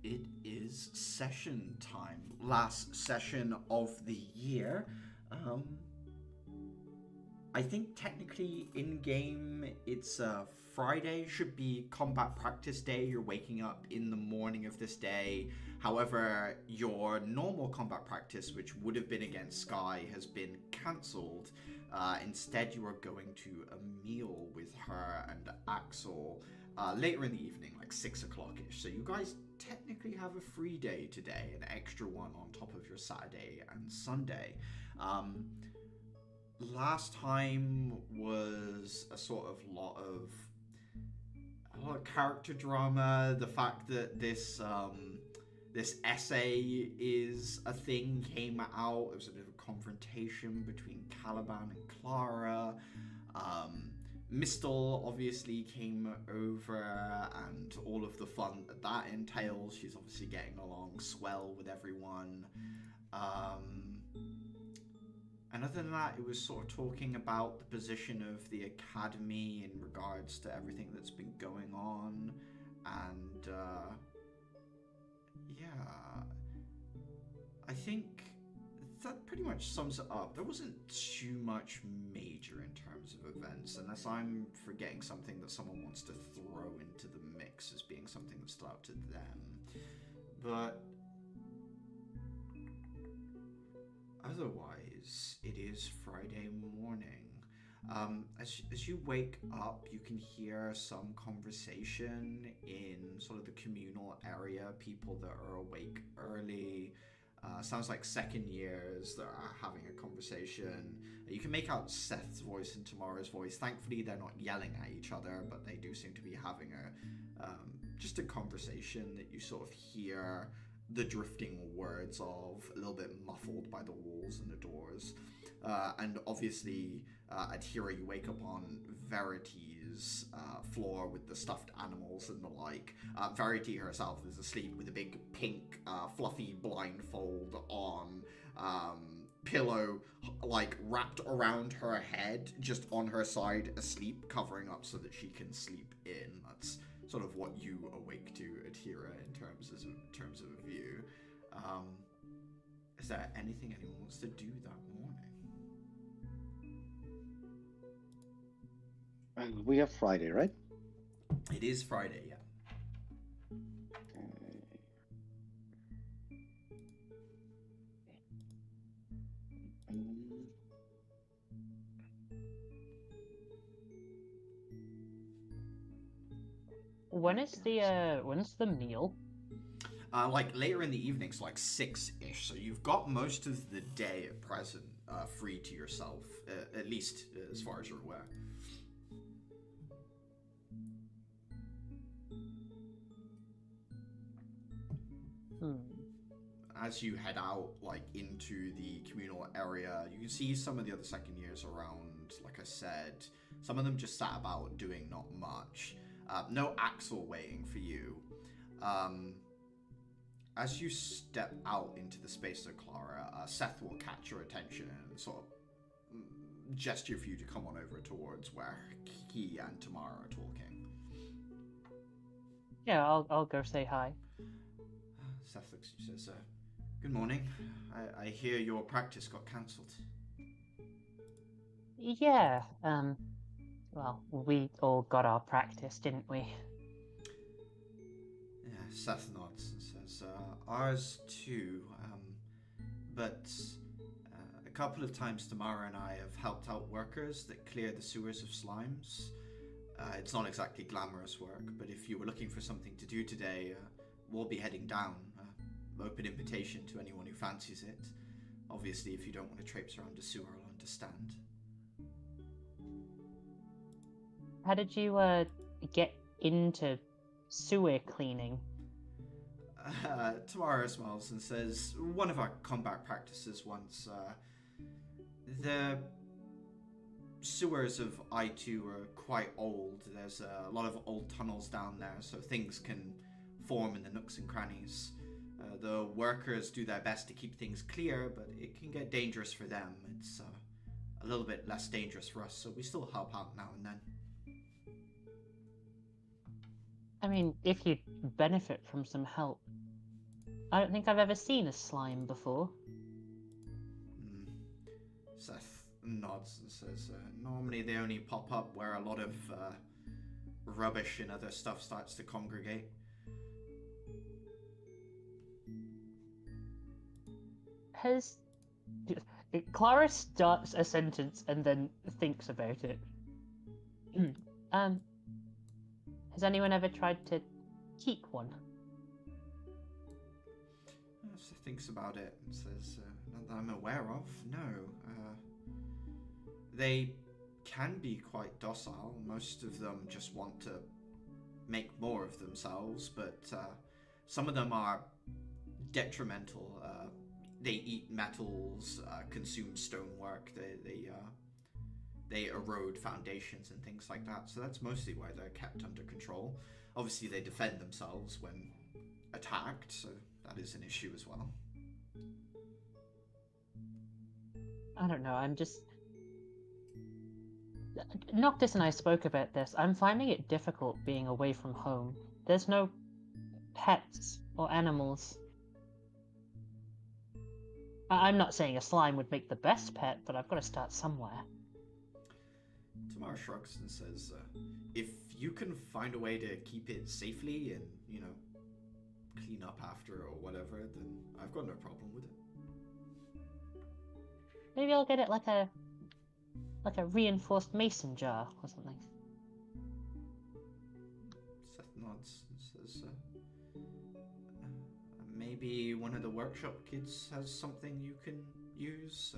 It is session time. Last session of the year. I think technically in game it's Friday, should be combat practice day. You're waking up in the morning of this day. However, your normal combat practice, which would have been against Sky, has been cancelled. Instead, you are going to a meal with her and Axel later in the evening, like 6 o'clock-ish. So you guys technically have a free day today, an extra one on top of your Saturday and Sunday. Last time was a sort of lot of character drama. The fact that this essay is a thing came out. There was a bit of a confrontation between Caliban and Clara. Mistel obviously came over, and all of the fun that entails. She's obviously getting along swell with everyone. And other than that, it was sort of talking about the position of the academy in regards to everything that's been going on. And, yeah, I think that pretty much sums it up. There wasn't too much major in terms of events, unless I'm forgetting something that someone wants to throw into the mix as being something that stood out to them. But otherwise, it is Friday morning. As you wake up, you can hear some conversation in sort of the communal area. People that are awake early. Sounds like second years that are having a conversation. You can make out Seth's voice and Tamara's voice. Thankfully, they're not yelling at each other, but they do seem to be having just a conversation that you sort of hear the drifting words of, a little bit muffled by the walls and the doors. And obviously, at Hero, you wake up on Verity's floor with the stuffed animals and the like. Verity herself is asleep with a big pink fluffy blindfold on, pillow like wrapped around her head, just on her side asleep, covering up so that she can sleep in. That's sort of what you awake to at Hera in terms of a view. Is there anything anyone wants to do that morning? We have Friday, right? It is Friday, yeah. When's the meal? Like later in the evening, so like 6-ish. So you've got most of the day at present free to yourself, at least as far as you're aware. As you head out, like, into the communal area, you can see some of the other second years around. Like I said, some of them just sat about doing not much. No Axel waiting for you. As you step out into the space of Clara, Seth will catch your attention and sort of gesture for you to come on over towards where he and Tamara are talking. Yeah, I'll go say hi. Seth looks at you and says, "Good morning. I hear your practice got cancelled." Yeah, well, we all got our practice, didn't we? Yeah, Seth nods and says, ours too, but a couple of times Tamara and I have helped out workers that clear the sewers of slimes. It's not exactly glamorous work, but if you were looking for something to do today, we'll be heading down. Open invitation to anyone who fancies it. Obviously, if you don't want to traipse around a sewer, I'll understand. How did you get into sewer cleaning? Tamara smiles and says, one of our combat practices once, the sewers of I2 are quite old. There's a lot of old tunnels down there, so things can form in the nooks and crannies. The workers do their best to keep things clear, but it can get dangerous for them. It's a little bit less dangerous for us, so we still help out now and then. I mean, if you benefit from some help. I don't think I've ever seen a slime before. Seth nods and says, normally they only pop up where a lot of rubbish and other stuff starts to congregate. Has... Clara starts a sentence and then thinks about it. Has anyone ever tried to keep one? Seth thinks about it and says, not that I'm aware of, no. They can be quite docile. Most of them just want to make more of themselves, but some of them are detrimental. They eat metals, consume stonework, they erode foundations and things like that. So that's mostly why they're kept under control. Obviously, they defend themselves when attacked, so that is an issue as well. I don't know, I'm just... Noctis and I spoke about this. I'm finding it difficult being away from home. There's no pets or animals. I'm not saying a slime would make the best pet, but I've got to start somewhere. Tamara shrugs and says, if you can find a way to keep it safely and, you know, clean up after or whatever, then I've got no problem with it. Maybe I'll get it like a reinforced mason jar or something. Seth nods and says, maybe one of the workshop kids has something you can use.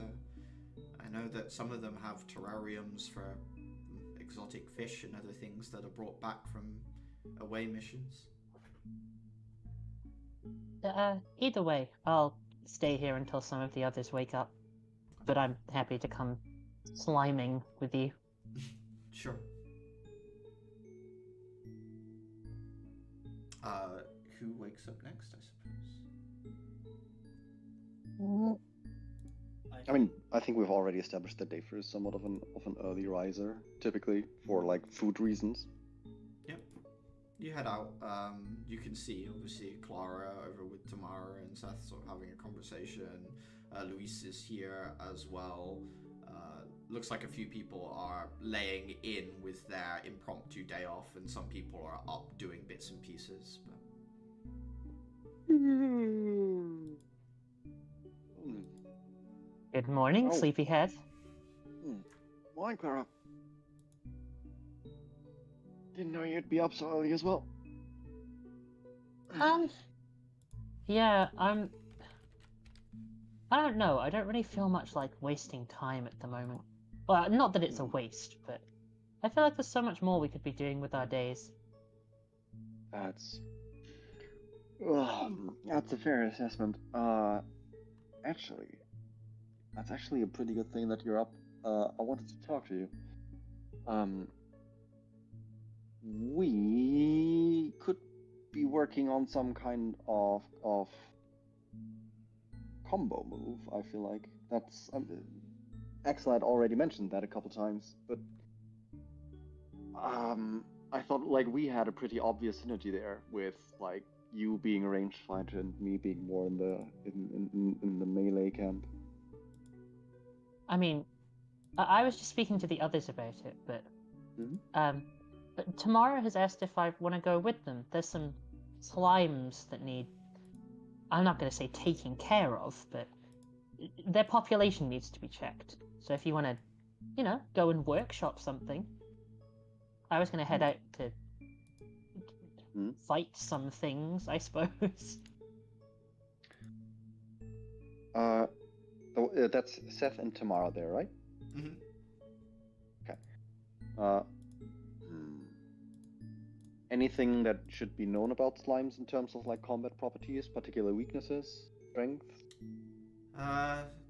I know that some of them have terrariums for exotic fish and other things that are brought back from away missions. Either way, I'll stay here until some of the others wake up. But I'm happy to come sliming with you. Sure. Who wakes up next, I suppose? I mean, I think we've already established that Dave is somewhat of an early riser, typically for like food reasons. Yep. You head out. You can see obviously Clara over with Tamara and Seth sort of having a conversation. Luis is here as well. Looks like a few people are laying in with their impromptu day off, and some people are up doing bits and pieces. Good morning, sleepyhead. Morning, Clara. Didn't know you'd be up so early as well. Yeah, I don't know. I don't really feel much like wasting time at the moment. Well, not that it's a waste, but I feel like there's so much more we could be doing with our days. That's a fair assessment. Actually, that's actually a pretty good thing that you're up. I wanted to talk to you. We could be working on some kind of combo move. I feel like that's Axel had already mentioned that a couple times, but I thought like we had a pretty obvious synergy there with like you being a ranged fighter and me being more in the melee camp. I mean, I was just speaking to the others about it, but but Tamara has asked if I want to go with them. There's some slimes that need, I'm not going to say taking care of, but their population needs to be checked. So if you want to, you know, go and workshop something, I was going to head out to fight some things, I suppose. That's Seth and Tamara there, right? Okay. anything that should be known about slimes in terms of like combat properties, particular weaknesses, strength?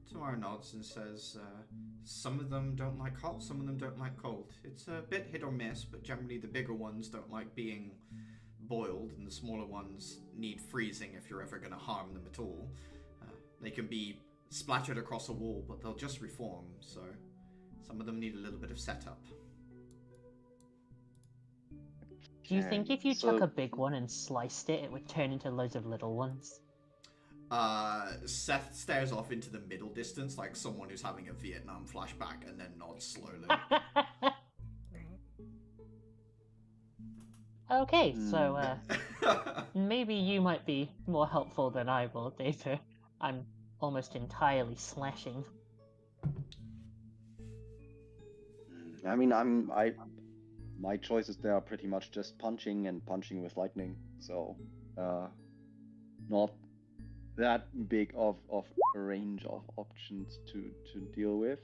Tomorrow nods and says, some of them don't like hot, some of them don't like cold. It's a bit hit or miss, but generally the bigger ones don't like being boiled, and the smaller ones need freezing if you're ever going to harm them at all. They can be splattered across a wall, but they'll just reform, so some of them need a little bit of setup. Do you think if you took a big one and sliced it, it would turn into loads of little ones? Seth stares off into the middle distance like someone who's having a Vietnam flashback and then nods slowly. Okay, so maybe you might be more helpful than I will, Data. I'm almost entirely slashing. I mean, my choices there are pretty much just punching and punching with lightning, so not that big of a range of options to deal with.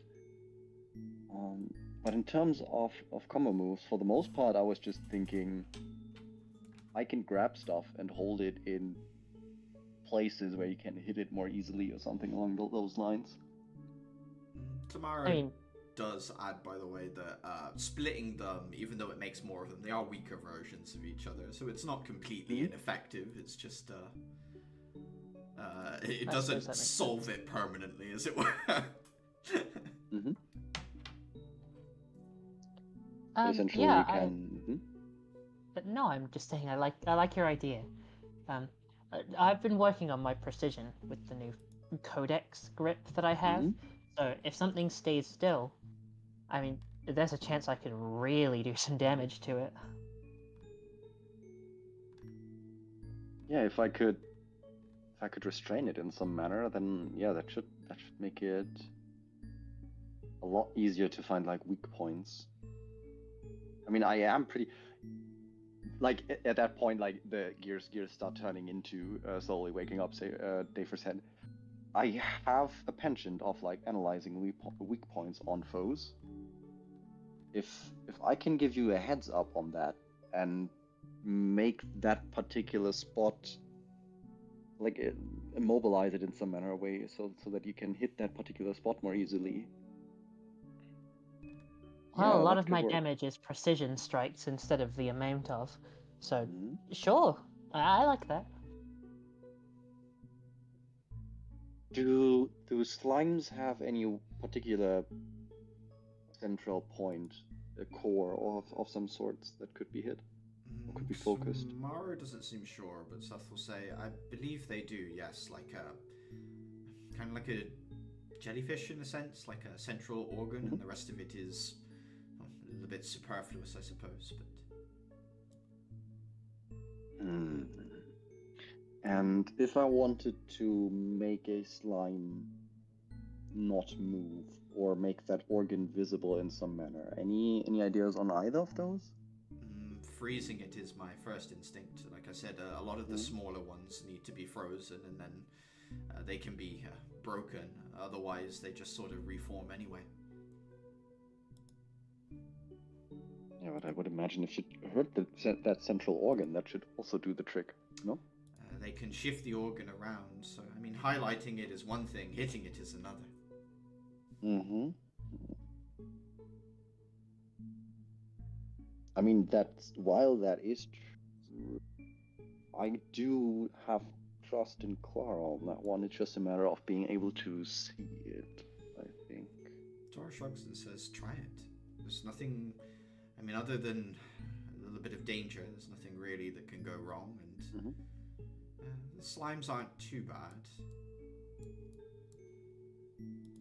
But in terms of combo moves, for the most part, I was just thinking I can grab stuff and hold it in places where you can hit it more easily or something along those lines. Tomorrow does add, by the way, that splitting them, even though it makes more of them, they are weaker versions of each other, so it's not completely ineffective. It's just it doesn't solve it permanently, as it were. Essentially, yeah, you can. But no, I'm just saying I like your idea. I've been working on my precision with the new codex grip that I have. So if something stays still, I mean, there's a chance I could really do some damage to it. Yeah, if I could restrain it in some manner, then yeah, that should make it a lot easier to find like weak points. I mean, I am pretty like at that point, like the gears start turning into slowly waking up. Say, Dafer said, I have a penchant of like analyzing weak points on foes. If I can give you a heads up on that and make that particular spot, like immobilize it in some manner or way, so that you can hit that particular spot more easily. Well, yeah, a lot of my damage is precision strikes instead of the amount of. So, sure, I like that. Do slimes have any particular central point, a core of some sorts that could be hit? Or could be focused? Mara doesn't seem sure, but Seth will say, I believe they do, yes. Like a... kind of like a jellyfish in a sense, like a central organ, and the rest of it is a little bit superfluous, I suppose, but... And if I wanted to make a slime not move or make that organ visible in some manner, any ideas on either of those? Freezing it is my first instinct. Like I said, a lot of the smaller ones need to be frozen, and then they can be broken. Otherwise, they just sort of reform anyway. Yeah, but I would imagine if you hurt that central organ, that should also do the trick, no? They can shift the organ around, so, I mean, highlighting it is one thing, hitting it is another. I mean, while that is true, I do have trust in Clara on that one. It's just a matter of being able to see it, I think. Tor shrugs and says, try it. There's nothing... I mean, other than a little bit of danger, there's nothing really that can go wrong, and the slimes aren't too bad.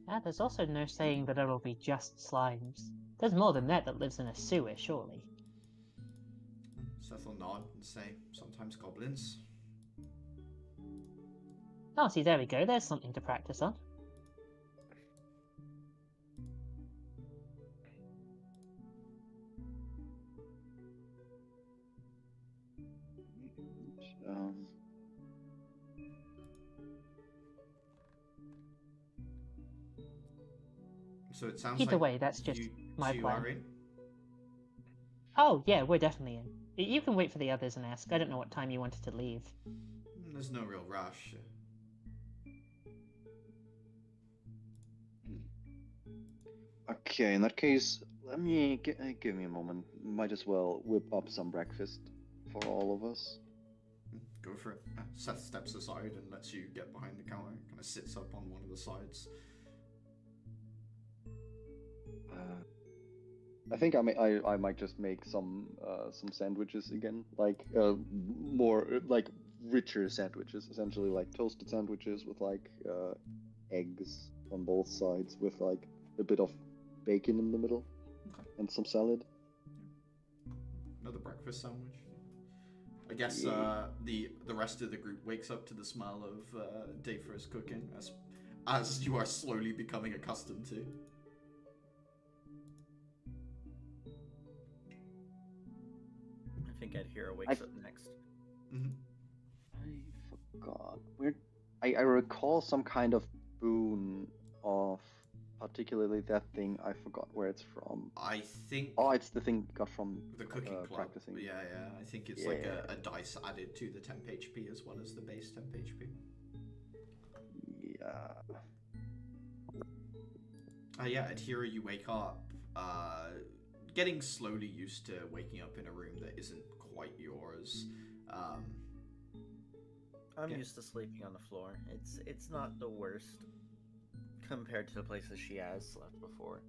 Yeah, there's also no saying that it'll be just slimes. There's more than that lives in a sewer, surely. Seth will nod and say, sometimes goblins. Oh, see, there we go. There's something to practice on. So it sounds Either like way, that's just my plan. Are in? Oh, yeah, we're definitely in. You can wait for the others and ask. I don't know what time you wanted to leave. There's no real rush. Okay, in that case, let me give me a moment. Might as well whip up some breakfast for all of us. Go for it. Seth steps aside and lets you get behind the counter. Kind of sits up on one of the sides. I think I might just make some sandwiches again, like more like richer sandwiches, essentially like toasted sandwiches with like eggs on both sides with like a bit of bacon in the middle, and some salad. Another breakfast sandwich. I guess the rest of the group wakes up to the smell of Dayfra's cooking, as you are slowly becoming accustomed to. I think Adhira wakes up next. Mm-hmm. I forgot. I recall some kind of boon of particularly that thing. I forgot where it's from. I think. Oh, it's the thing got from the cooking club. Practicing. Yeah. I think it's like a dice added to the temp HP as well as the base temp HP. Yeah. Yeah, Adhira, you wake up, getting slowly used to waking up in a room that isn't quite yours. I'm used to sleeping on the floor. It's not the worst compared to the places she has slept before.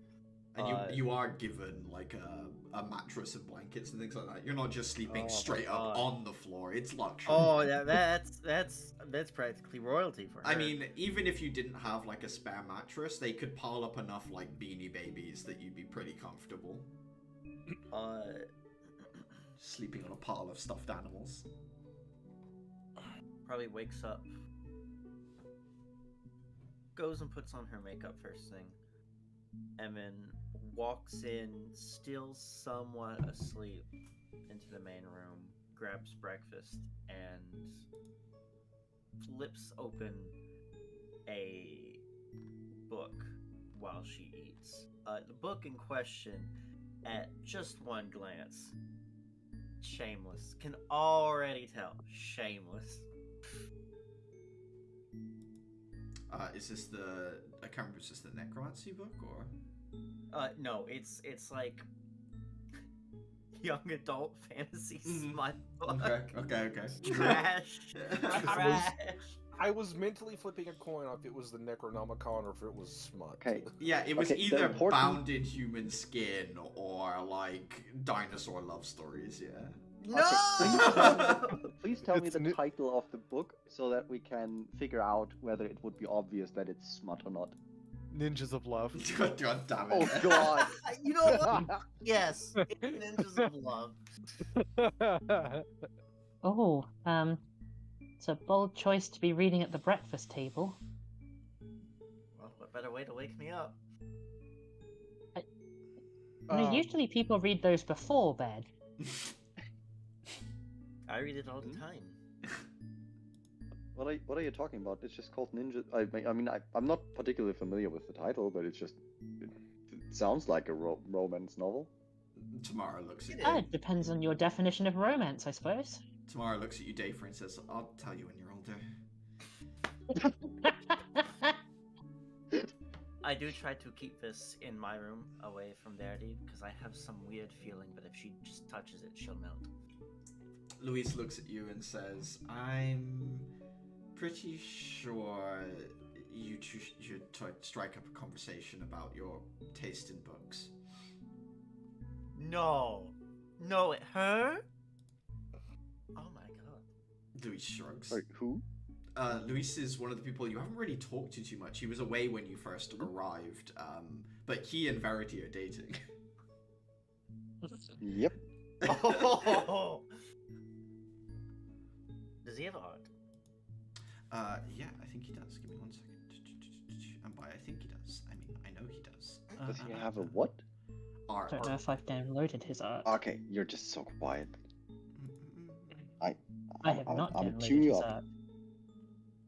And you are given like a mattress and blankets and things like that. You're not just sleeping straight up on the floor. It's luxury. Oh, yeah, that's practically royalty for her. I mean, even if you didn't have like a spare mattress, they could pile up enough like Beanie Babies that you'd be pretty comfortable. Sleeping on a pile of stuffed animals. Probably wakes up, goes and puts on her makeup first thing, and then walks in, still somewhat asleep, into the main room, grabs breakfast, and flips open a book while she eats. The book in question, at just one glance, shameless. Can already tell. Shameless. Is this I can't remember, is this the necromancy book or? No, it's like young adult fantasy smut book. Okay. Trash. Trash. I was mentally flipping a coin if it was the Necronomicon or if it was smut. Okay. Yeah, it was either bound in human skin or like dinosaur love stories, yeah. No! Please tell me the title of the book so that we can figure out whether it would be obvious that it's smut or not. Ninjas of Love. God damn it. Oh god. You know what? Yes, it's Ninjas of Love. Oh, it's a bold choice to be reading at the breakfast table. Well, what better way to wake me up? Usually people read those before bed. I read it all the time. What are you talking about? It's just called Ninja. I mean, I'm not particularly familiar with the title, but it sounds like a romance novel. Tamara looks at you. Oh, it depends on your definition of romance, I suppose. Tamara looks at you, Dayfra, and says, "I'll tell you when you're older." I do try to keep this in my room, away from Verdi, because I have some weird feeling that if she just touches it, she'll melt. Luis looks at you and says, "I'm pretty sure you two should strike up a conversation about your taste in books." No, her? Oh my god. Luis shrugs. Sorry, who? Luis is one of the people you haven't really talked to too much. He was away when you first arrived, but he and Verity are dating. Yep. Oh. Does he have a heart? Yeah, I think he does. Give me 1 second. And by I think he does, I mean I know he does. Does he have a what? I don't know if I've downloaded his art. Okay, you're just so quiet. I have not I'm downloaded tune you his up. art.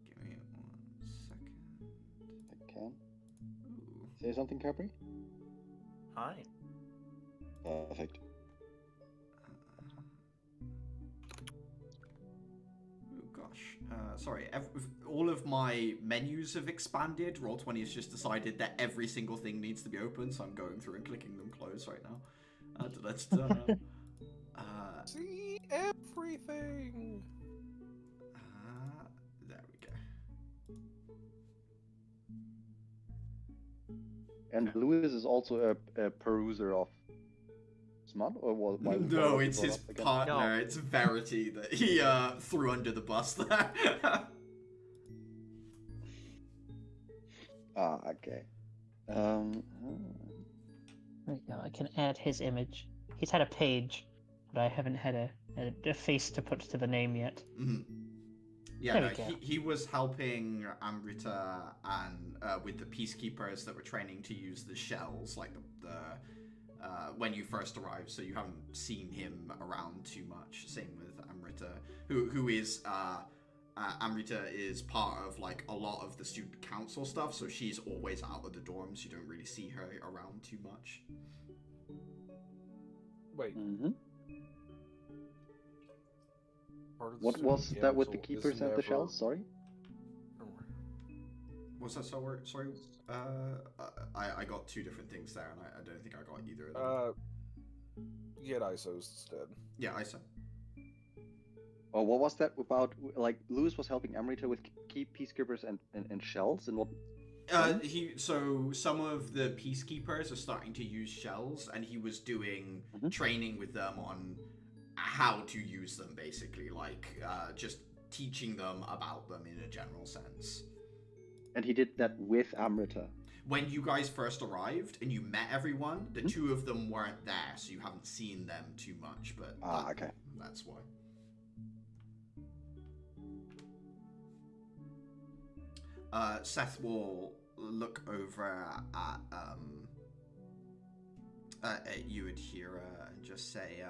Give me 1 second. I can. Ooh. Say something, Capri? Hi. Perfect. gosh. Sorry. All of my menus have expanded. Roll20 has just decided that every single thing needs to be open, so I'm going through and clicking them close right now. See everything. There we go. And Lewis is also a peruser of smut, or what? No, it's his partner. No. It's Verity that he threw under the bus there. Okay. There we go. I can add his image. He's had a page, but I haven't had a face to put to the name yet. Mhm. Yeah, There no, we go. he was helping Amrita and with the peacekeepers that were training to use the shells, like the when you first arrived. So you haven't seen him around too much. Same with Amrita, who is Amrita is part of like a lot of the student council stuff. So she's always out of the dorms. You don't really see her around too much. Wait. Mm-hmm. Part of the What student was that with the council keepers is and the never- shells? Sorry. Was that sorry? I got two different things there, and I don't think I got either of them. Get ISOs instead. Yeah, I said. Oh, what was that about? Like, Lewis was helping Amrita with peacekeepers and shells, and what? So some of the peacekeepers are starting to use shells, and he was doing training with them on how to use them, basically, like just teaching them about them in a general sense. And he did that with Amrita. When you guys first arrived and you met everyone, the two of them weren't there, so you haven't seen them too much. But Okay. That's why. Seth will look over at you, Adhira, and just say,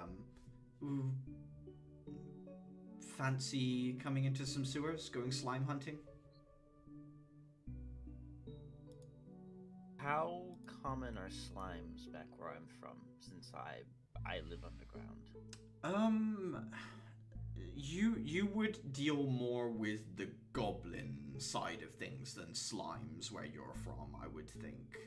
"Ooh, fancy coming into some sewers, going slime hunting?" How common are slimes back where I'm from, since I live underground? You would deal more with the goblin side of things than slimes where you're from, I would think.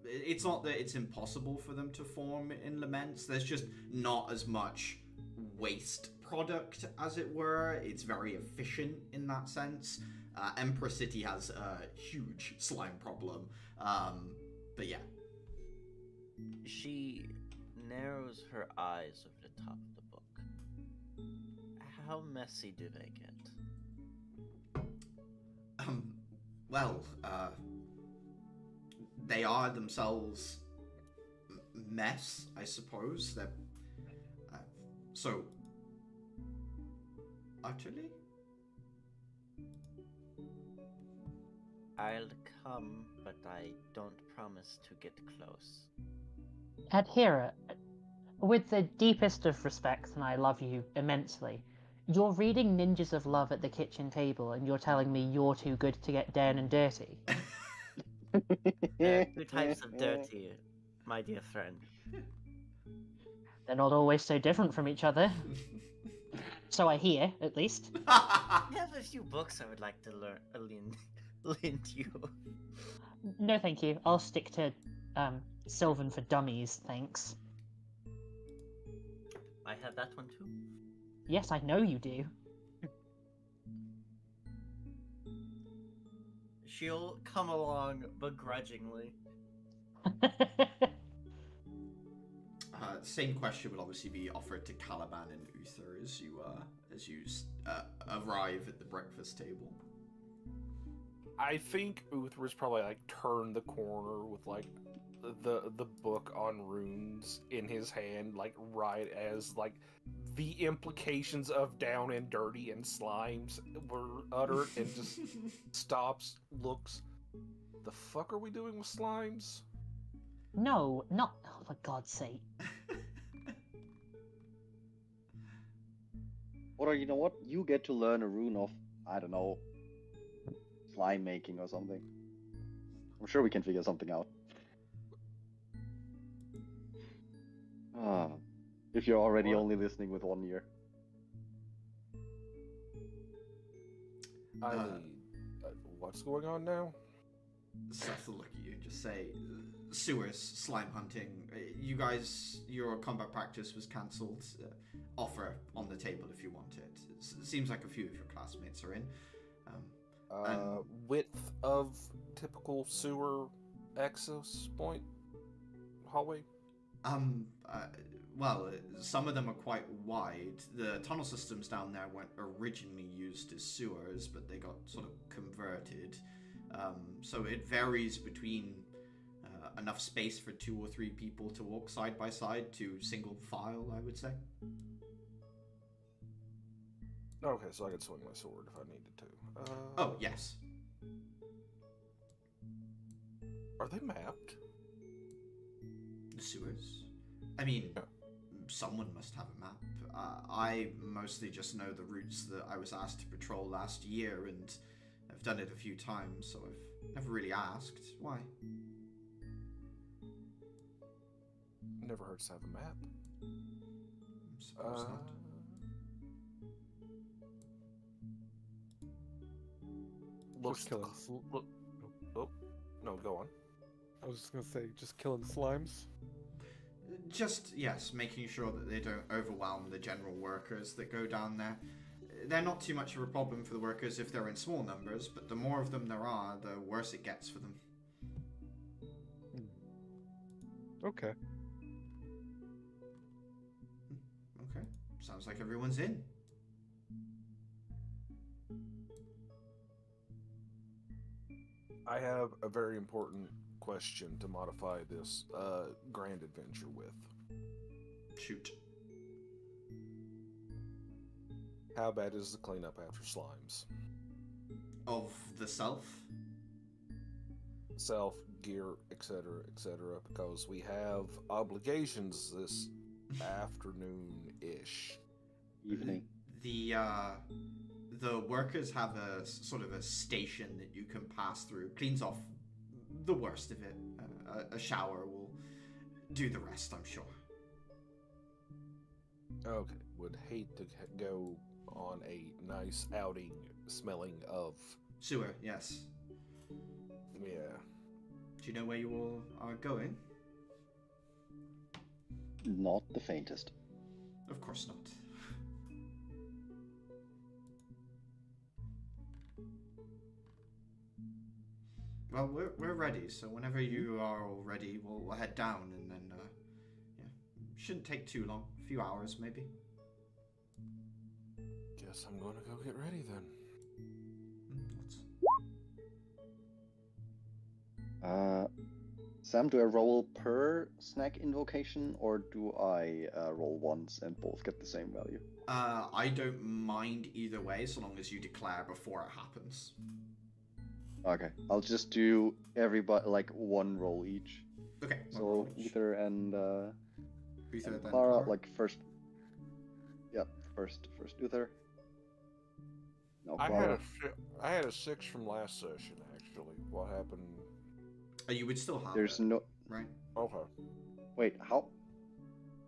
It's not that it's impossible for them to form in Laments, there's just not as much waste product, as it were. It's very efficient in that sense. Empress City has a huge slime problem. But yeah. She narrows her eyes over the top of the book. How messy do they get? Well, they are themselves mess, I suppose. They're so utterly. I'll come, but I don't promise to get close. Adhira, with the deepest of respects, and I love you immensely, you're reading Ninjas of Love at the kitchen table, and you're telling me you're too good to get down and dirty. There are two types of dirty, my dear friend. They're not always so different from each other. So I hear, at least. I have a few books I would like to lend you. No, thank you. I'll stick to Sylvan for Dummies, thanks. I have that one too. Yes, I know you do. She'll come along begrudgingly. Same question will obviously be offered to Caliban and Uther as you arrive at the breakfast table. I think Uther was probably like turned the corner with like the book on runes in his hand, like right as like the implications of down and dirty and slimes were uttered, and just stops, looks. The fuck are we doing with slimes? No, not... Oh, for God's sake. Or you know what? You get to learn a rune of, I don't know, slime making or something. I'm sure we can figure something out. If you're already only listening with 1 ear. I mean, what's going on now? Seth will look at you and just say, sewers, slime hunting. You guys, your combat practice was cancelled. Offer on the table if you want it. It seems like a few of your classmates are in. Width of typical sewer access point hallway? Well, some of them are quite wide. The tunnel systems down there weren't originally used as sewers, but they got sort of converted. So it varies between enough space for 2 or 3 people to walk side by side to single file, I would say. Okay, so I could swing my sword if I needed to. Oh, yes. Are they mapped? The sewers? I mean, Yeah. Someone must have a map. I mostly just know the routes that I was asked to patrol last year, and I've done it a few times, so I've never really asked. Why? Never hurts to have a map. Suppose not. Looks killing look. Oh, no, go on. I was just gonna say, just killing slimes. Just, yes, making sure that they don't overwhelm the general workers that go down there. They're not too much of a problem for the workers if they're in small numbers, but the more of them there are, the worse it gets for them. Okay. Okay, sounds like everyone's in. I have a very important question to modify this grand adventure with. Shoot. How bad is the cleanup after slimes? Of the self? Self, gear, etc., because we have obligations this afternoon-ish. Evening. The workers have a sort of a station that you can pass through. Cleans off the worst of it. A shower will do the rest, I'm sure. Okay, would hate to go on a nice outing smelling of... Sewer, yes. Yeah. Do you know where you all are going? Not the faintest. Of course not. Well, we're ready, so whenever you are all ready, we'll head down, and then, yeah, shouldn't take too long. A few hours, maybe. Guess I'm gonna go get ready then. Sam, do I roll per snack invocation, or do I roll once and both get the same value? I don't mind either way, so long as you declare before it happens. Okay, I'll just do everybody like one roll each. Okay. So Ether and Uther, and then Clara, Clara. like first. Yep, first Uther. No, I Clara. had a 6 from last session, actually. What happened? You would still have There's it, no. right? Okay. Wait, how?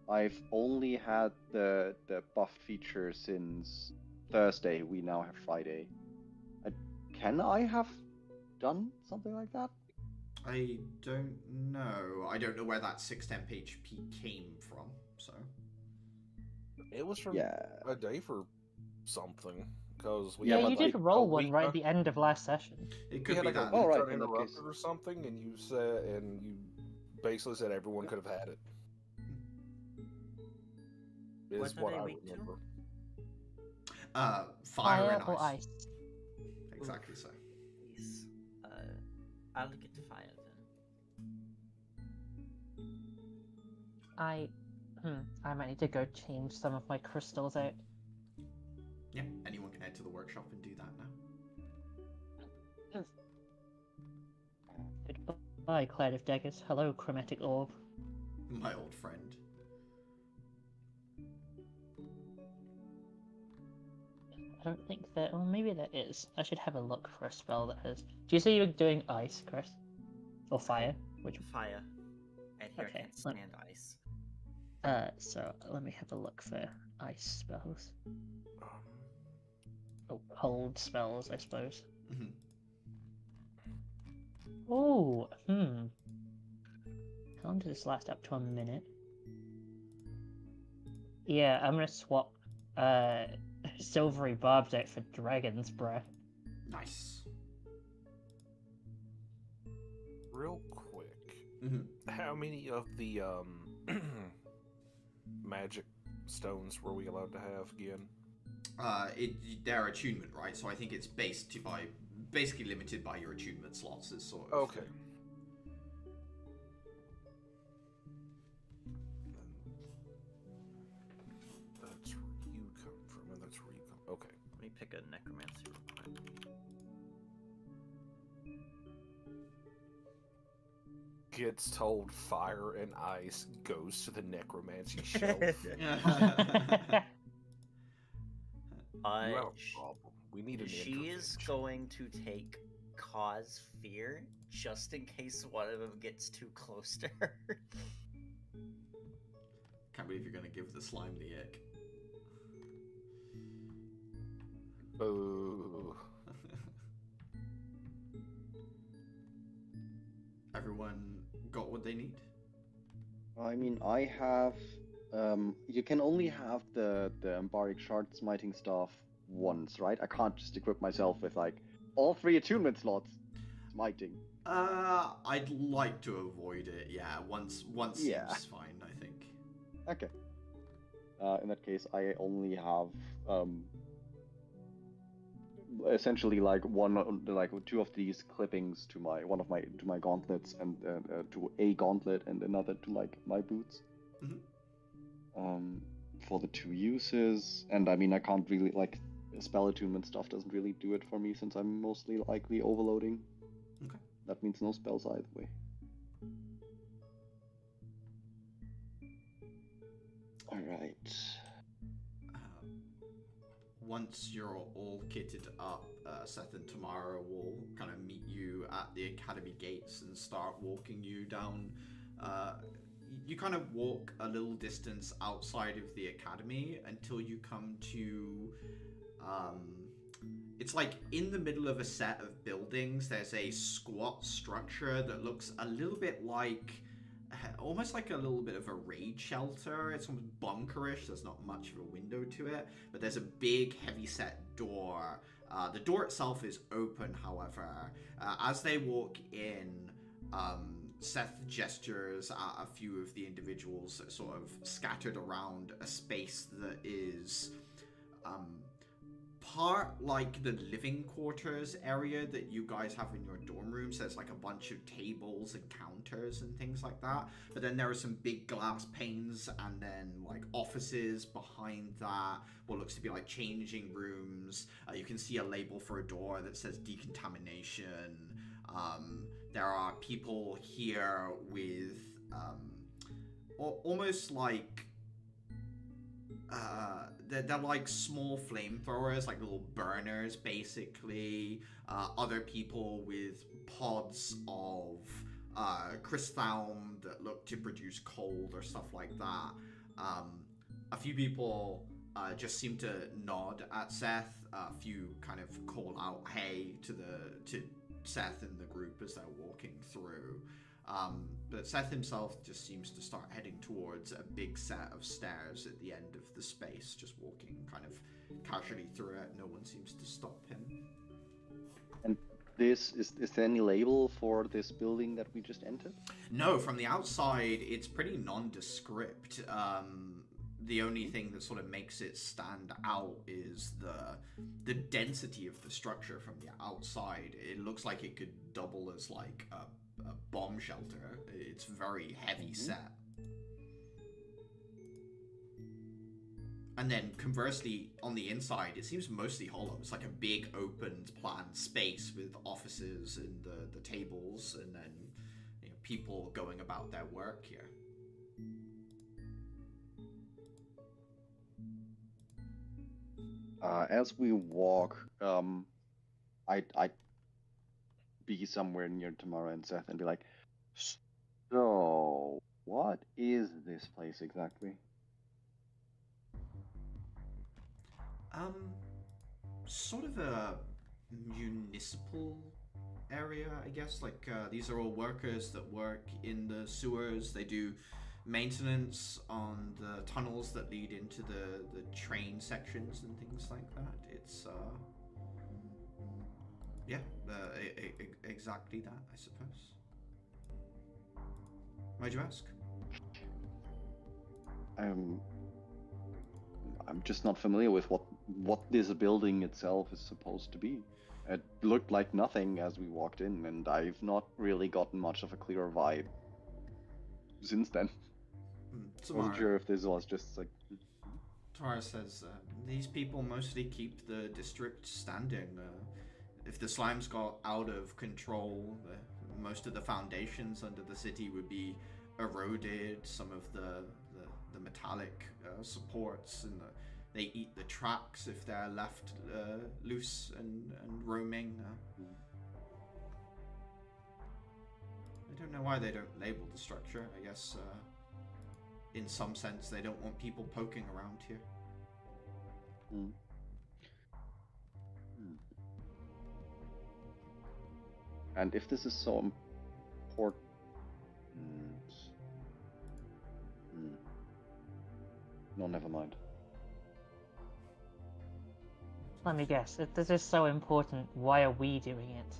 I've only had the buffed feature since Thursday. We now have Friday. Can I have done something like that? I don't know. I don't know where that 6 temp HP came from, so... It was from Yeah. a day for something. Because we Yeah, had Yeah, but you like did roll a one week right on- at the end of last session. It We could had be like a that. Oh, week right, in that uninterrupted case. or something, and you said, and you basically said everyone could have had it. Is Wasn't what it I week two? remember. Fire and or ice. ice. Exactly so. Please. I'll get to fire then. I might need to go change some of my crystals out. Yeah, anyone can head to the workshop and do that now. Goodbye, Cloud of Daggers. Hello, Chromatic Orb. My old friend. I don't think there. Oh, maybe there is. I should have a look for a spell that has. Do you say you're doing ice, Chris? Or fire? Which? Fire. And here Okay, I can't stand ice. So let me have a look for ice spells. hold spells, I suppose. Mhm. Oh, how long does this last? Up to a minute. Yeah, I'm gonna swap silvery barbs out for dragon's breath. Nice. Real quick, Mhm. how many of the magic stones were we allowed to have again? Their attunement, right? So I think it's basically limited by your attunement slots. Is sort of Okay. That's where you come from, and that's where you come. Okay. Let me pick a necromancy real quick. Gets told fire and ice goes to the necromancy shelf. You have a problem. We need an She is intervention. going to take cause fear just in case one of them gets too close to her. Can't believe you're gonna give the slime the ick. Boo. Everyone got what they need? I mean, I have. You can only have the Embaric Shard Smiting Staff once, right? I can't just equip myself with like all 3 attunement slots. Smiting. I'd like to avoid it. Yeah, once Yeah. seems fine, I think. Okay. In that case, I only have essentially like two of these clippings to my gauntlets and to a gauntlet and another to like my boots. Mhm. For the 2 uses, and I mean I can't really like spell attunement stuff doesn't really do it for me since I'm mostly likely overloading. Okay. That means no spells either way. All right. Once you're all kitted up, Seth and Tamara will kind of meet you at the academy gates and start walking you down. You kind of walk a little distance outside of the academy until you come to. It's like in the middle of a set of buildings, there's a squat structure that looks a little bit like. Almost like a little bit of a raid shelter. It's almost bunkerish. There's not much of a window to it, but there's a big, heavy-set door. The door itself is open, however. As they walk in, Seth gestures at a few of the individuals that sort of scattered around a space that is part like the living quarters area that you guys have in your dorm rooms. There's like a bunch of tables and counters and things like that, but then there are some big glass panes and then like offices behind that, what looks to be like changing rooms. You can see a label for a door that says decontamination. There are people here with almost like they're like small flamethrowers, like little burners, basically. Other people with pods of crysthalm that look to produce cold or stuff like that. A few people just seem to nod at Seth. A few kind of call out "Hey" to Seth and the group as they're walking through. But Seth himself just seems to start heading towards a big set of stairs at the end of the space, just walking kind of casually through it. No one seems to stop him. And this is there any label for this building that we just entered? No, from the outside, it's pretty nondescript. The only thing that sort of makes it stand out is the density of the structure from the outside. It looks like it could double as like a bomb shelter. It's very heavy set. And then conversely, on the inside, it seems mostly hollow. It's like a big opened planned space with offices and the tables, and then people going about their work here. As we walk, I'd be somewhere near Tamara and Seth and be like, so what is this place exactly? sort of a municipal area, I guess. Like these are all workers that work in the sewers. They do maintenance on the tunnels that lead into the train sections and things like that. It's yeah, exactly that, I suppose. Why'd you ask? I'm just not familiar with what this building itself is supposed to be. It looked like nothing as we walked in, and I've not really gotten much of a clear vibe since then. I wasn't sure if this was just like... Tamara says, these people mostly keep the district standing. If the slimes got out of control, most of the foundations under the city would be eroded. Some of the metallic supports, and they eat the tracks if they're left loose and roaming. I don't know why they don't label the structure. I guess in some sense they don't want people poking around here. And if this is so important... No, never mind. Let me guess. If this is so important, why are we doing it?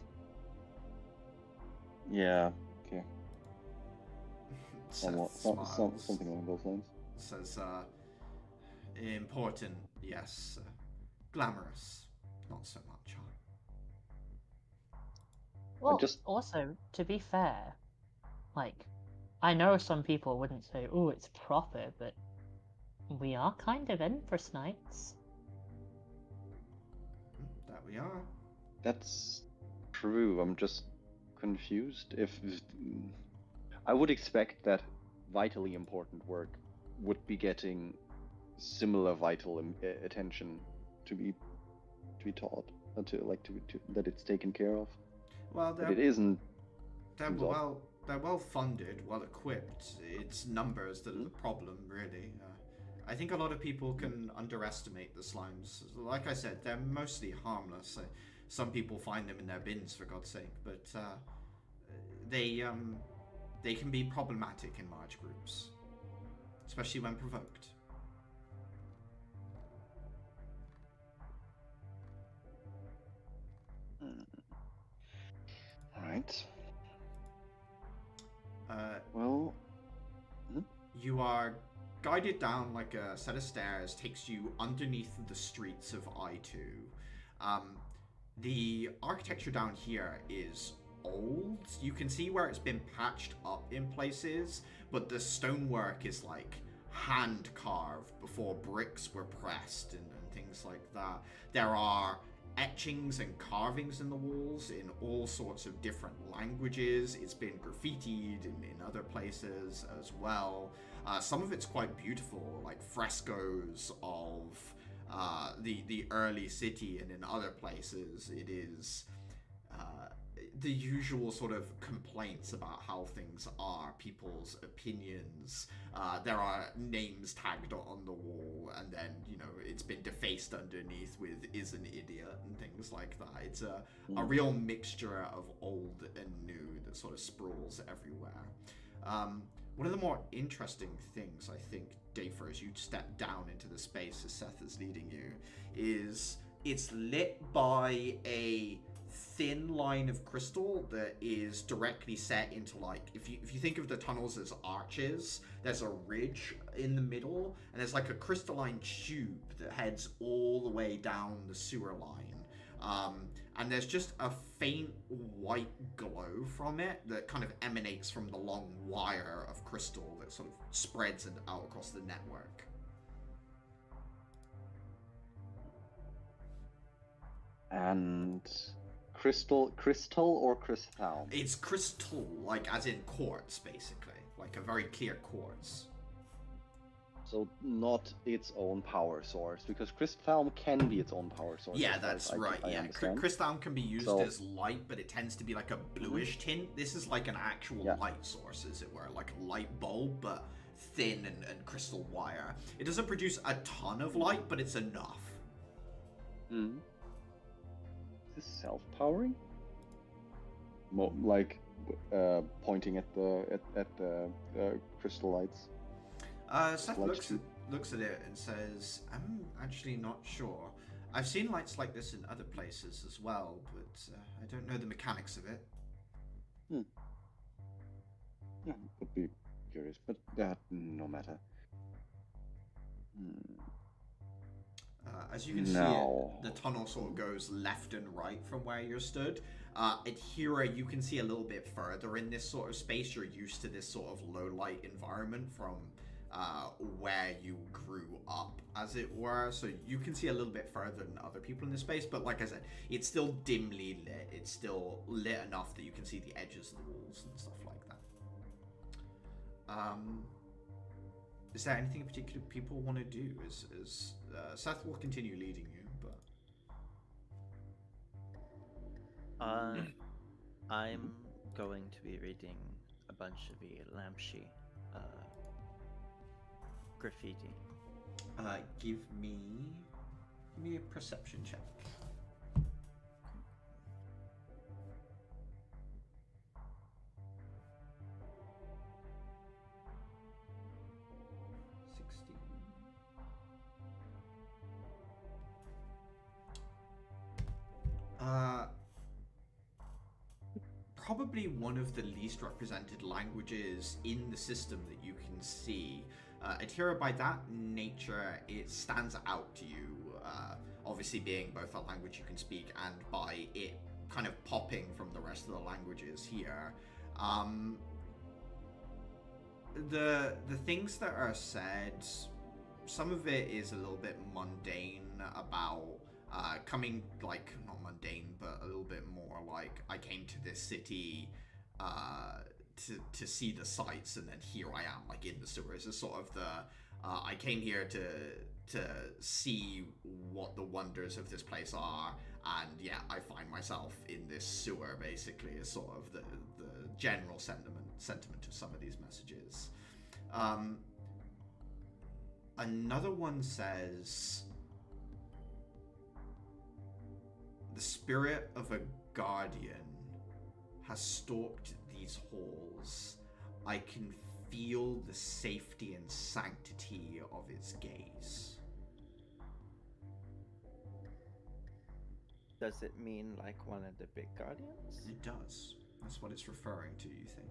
Yeah, okay. Something along those lines. Says, important, yes. Glamorous, not so much, huh? Well, also, to be fair, like, I know some people wouldn't say, oh, it's proper, but we are kind of Empress Knights. That we are. That's true. I'm just confused. If I would expect that vitally important work would be getting similar vital attention to be taught, that it's taken care of. Well, but it isn't. They're well funded, well equipped. It's numbers that are the problem, really. I think a lot of people can underestimate the slimes. Like I said, they're mostly harmless. Some people find them in their bins, for God's sake, but they can be problematic in large groups, especially when provoked. All right. Well, you are guided down like a set of stairs, takes you underneath the streets of I2. The architecture down here is old. You can see where it's been patched up in places, but the stonework is like hand carved before bricks were pressed and things like that. There are etchings and carvings in the walls in all sorts of different languages. It's been graffitied in other places as well. Some of it's quite beautiful, like frescoes of the early city, and in other places it is the usual sort of complaints about how things are, people's opinions. There are names tagged on the wall, and then, you know, it's been defaced underneath with "is an idiot" and things like that. It's a real mixture of old and new that sort of sprawls everywhere. One of the more interesting things, I think, Dafer, as you step down into the space as Seth is leading you, is it's lit by a thin line of crystal that is directly set into, like, if you think of the tunnels as arches, there's a ridge in the middle, and there's like a crystalline tube that heads all the way down the sewer line. And there's just a faint white glow from it that kind of emanates from the long wire of crystal that sort of spreads out across the network. And crystal or crystal? It's crystal, like as in quartz, basically, like a very clear quartz. So not its own power source, because crystal can be its own power source. Yeah, that's right. Yeah, crystal can be used as light, but it tends to be like a bluish tint. This is like an actual light source, as it were, like a light bulb, but thin and crystal wire. It doesn't produce a ton of light, but it's enough. this self-powering? Like pointing at the crystal lights. Seth looks at it and says, "I'm actually not sure. I've seen lights like this in other places as well, but I don't know the mechanics of it." Yeah, would be curious, but that no matter. As you can see, the tunnel sort of goes left and right from where you're stood. Adhera, you can see a little bit further in this sort of space. You're used to this sort of low light environment from where you grew up, as it were. So you can see a little bit further than other people in this space. But like I said, it's still dimly lit. It's still lit enough that you can see the edges of the walls and stuff like that. Is there anything in particular people want to do? Seth will continue leading you, but I'm going to be reading a bunch of the Lamshi graffiti. give me a perception check. Probably one of the least represented languages in the system that you can see. Adhera, by that nature, it stands out to you, obviously being both a language you can speak and by it kind of popping from the rest of the languages here. The things that are said, some of it is a little bit mundane about coming, like, not mundane, but a little bit more like, I came to this city to see the sights, and then here I am, like, in the sewers. It's sort of the, I came here to see what the wonders of this place are, and yeah, I find myself in this sewer, basically, is sort of the general sentiment of some of these messages. Another one says, the spirit of a guardian has stalked these halls. I can feel the safety and sanctity of its gaze. Does it mean like one of the big guardians? It does. That's what it's referring to, you think?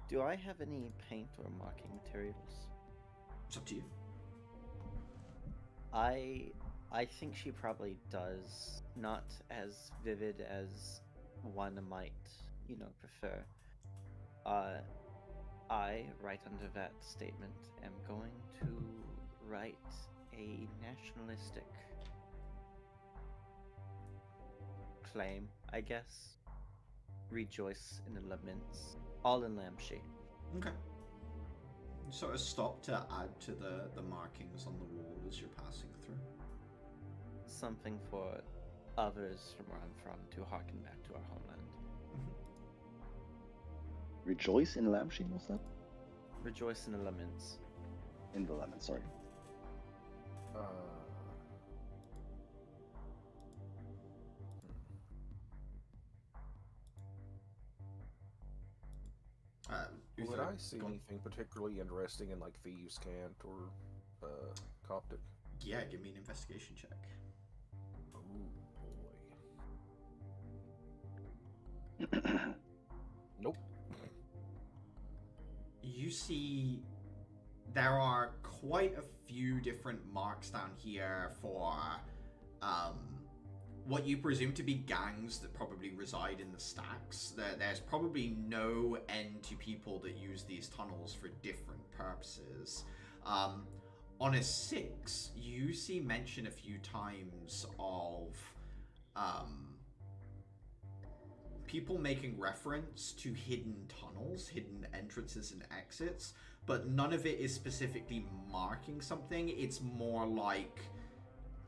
Do I have any paint or marking materials? It's up to you. I think she probably does, not as vivid as one might, prefer. I, right under that statement, am going to write a nationalistic claim, I guess. Rejoice in the laments, all in Lamshi. Okay. You sort of stop to add to the markings on the wall as you're passing through. Something for others from where I'm from to harken back to our homeland. Rejoice in Lamshi, what's that? Rejoice in the laments. In the lemon, sorry. Would I see anything particularly interesting in like Thieves' Cant or Coptic? Yeah, give me an investigation check. Oh boy. Nope. You see there are quite a few different marks down here for what you presume to be gangs that probably reside in the stacks. There's probably no end to people that use these tunnels for different purposes. On a 6, you see mention a few times of people making reference to hidden tunnels, hidden entrances and exits, but none of it is specifically marking something. It's more like,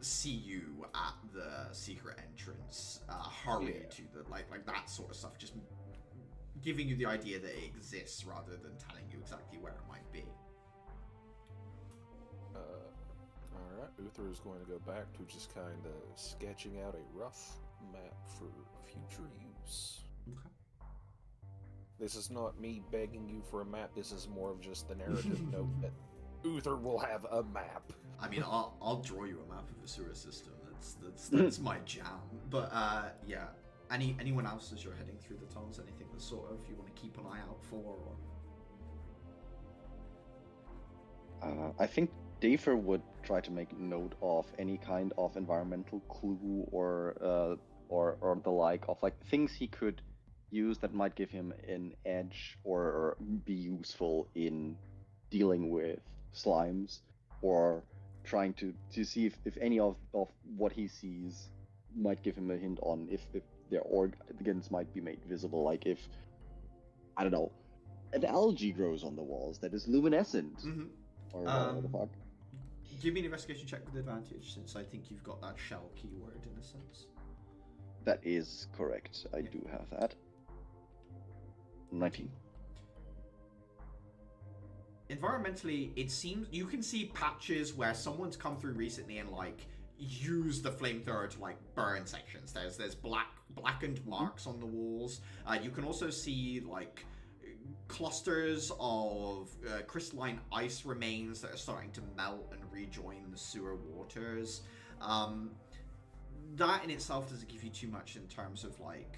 see you at the secret entrance, hurry to the, like that sort of stuff, just giving you the idea that it exists rather than telling you exactly where it might be. Alright, Uther is going to go back to just kind of sketching out a rough map for future use. Okay. This is not me begging you for a map, this is more of just the narrative note that Uther will have a map. I mean, I'll draw you a map of the sewer system. That's my jam. But yeah. Anyone else as you're heading through the tunnels? Anything that sort of you want to keep an eye out for? Or... I think Dafer would try to make note of any kind of environmental clue or the like of like things he could use that might give him an edge or be useful in dealing with slimes, or trying to see if any of what he sees might give him a hint on if their organs might be made visible, like if, I don't know, an algae grows on the walls that is luminescent. Mm-hmm. Or whatever the fuck. Give me an investigation check with advantage, since I think you've got that shell keyword in a sense. That is correct. I do have that. 19. Environmentally, it seems you can see patches where someone's come through recently and like used the flamethrower to like burn sections. There's blackened marks on the walls. You can also see like clusters of crystalline ice remains that are starting to melt and rejoin the sewer waters. That in itself doesn't give you too much in terms of like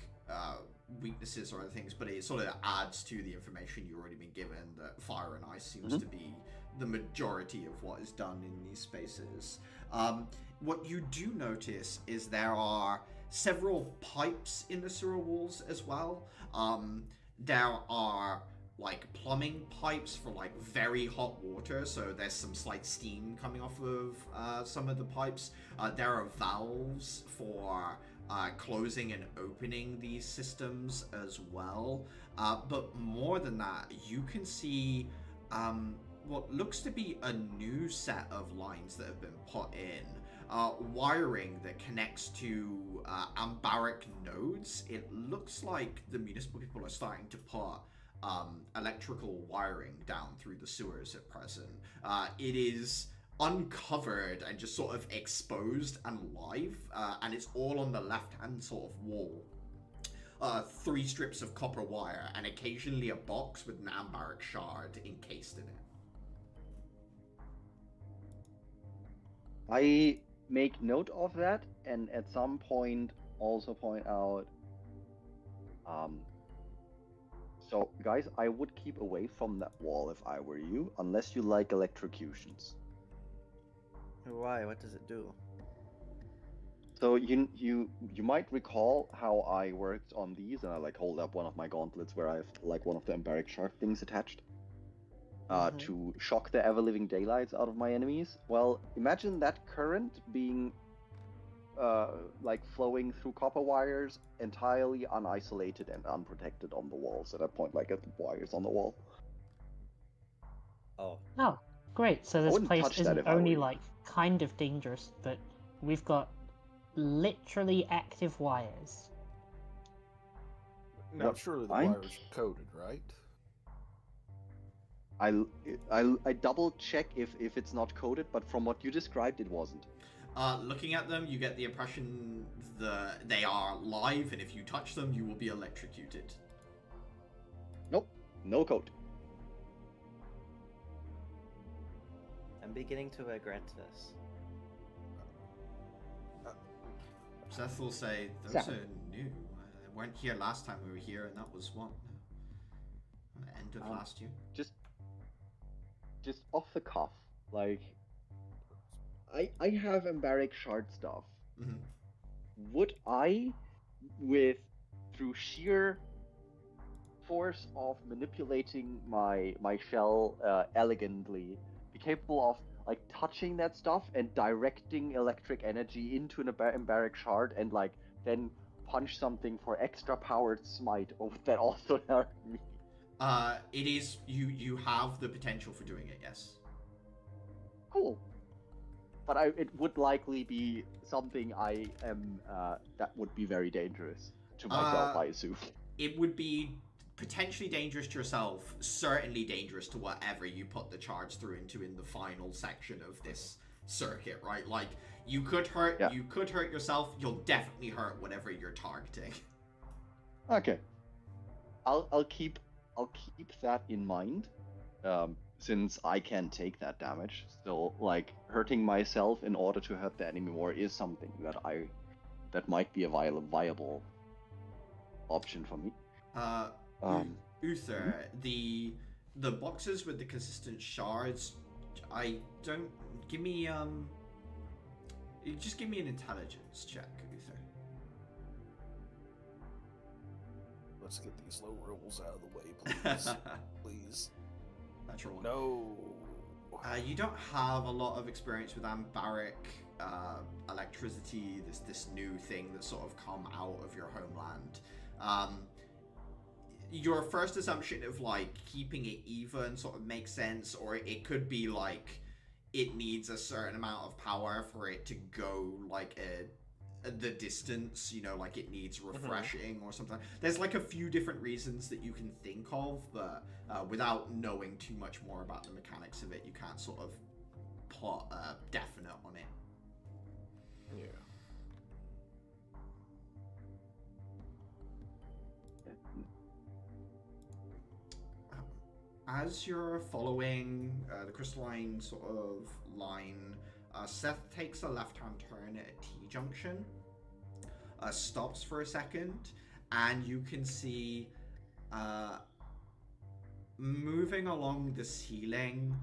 weaknesses or other things, but it sort of adds to the information you've already been given that fire and ice seems to be the majority of what is done in these spaces. What you do notice is there are several pipes in the sewer walls as well. There are like plumbing pipes for like very hot water, so there's some slight steam coming off of some of the pipes. There are valves for closing and opening these systems as well. But more than that, you can see what looks to be a new set of lines that have been put in. Wiring that connects to ambaric nodes. It looks like the municipal people are starting to put electrical wiring down through the sewers at present. It is uncovered and just sort of exposed and live, and it's all on the left-hand sort of wall. 3 strips of copper wire and occasionally a box with an ambaric shard encased in it. I make note of that, and at some point also point out, so guys, I would keep away from that wall if I were you, unless you like electrocutions. Why? What does it do? So you might recall how I worked on these, and I like hold up one of my gauntlets where I have like one of the ambaric shard things attached. To shock the ever-living daylights out of my enemies. Well, imagine that current being like flowing through copper wires, entirely unisolated and unprotected on the walls. At that point, like at the wires on the wall. Oh. Oh, great. So this wouldn't place touch that isn't if I were only you. like kind of dangerous, but we've got literally active wires. Now, Yep. surely the I'm- wires are coded, right? I double check if it's not coded, but from what you described, it wasn't. Looking at them, you get the impression that they are live, and if you touch them, you will be electrocuted. Nope, no code. I'm beginning to regret this. Seth will say, those Sam. are new. They weren't here last time we were here, and that was what? End of last year? Just off the cuff, like, I have ambaric shard stuff. Mm-hmm. Would I, through sheer force of manipulating my shell elegantly, be capable of like touching that stuff and directing electric energy into an ambaric shard and like then punch something for extra powered smite over that also hurt me? It is, you have the potential for doing it, yes. Cool. But it would likely be something I am, that would be very dangerous to myself, I assume. It would be potentially dangerous to yourself, certainly dangerous to whatever you put the charge through into in the final section of this circuit, right? Like you could hurt Yeah. you could hurt yourself. You'll definitely hurt whatever you're targeting. Okay. I'll keep that in mind, since I can take that damage. So like hurting myself in order to hurt the enemy more is something that might be a viable option for me. Uther, the boxes with the consistent shards, give me just give me an intelligence check, Uther. Let's get these low rolls out of the way, please. Please. Natural one. No. You don't have a lot of experience with ambaric electricity, this new thing that's sort of come out of your homeland. Your first assumption of like keeping it even sort of makes sense, or it could be like it needs a certain amount of power for it to go like the distance, you know, like it needs refreshing or something. There's like a few different reasons that you can think of, but without knowing too much more about the mechanics of it, you can't sort of plot a definite on it. Yeah. As you're following the crystalline sort of line, Seth takes a left-hand turn at a T-junction, stops for a second, and you can see moving along the ceiling,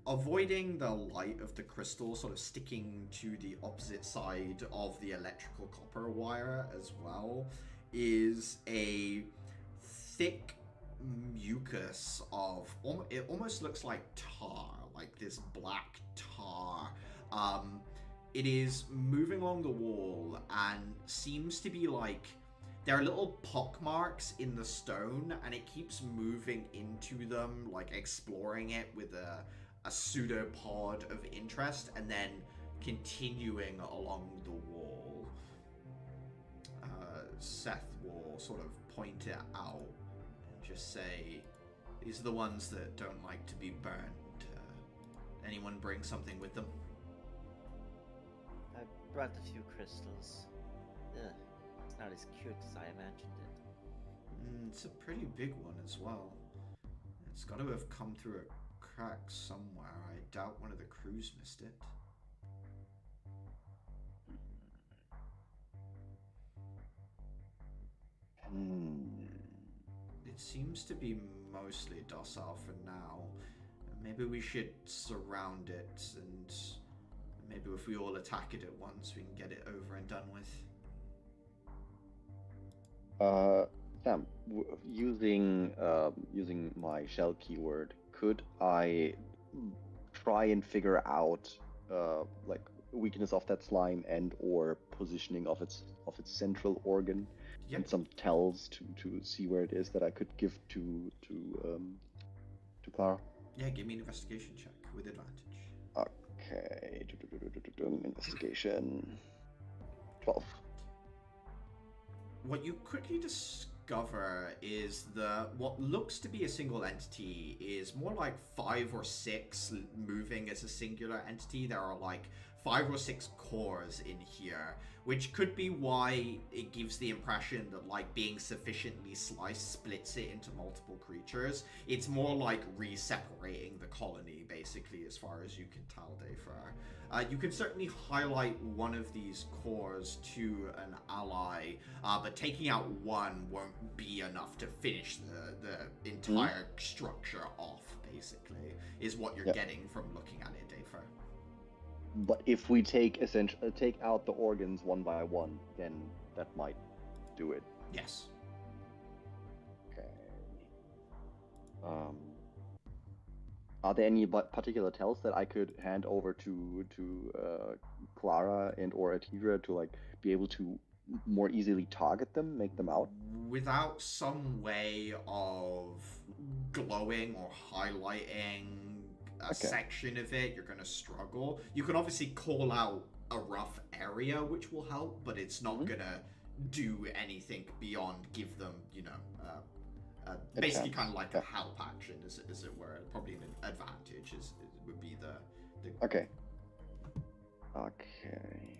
avoiding the light of the crystal, sort of sticking to the opposite side of the electrical copper wire as well, is a thick mucus of it almost looks like tar, like this black tar. It is moving along the wall and seems to be like there are little pock marks in the stone, and it keeps moving into them, like exploring it with a pseudopod of interest, and then continuing along the wall. Seth will sort of point it out. Just say, these are the ones that don't like to be burned. Anyone bring something with them? I brought a few crystals. Ugh, it's not as cute as I imagined it. It's a pretty big one as well. It's got to have come through a crack somewhere. I doubt one of the crews missed it. It seems to be mostly docile for now. Maybe we should surround it, and maybe if we all attack it at once, we can get it over and done with. Sam, using my shell keyword, could I try and figure out like weakness of that slime and or positioning of its central organ? Yep. And some tells to see where it is that I could give to Clara. Yeah, give me an investigation check with advantage. Okay, investigation 12. What you quickly discover is what looks to be a single entity is more like 5 or 6 moving as a singular entity. There are like 5 or 6 cores in here, which could be why it gives the impression that like being sufficiently sliced splits it into multiple creatures. It's more like re-separating the colony, basically, as far as you can tell, Dayfar. You can certainly highlight one of these cores to an ally, but taking out one won't be enough to finish the entire structure off, basically, is what you're getting from looking at it, Dayfar. But if we take out the organs one by one, then that might do it. Yes. Okay. Are there any particular tells that I could hand over to Clara and or Atira to like be able to more easily target them, make them out? Without some way of glowing or highlighting a section of it, you're going to struggle. You can obviously call out a rough area, which will help, but it's not going to do anything beyond give them, basically kind of like a help action, as it were. Probably an advantage would be the Okay. Okay.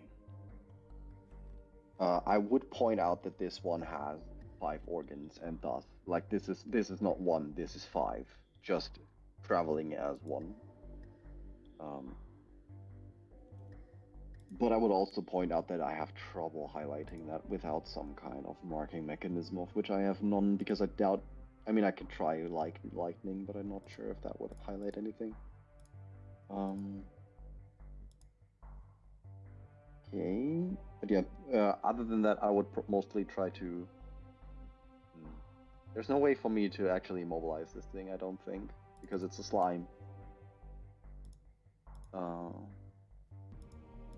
I would point out that this one has 5 organs and thus, like, this is not one, this is 5, just traveling as one. But I would also point out that I have trouble highlighting that without some kind of marking mechanism, of which I have none, because I doubt. I mean, I could try lightning, but I'm not sure if that would highlight anything. Okay. But yeah, other than that, I would mostly try to. There's no way for me to actually immobilize this thing, I don't think, because it's a slime.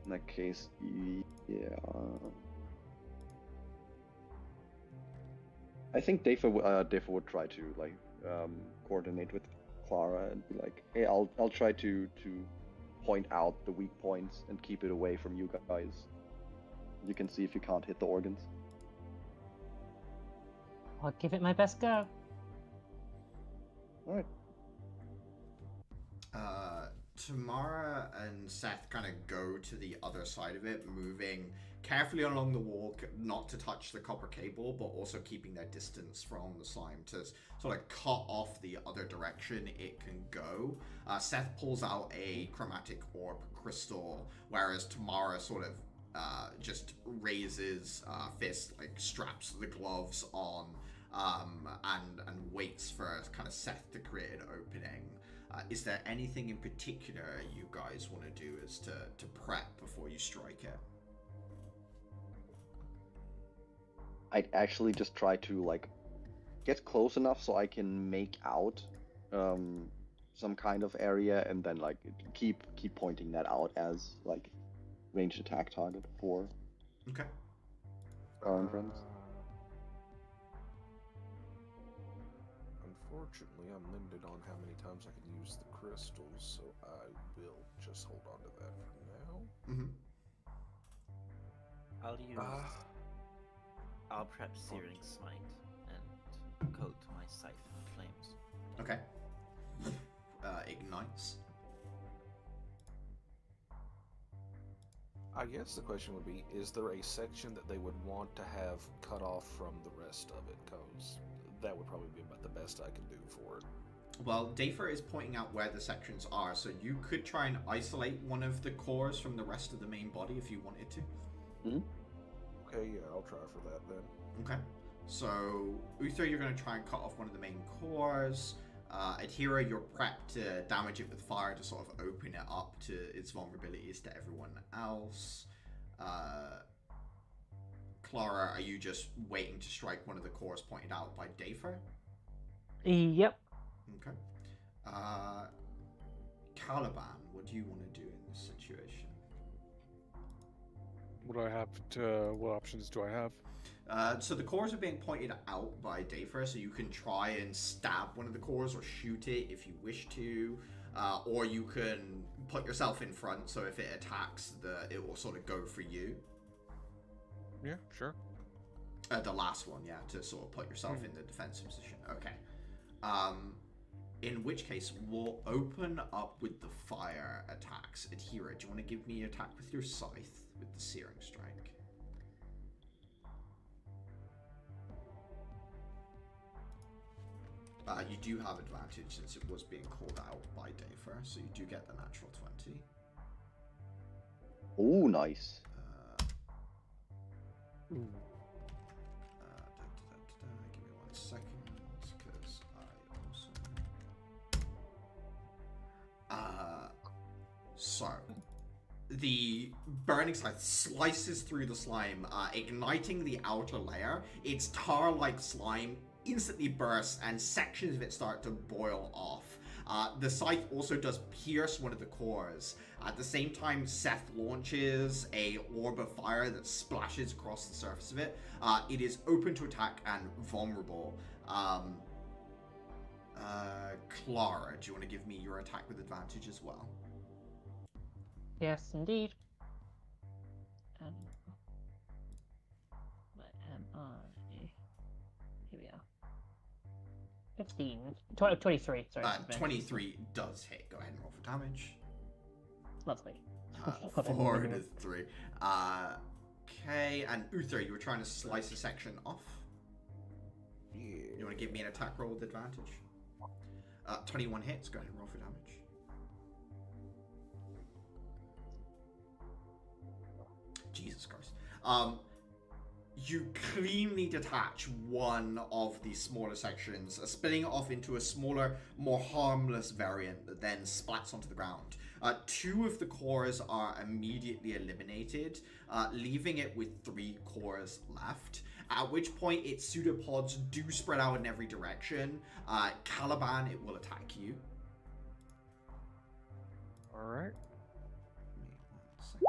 In that case, yeah. I think Dave would try to like coordinate with Clara and be like, "Hey, I'll try to point out the weak points and keep it away from you guys. You can see if you can't hit the organs." I'll give it my best go. All right. Tamara and Seth kind of go to the other side of it, moving carefully along the wall, not to touch the copper cable, but also keeping their distance from the slime to sort of cut off the other direction it can go. Seth pulls out a chromatic orb crystal, whereas Tamara sort of just raises fist, like straps the gloves on, and waits for kind of Seth to create an opening. Is there anything in particular you guys want to do as to prep before you strike it? I'd actually just try to like get close enough so I can make out some kind of area, and then like keep pointing that out as like ranged attack target for our friends. Unfortunately, I'm limited on how many times I can use the crystals, so I will just hold on to that for now. Mm-hmm. I'll prep Searing Smite and coat my scythe in flames. Okay. Ignites. I guess the question would be, is there a section that they would want to have cut off from the rest of it? Because that would probably be about the best I can do for it. Well, Dafer is pointing out where the sections are, so you could try and isolate one of the cores from the rest of the main body if you wanted to. Mm-hmm. Okay, yeah, I'll try for that then. Okay. So, Uther, you're going to try and cut off one of the main cores. Adhira, you're prepped to damage it with fire to sort of open it up to its vulnerabilities to everyone else. Clara, are you just waiting to strike one of the cores pointed out by Dafer? Yep. Okay. Caliban, what do you want to do in this situation? What do I have to? What options do I have? So the cores are being pointed out by Dafer, so you can try and stab one of the cores or shoot it if you wish to, or you can put yourself in front, so if it attacks, it will sort of go for you. Yeah, sure. The last one, yeah, to sort of put yourself in the defensive position. Okay. In which case, we'll open up with the fire attacks. Adhira, do you want to give me an attack with your scythe with the Searing Strike? You do have advantage since it was being called out by Dafer, so you do get the natural 20. Oh, nice. Give me 1 second, because I also... So, the burning scythe slices through the slime, igniting the outer layer. Its tar-like slime instantly bursts, and sections of it start to boil off. The scythe also does pierce one of the cores. At the same time, Seth launches a orb of fire that splashes across the surface of it. It is open to attack and vulnerable. Clara, do you want to give me your attack with advantage as well? Yes, indeed. Where am I? Here we are. 15. 23, sorry. 23 does hit. Go ahead and roll for damage. Lovely. Uh, 4 and a 3. Okay, and Uther, you were trying to slice a section off? Yeah. You want to give me an attack roll with advantage? 21 hits, go ahead and roll for damage. Jesus Christ. You cleanly detach one of the smaller sections, splitting it off into a smaller, more harmless variant that then splats onto the ground. 2 of the cores are immediately eliminated, leaving it with 3 cores left. At which point its pseudopods do spread out in every direction. Caliban, it will attack you. Alright. Give me 1 second.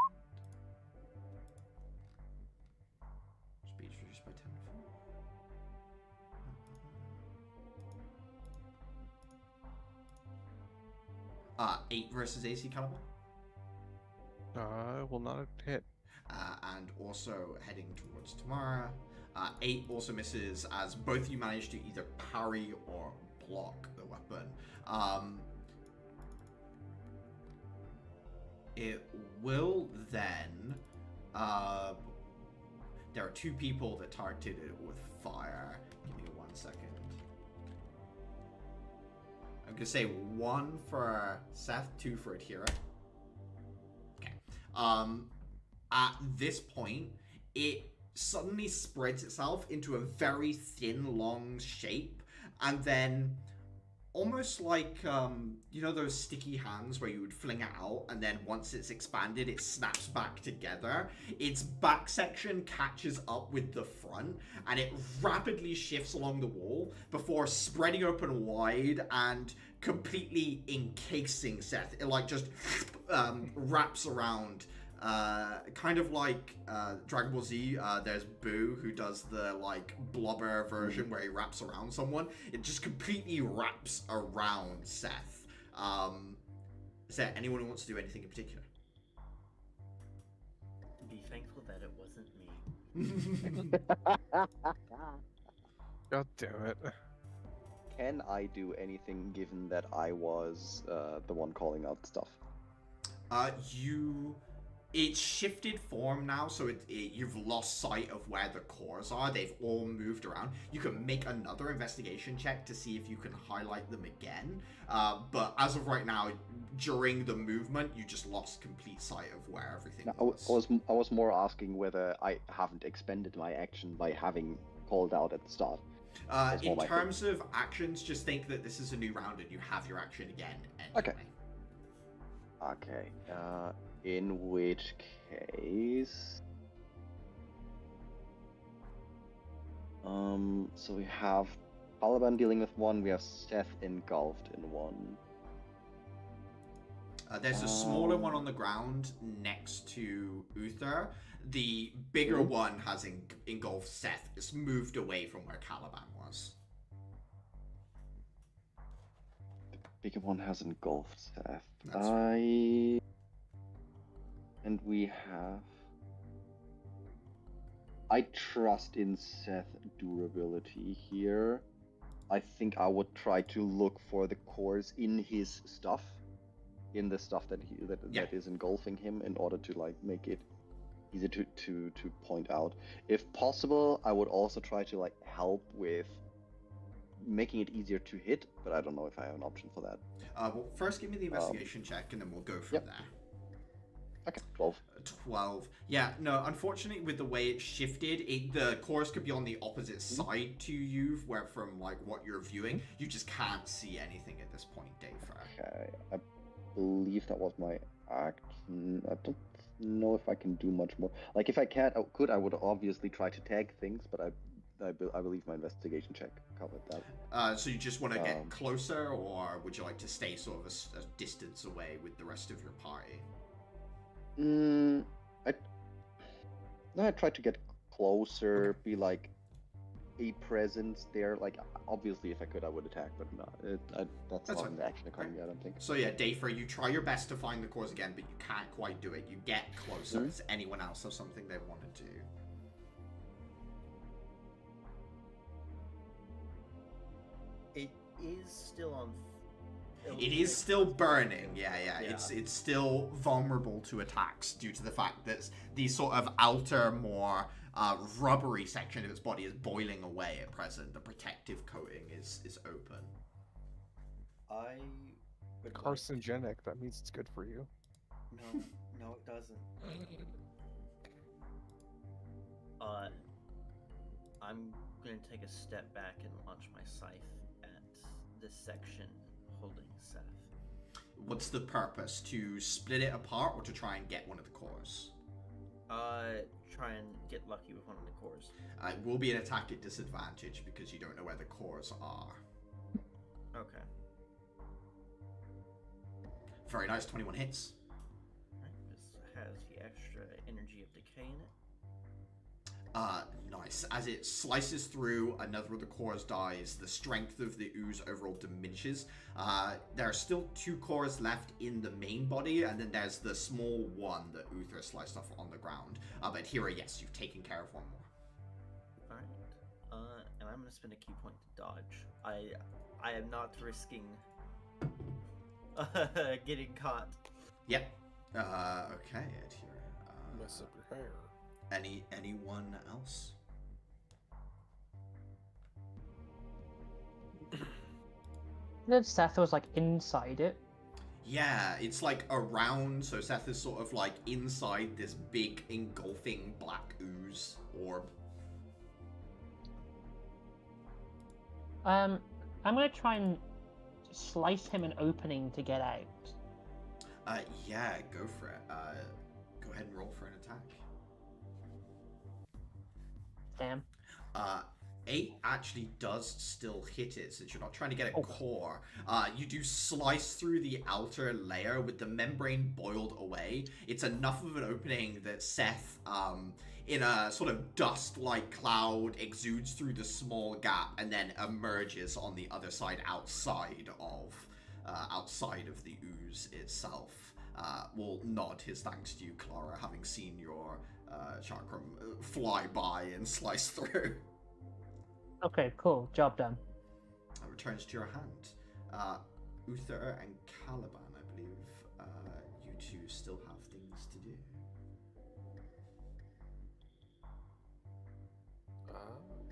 Speed reduced by 10. 8 versus AC Caliban. Will not hit. And also heading towards Tamara. 8 also misses as both you manage to either parry or block the weapon. It will then... there are 2 people that targeted it with fire. Give me 1 second. I'm going to say 1 for Seth, 2 for Adhira. Okay. At this point, it suddenly spreads itself into a very thin, long shape, and then almost like, you know those sticky hands where you would fling it out, and then once it's expanded, it snaps back together? Its back section catches up with the front, and it rapidly shifts along the wall before spreading open wide and completely encasing Seth. It, like, just wraps around. Kind of like Dragon Ball Z, there's Boo who does the like blubber version where he wraps around someone. It just completely wraps around Seth. Is there anyone who wants to do anything in particular? Be thankful that it wasn't me. God damn it. Can I do anything given that I was the one calling out stuff? It's shifted form now, so you've lost sight of where the cores are. They've all moved around. You can make another investigation check to see if you can highlight them again. But as of right now, during the movement, you just lost complete sight of where everything was. I was more asking whether I haven't expended my action by having called out at the start. In terms of actions, just think that this is a new round and you have your action again anyway. Okay. In which case... so we have Caliban dealing with 1, we have Seth engulfed in 1. There's a smaller one on the ground next to Uther. The bigger one has engulfed Seth. It's moved away from where Caliban was. The bigger one has engulfed Seth. That's right. And we have... I trust in Seth's durability here. I think I would try to look for the cores in his stuff. In the stuff that that is engulfing him, in order to like make it easy to point out. If possible, I would also try to like help with making it easier to hit, but I don't know if I have an option for that. Well, first give me the investigation check, and then we'll go from there. Okay, 12. 12. Yeah, no, unfortunately, with the way it shifted, the cores could be on the opposite side to you, where from like what you're viewing. You just can't see anything at this point, Dave. Okay, I believe that was my action. I don't know if I can do much more. Like, if I I would obviously try to tag things, but I believe my investigation check covered that. So you just want to get closer, or would you like to stay sort of a distance away with the rest of your party? I tried to get closer, be like a presence there. Like, obviously, if I could, I would attack, but no, that's not an action economy, I don't think. So yeah, Dafer, you try your best to find the cores again, but you can't quite do it. You get closer. Does anyone else have something they wanted to? It is still on It is still burning. Yeah. It's still vulnerable to attacks due to the fact that the sort of outer, more rubbery section of its body is boiling away at present. The protective coating is open. I would Carcinogenic. That means it's good for you. No, it doesn't. I'm gonna take a step back and launch my scythe at this section holding Seth. What's the purpose? To split it apart or to try and get one of the cores? Try and get lucky with one of the cores. It will be an attack at disadvantage because you don't know where the cores are. Okay. Very nice, 21 hits. Alright, this has the extra energy of decay in it. Nice. As it slices through, another of the cores dies. The strength of the ooze overall diminishes. There are still 2 cores left in the main body, and then there's the small one that Uther sliced off on the ground. But Hira, yes, you've taken care of one more. Alright. And I'm gonna spend a key point to dodge. I am not risking getting caught. Yep. Okay, Ed here. Mess up your hair. Anyone else? That Seth was like inside it. Yeah, it's like around, so Seth is sort of like inside this big engulfing black ooze orb. I'm gonna try and slice him an opening to get out. Yeah, go for it. Go ahead and roll for an attack. Damn. 8 actually does still hit it, since you're not trying to get a core. You do slice through the outer layer with the membrane boiled away. It's enough of an opening that Seth, in a sort of dust-like cloud, exudes through the small gap and then emerges on the other side outside of the ooze itself. Will nod his thanks to you, Clara, having seen your chakram fly by and slice through. Okay, cool. Job done. It returns to your hand. Uther and Caliban, I believe you two still have things to do.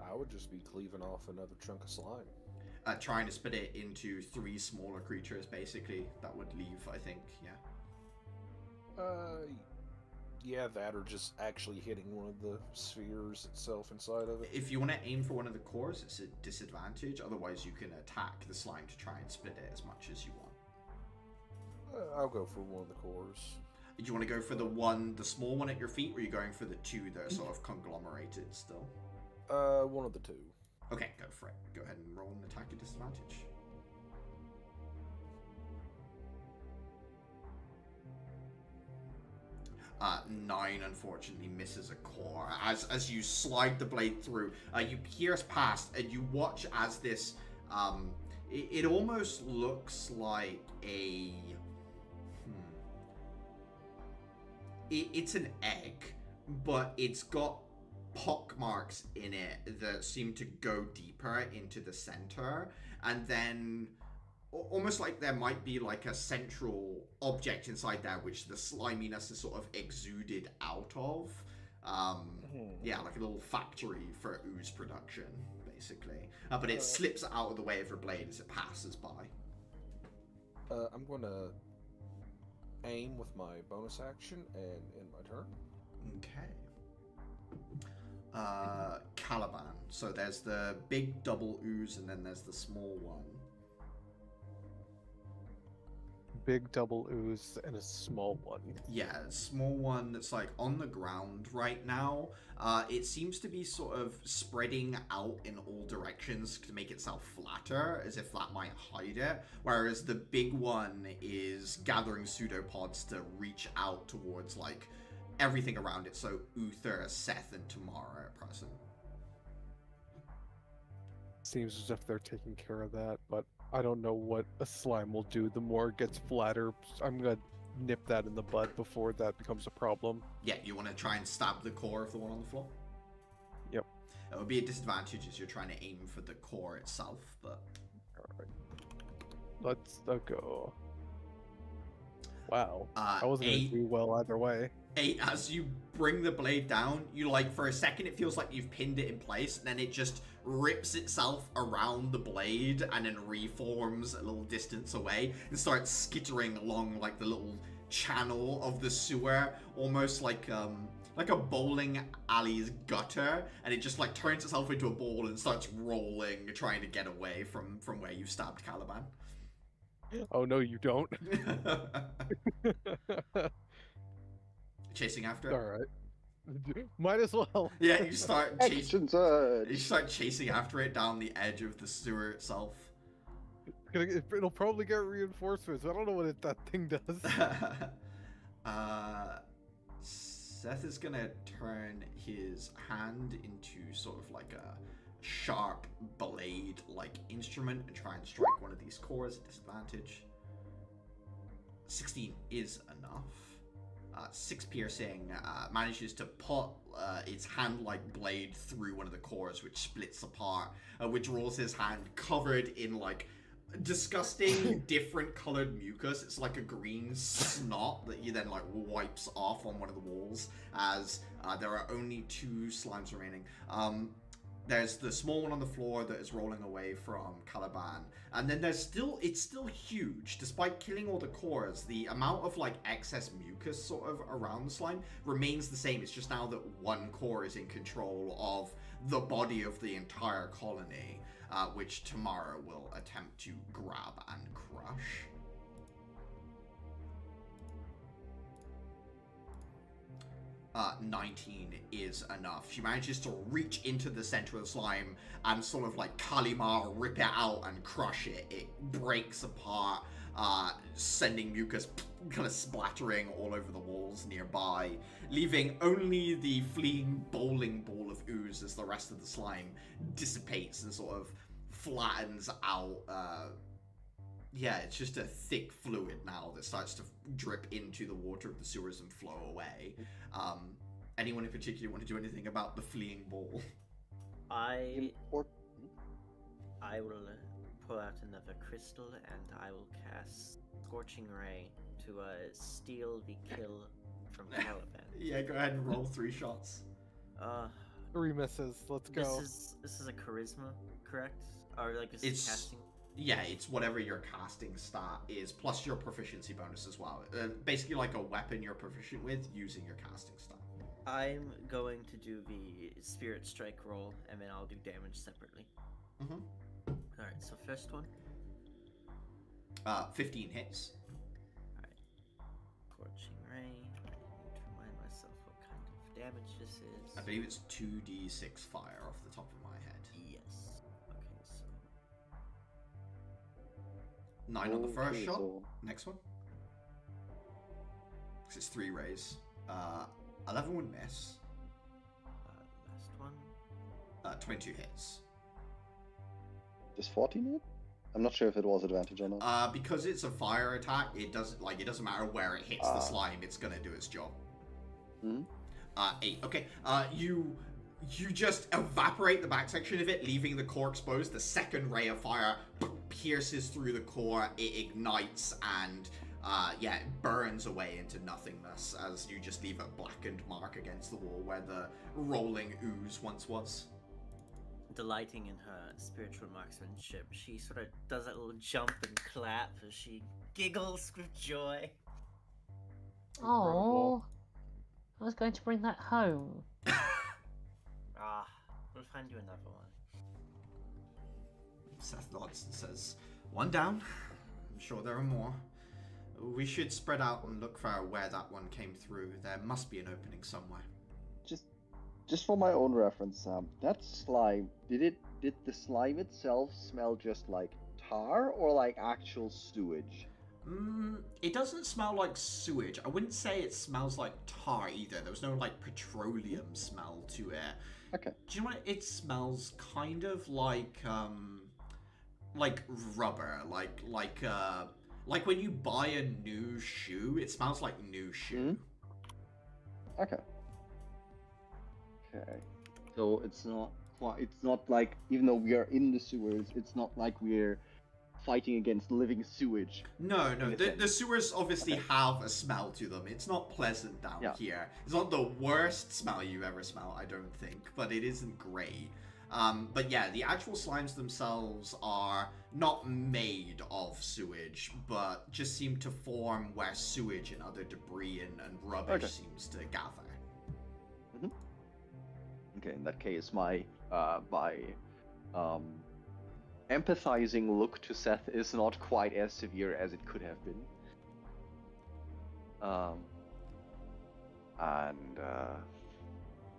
I would just be cleaving off another chunk of slime. Trying to split it into 3 smaller creatures, basically. That would leave, I think, yeah. Yeah, that or just actually hitting one of the spheres itself inside of it. If you want to aim for one of the cores, it's a disadvantage. Otherwise, you can attack the slime to try and split it as much as you want. I'll go for one of the cores. Do you want to go for the small one at your feet, or are you going for the 2 that are sort of conglomerated still? One of the 2. Okay, go for it. Go ahead and roll an attack at disadvantage. 9 unfortunately misses a core. As you slide the blade through, you pierce past, and you watch as this, it almost looks like a, it's an egg, but it's got pock marks in it that seem to go deeper into the center, and then almost like there might be like a central object inside there which the sliminess is sort of exuded out of. Yeah, like a little factory for ooze production, basically. But it slips out of the way of her blade as it passes by. I'm gonna aim with my bonus action and end my turn. Okay. Caliban. So there's the big double ooze and then there's the small one. Big double ooze and a small one. Yeah, small one that's like on the ground right now. It seems to be sort of spreading out in all directions to make itself flatter, as if that might hide it. Whereas the big one is gathering pseudopods to reach out towards like everything around it. So Uther, Seth, and Tamara at present. Seems as if they're taking care of that, but I don't know what a slime will do. The more it gets flatter, I'm gonna nip that in the bud before that becomes a problem. Yeah, you want to try and stab the core of the one on the floor? Yep. It would be a disadvantage as you're trying to aim for the core itself, but... Alright. Let's go. Wow. Uh, I wasn't going to do well either way. 8, as you bring the blade down, you like, for a second it feels like you've pinned it in place, and then it just rips itself around the blade and then reforms a little distance away and starts skittering along like the little channel of the sewer, almost like a bowling alley's gutter, and it just like turns itself into a ball and starts rolling, trying to get away from where you stabbed Caliban. Oh no, you don't. Chasing after it. All right. Might as well. Yeah, you start Action surge. you start chasing after it down the edge of the sewer itself. It'll probably get reinforcements. I don't know what that thing does. Seth is gonna turn his hand into sort of like a sharp blade-like instrument and try and strike one of these cores at disadvantage. 16 is enough. 6 piercing, manages to put its hand-like blade through one of the cores, which splits apart, withdraws his hand covered in like disgusting different colored mucus. It's like a green snot that he then like wipes off on one of the walls, as there are only 2 slimes remaining. There's the small one on the floor that is rolling away from Caliban, and then it's still huge. Despite killing all the cores, the amount of like excess mucus sort of around the slime remains the same. It's just now that one core is in control of the body of the entire colony, which Tamara will attempt to grab and crush. Uh, 19 is enough. She manages to reach into the center of the slime and sort of like Kalimar rip it out and crush it. It breaks apart, sending mucus kind of splattering all over the walls nearby, leaving only the fleeing bowling ball of ooze as the rest of the slime dissipates and sort of flattens out. Yeah, it's just a thick fluid now that starts to drip into the water of the sewers and flow away. Anyone in particular want to do anything about the fleeing ball? I will pull out another crystal and I will cast Scorching Ray to steal the kill from Caliban. Yeah, go ahead and roll 3 shots. 3 misses. Let's go. This is a charisma, correct? Or like this is casting? Yeah, it's whatever your casting stat is, plus your proficiency bonus as well. Basically like a weapon you're proficient with using your casting stat. I'm going to do the Spirit Strike roll, and then I'll do damage separately. Mm-hmm. Alright, so first one. 15 hits. Alright. Scorching Ray. I need to remind myself what kind of damage this is. I believe it's 2d6 fire off the top of my head. Yes. Okay, so 9 on the first Okay, shot. so- Next one. 'Cause it's 3 rays. 11 would miss. last one. 22 hits. Does 14 hit? I'm not sure if it was advantage or not. Because it's a fire attack, it doesn't matter where it hits the slime, it's gonna do its job. Hmm? 8. Okay. You just evaporate the back section of it, leaving the core exposed. The second ray of fire pierces through the core, it ignites, and it burns away into nothingness as you just leave a blackened mark against the wall where the rolling ooze once was. Delighting in her spiritual marksmanship, she sort of does that little jump and clap as she giggles with joy. Oh, I was going to bring that home. We'll find you another one. Seth nods and says, "One down. I'm sure there are more. We should spread out and look for where that one came through. There must be an opening somewhere." Just for my own reference, that slime, did the slime itself smell just like tar or like actual sewage? It doesn't smell like sewage. I wouldn't say it smells like tar either. There was no like petroleum smell to it. Okay. Do you know what it smells kind of like rubber, like when you buy a new shoe, it smells like new shoe. Okay. So it's not like, even though we are in the sewers, it's not like we're fighting against living sewage. No. in a The sense. sewers obviously Okay. have a smell to them. It's not pleasant down Yeah. here. It's not the worst smell you've ever smelled, I don't think, but it isn't great. But yeah, the actual slimes themselves are not made of sewage, but just seem to form where sewage and other debris and rubbish Okay. seems to gather. Okay, in that case, my empathizing look to Seth is not quite as severe as it could have been.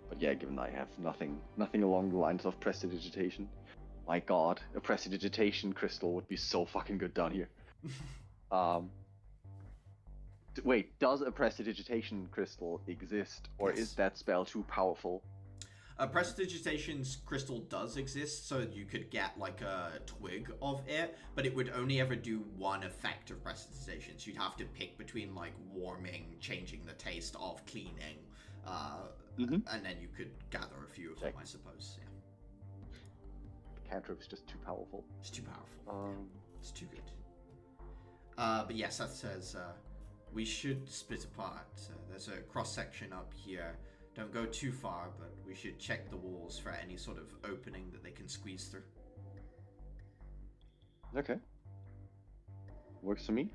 But yeah, given I have nothing along the lines of prestidigitation, my god, a prestidigitation crystal would be so fucking good down here. Wait, does a prestidigitation crystal exist, or Yes. is that spell too powerful? Prestidigitation's crystal does exist, so you could get like a twig of it, but it would only ever do one effect of prestidigitation. So you'd have to pick between like warming, changing the taste of cleaning, and then you could gather a few of them, I suppose. Yeah, Cantrip's just too powerful. it's too powerful. It's too good. But yeah, Seth says we should split apart. There's a cross section up here. Don't go too far, but we should check the walls for any sort of opening that they can squeeze through. Okay. Works for me.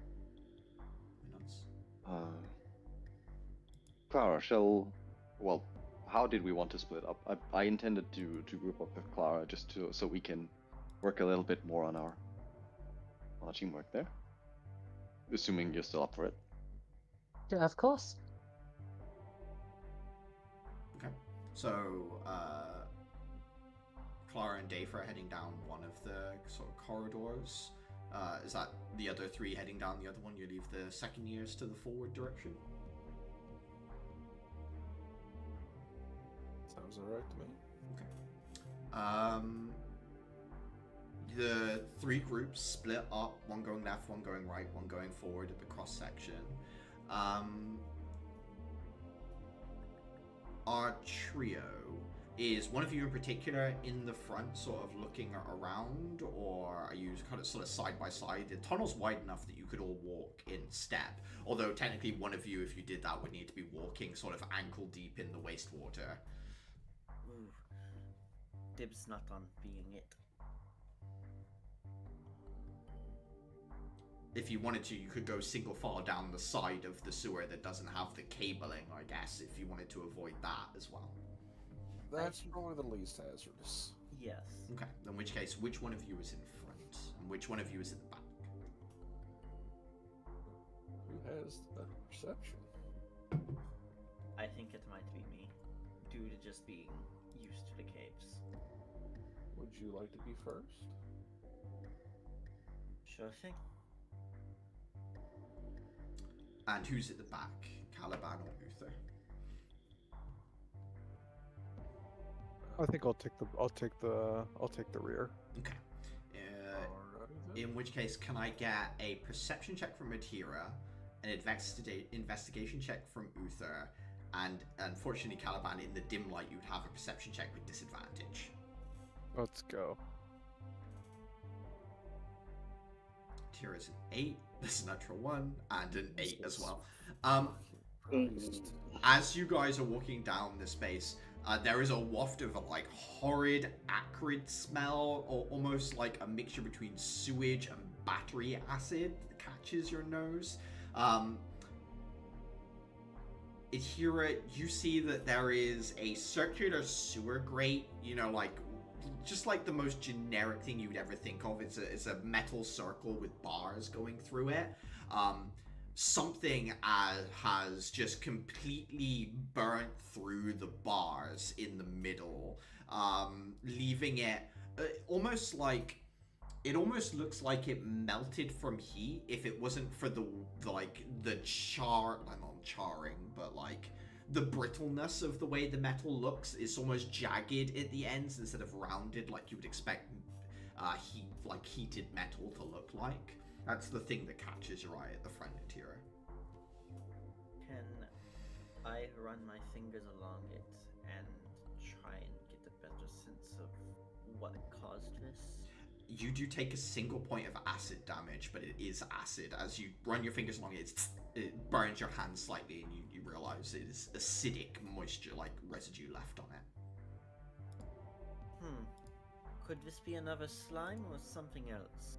Nuts. Clara, well, how did we want to split up? I intended to group up with Clara just so we can work a little bit more on our teamwork there. Assuming you're still up for it. Of course. Okay. So, Clara and Dave are heading down one of the sort of corridors. Is that the other three heading down the other one? You leave the second years to the forward direction? Sounds alright to me. Okay. The three groups split up, one going left, one going right, one going forward at the cross section. Our trio, is one of you in particular in the front sort of looking around, or are you kind of sort of side by side? The tunnel's wide enough that you could all walk in step, although technically one of you, if you did that, would need to be walking sort of ankle deep in the wastewater. Ooh. Dibs not on being it. If you wanted to, you could go single file down the side of the sewer that doesn't have the cabling, I guess, if you wanted to avoid that as well. That's probably the least hazardous. Yes. Okay, in which case, which one of you is in front, and which one of you is in the back? Who has the better perception? I think it might be me, due to just being used to the caves. Would you like to be first? Sure thing. And who's at the back, Caliban or Uther? I think I'll take the rear. Okay. Alrighty then. In which case, can I get a perception check from Matira, an investigation check from Uther, and unfortunately, Caliban, in the dim light, you'd have a perception check with disadvantage. Let's go. Matira's an 8, that's a natural 1, and an 8 as well. Christ. As you guys are walking down this space, there is a waft of a like horrid, acrid smell, or almost like a mixture between sewage and battery acid that catches your nose. Ihira, you see that there is a circular sewer grate, you know, like just like the most generic thing you would ever think of. It's a metal circle with bars going through it. Something has just completely burnt through the bars in the middle, leaving it almost like, it almost looks like it melted from heat if it wasn't for the not charring, but like the brittleness of the way the metal looks. It's almost jagged at the ends instead of rounded like you would expect heated metal to look like. That's the thing that catches your eye at the front, Tira. Can I run my fingers along it and try and get a better sense of what caused this? you do take a single point of acid damage, but it is acid. As you run your fingers along it, it burns your hand slightly, and you realize it is acidic moisture, like residue left on it. Could this be another slime or something else?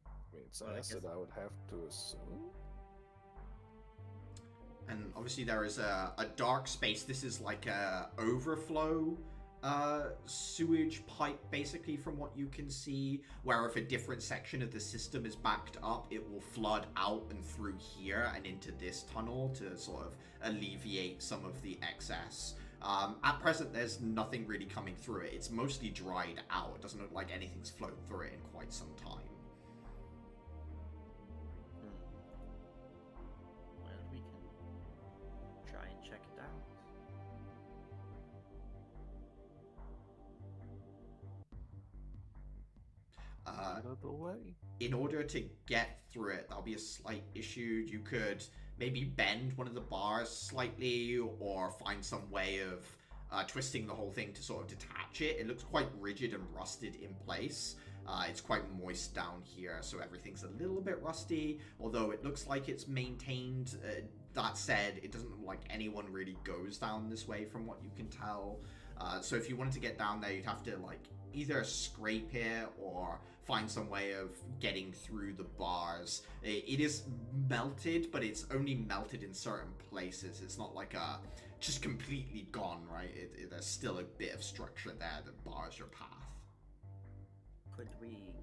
I mean, it's Well, I acid, guess- I would have to assume. And obviously there is a dark space. This is like a overflow sewage pipe, basically, from what you can see, where if a different section of the system is backed up, it will flood out and through here and into this tunnel to sort of alleviate some of the excess. At present, there's nothing really coming through it. It's mostly dried out. It doesn't look like anything's flowed through it in quite some time. Well, we can try and check it out. Out of the way. In order to get through it, there'll be a slight issue. You could maybe bend one of the bars slightly, or find some way of twisting the whole thing to sort of detach it. It looks quite rigid and rusted in place. It's quite moist down here, so everything's a little bit rusty, although it looks like it's maintained. That said, it doesn't look like anyone really goes down this way from what you can tell. So if you wanted to get down there, you'd have to like either scrape it or find some way of getting through the bars. It is melted, but it's only melted in certain places. It's not like just completely gone, right? There's still a bit of structure there that bars your path. Could we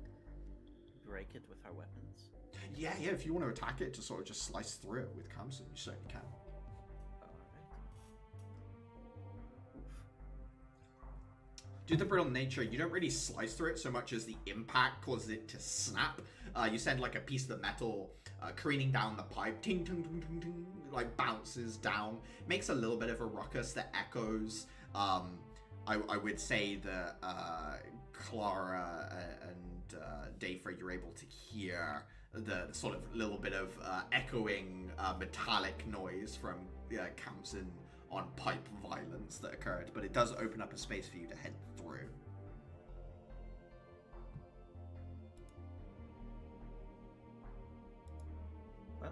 break it with our weapons? Yeah, if you want to attack it, to sort of just slice through it with Kamsen, you certainly can. Due to the brittle nature, you don't really slice through it so much as the impact causes it to snap. You send like a piece of the metal careening down the pipe, ting, ting, ting, ting, ting, like bounces down, makes a little bit of a ruckus that echoes. I would say that Clara and Dayfra, you're able to hear the sort of little bit of echoing metallic noise from Kamsen on pipe violence that occurred, but it does open up a space for you to head through. Well,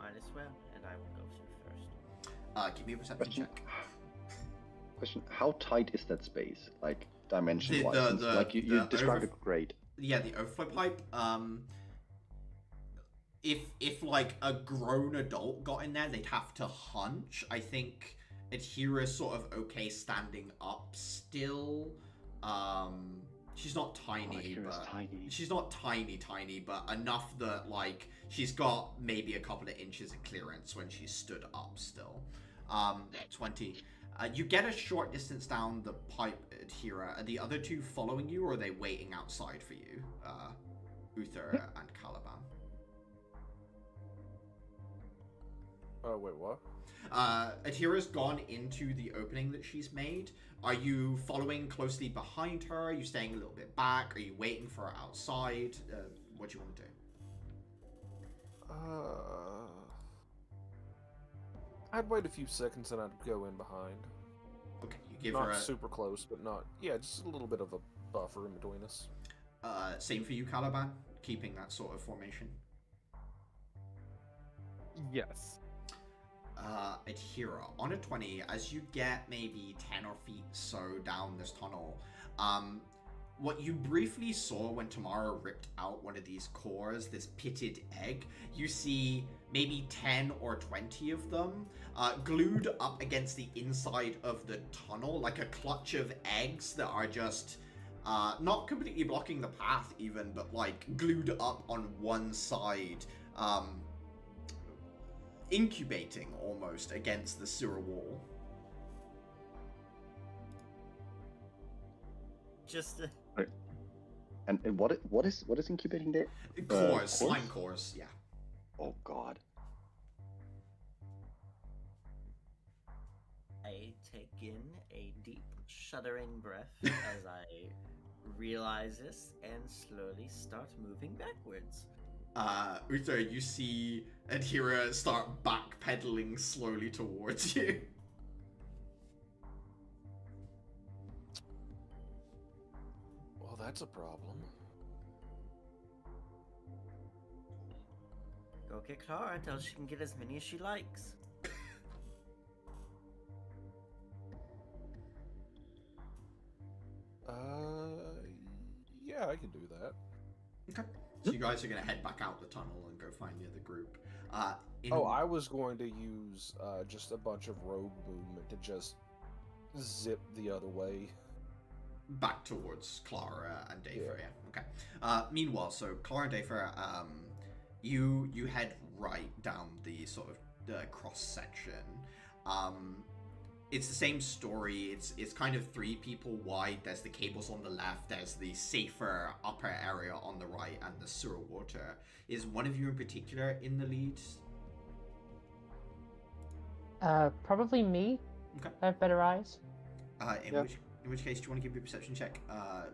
might as well, and I will go through first. Give me a perception check. Question: how tight is that space, like dimension-wise? Like you described it great. Yeah, the overflow pipe. If like a grown adult got in there, they'd have to hunch. I think Adhira's sort of okay standing up still. She's not tiny, but she's not tiny, but enough that like she's got maybe a couple of inches of clearance when she's stood up still. 20. You get a short distance down the pipe, Adhira. Are the other two following you, or are they waiting outside for you? Uther and Caliban. Wait, what? Adhira's gone into the opening that she's made. Are you following closely behind her? Are you staying a little bit back? Are you waiting for her outside? What do you want to do? I'd wait a few seconds and I'd go in behind. Okay, you give Not her a... super close, but not... Yeah, just a little bit of a buffer in between us. Same for you, Caliban? Keeping that sort of formation? Yes. Adhira, on a 20, as you get maybe 10 or feet so down this tunnel, what you briefly saw when Tamara ripped out one of these cores, this pitted egg, you see maybe 10 or 20 of them glued up against the inside of the tunnel, like a clutch of eggs that are just not completely blocking the path even, but like glued up on one side, incubating almost against the sewer wall. Just And what is incubating there? Cores, slime cores, yeah. Oh god. I take in a deep, shuddering breath as I realize this and slowly start moving backwards. Uther, you see Adhira start backpedaling slowly towards you. Well, that's a problem. Go get Clara. Tell her she can get as many as she likes. Yeah, I can do that. Okay. So you guys are gonna head back out the tunnel and go find the other group. I was going to use just a bunch of rogue movement to just zip the other way. Back towards Clara and Dafer, yeah. Okay. Meanwhile, so Clara and Dafer, you head right down the sort of the cross section. It's the same story. It's kind of 3 people wide. There's the cables on the left. There's the safer upper area on the right, and the sewer water. Is one of you in particular in the lead? Probably me. Okay. I have better eyes. In which case, do you want to give me a perception check?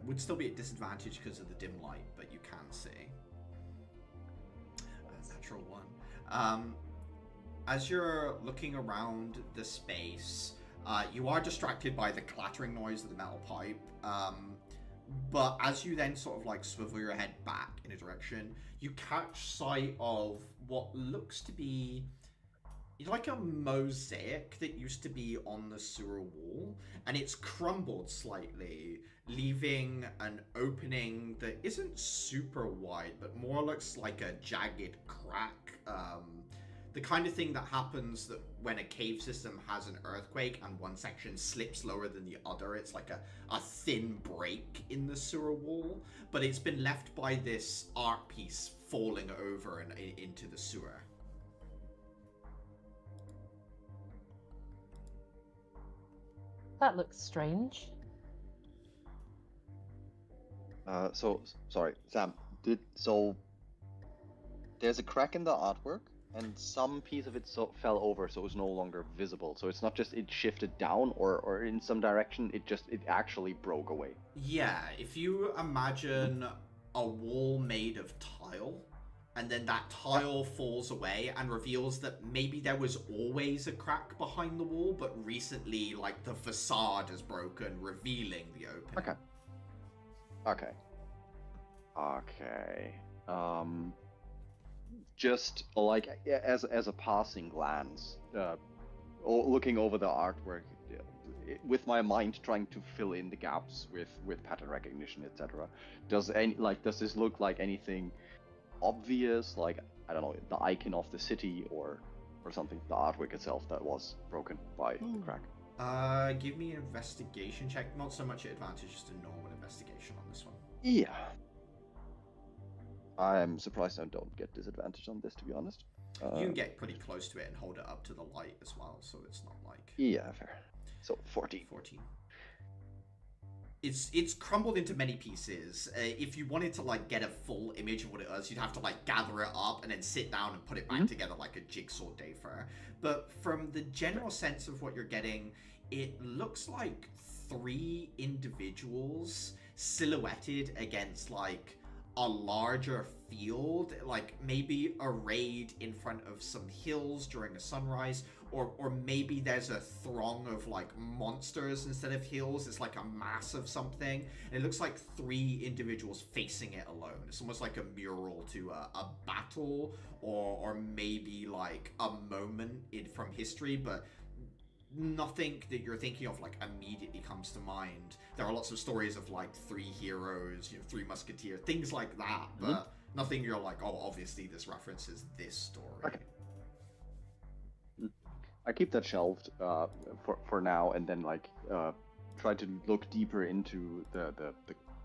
Would still be at disadvantage because of the dim light, but you can see. Natural 1. As you're looking around the space, you are distracted by the clattering noise of the metal pipe. But as you then sort of like swivel your head back in a direction, you catch sight of what looks to be like a mosaic that used to be on the sewer wall, and it's crumbled slightly, leaving an opening that isn't super wide, but more looks like a jagged crack. The kind of thing that happens that when a cave system has an earthquake and one section slips lower than the other. It's like a thin break in the sewer wall, but it's been left by this art piece falling over and into the sewer. That looks strange. Sorry, Sam. There's a crack in the artwork, and some piece of it fell over, so it's no longer visible. So it's not just it shifted down or in some direction. It actually broke away. Yeah, if you imagine a wall made of tile, and then that tile falls away and reveals that maybe there was always a crack behind the wall, but recently, like, the facade is broken, revealing the opening. Okay. Just like as a passing glance, looking over the artwork, with my mind trying to fill in the gaps with pattern recognition, etc. Does this look like anything obvious, like, I don't know, the icon of the city or something, the artwork itself that was broken by the crack? Give me an investigation check. Not so much at advantage, just a normal investigation on this one. Yeah. I'm surprised I don't get disadvantage on this, to be honest. You can get pretty close to it and hold it up to the light as well, so it's not like... Yeah, fair. So, 14. It's crumbled into many pieces. If you wanted to like get a full image of what it was, you'd have to like gather it up and then sit down and put it back together like a jigsaw Dafer. But from the general sense of what you're getting, it looks like 3 individuals silhouetted against like a larger field, like maybe arrayed in front of some hills during a sunrise, or maybe there's a throng of like monsters instead of hills. It's like a mass of something, and it looks like 3 individuals facing it alone. It's almost like a mural to a battle, or maybe like a moment from history, but nothing that you're thinking of like immediately comes to mind. There are lots of stories of like 3 heroes, 3 musketeers, things like that, but nothing you're like, oh, obviously this references this story. Okay. I keep that shelved for now, and then like try to look deeper into the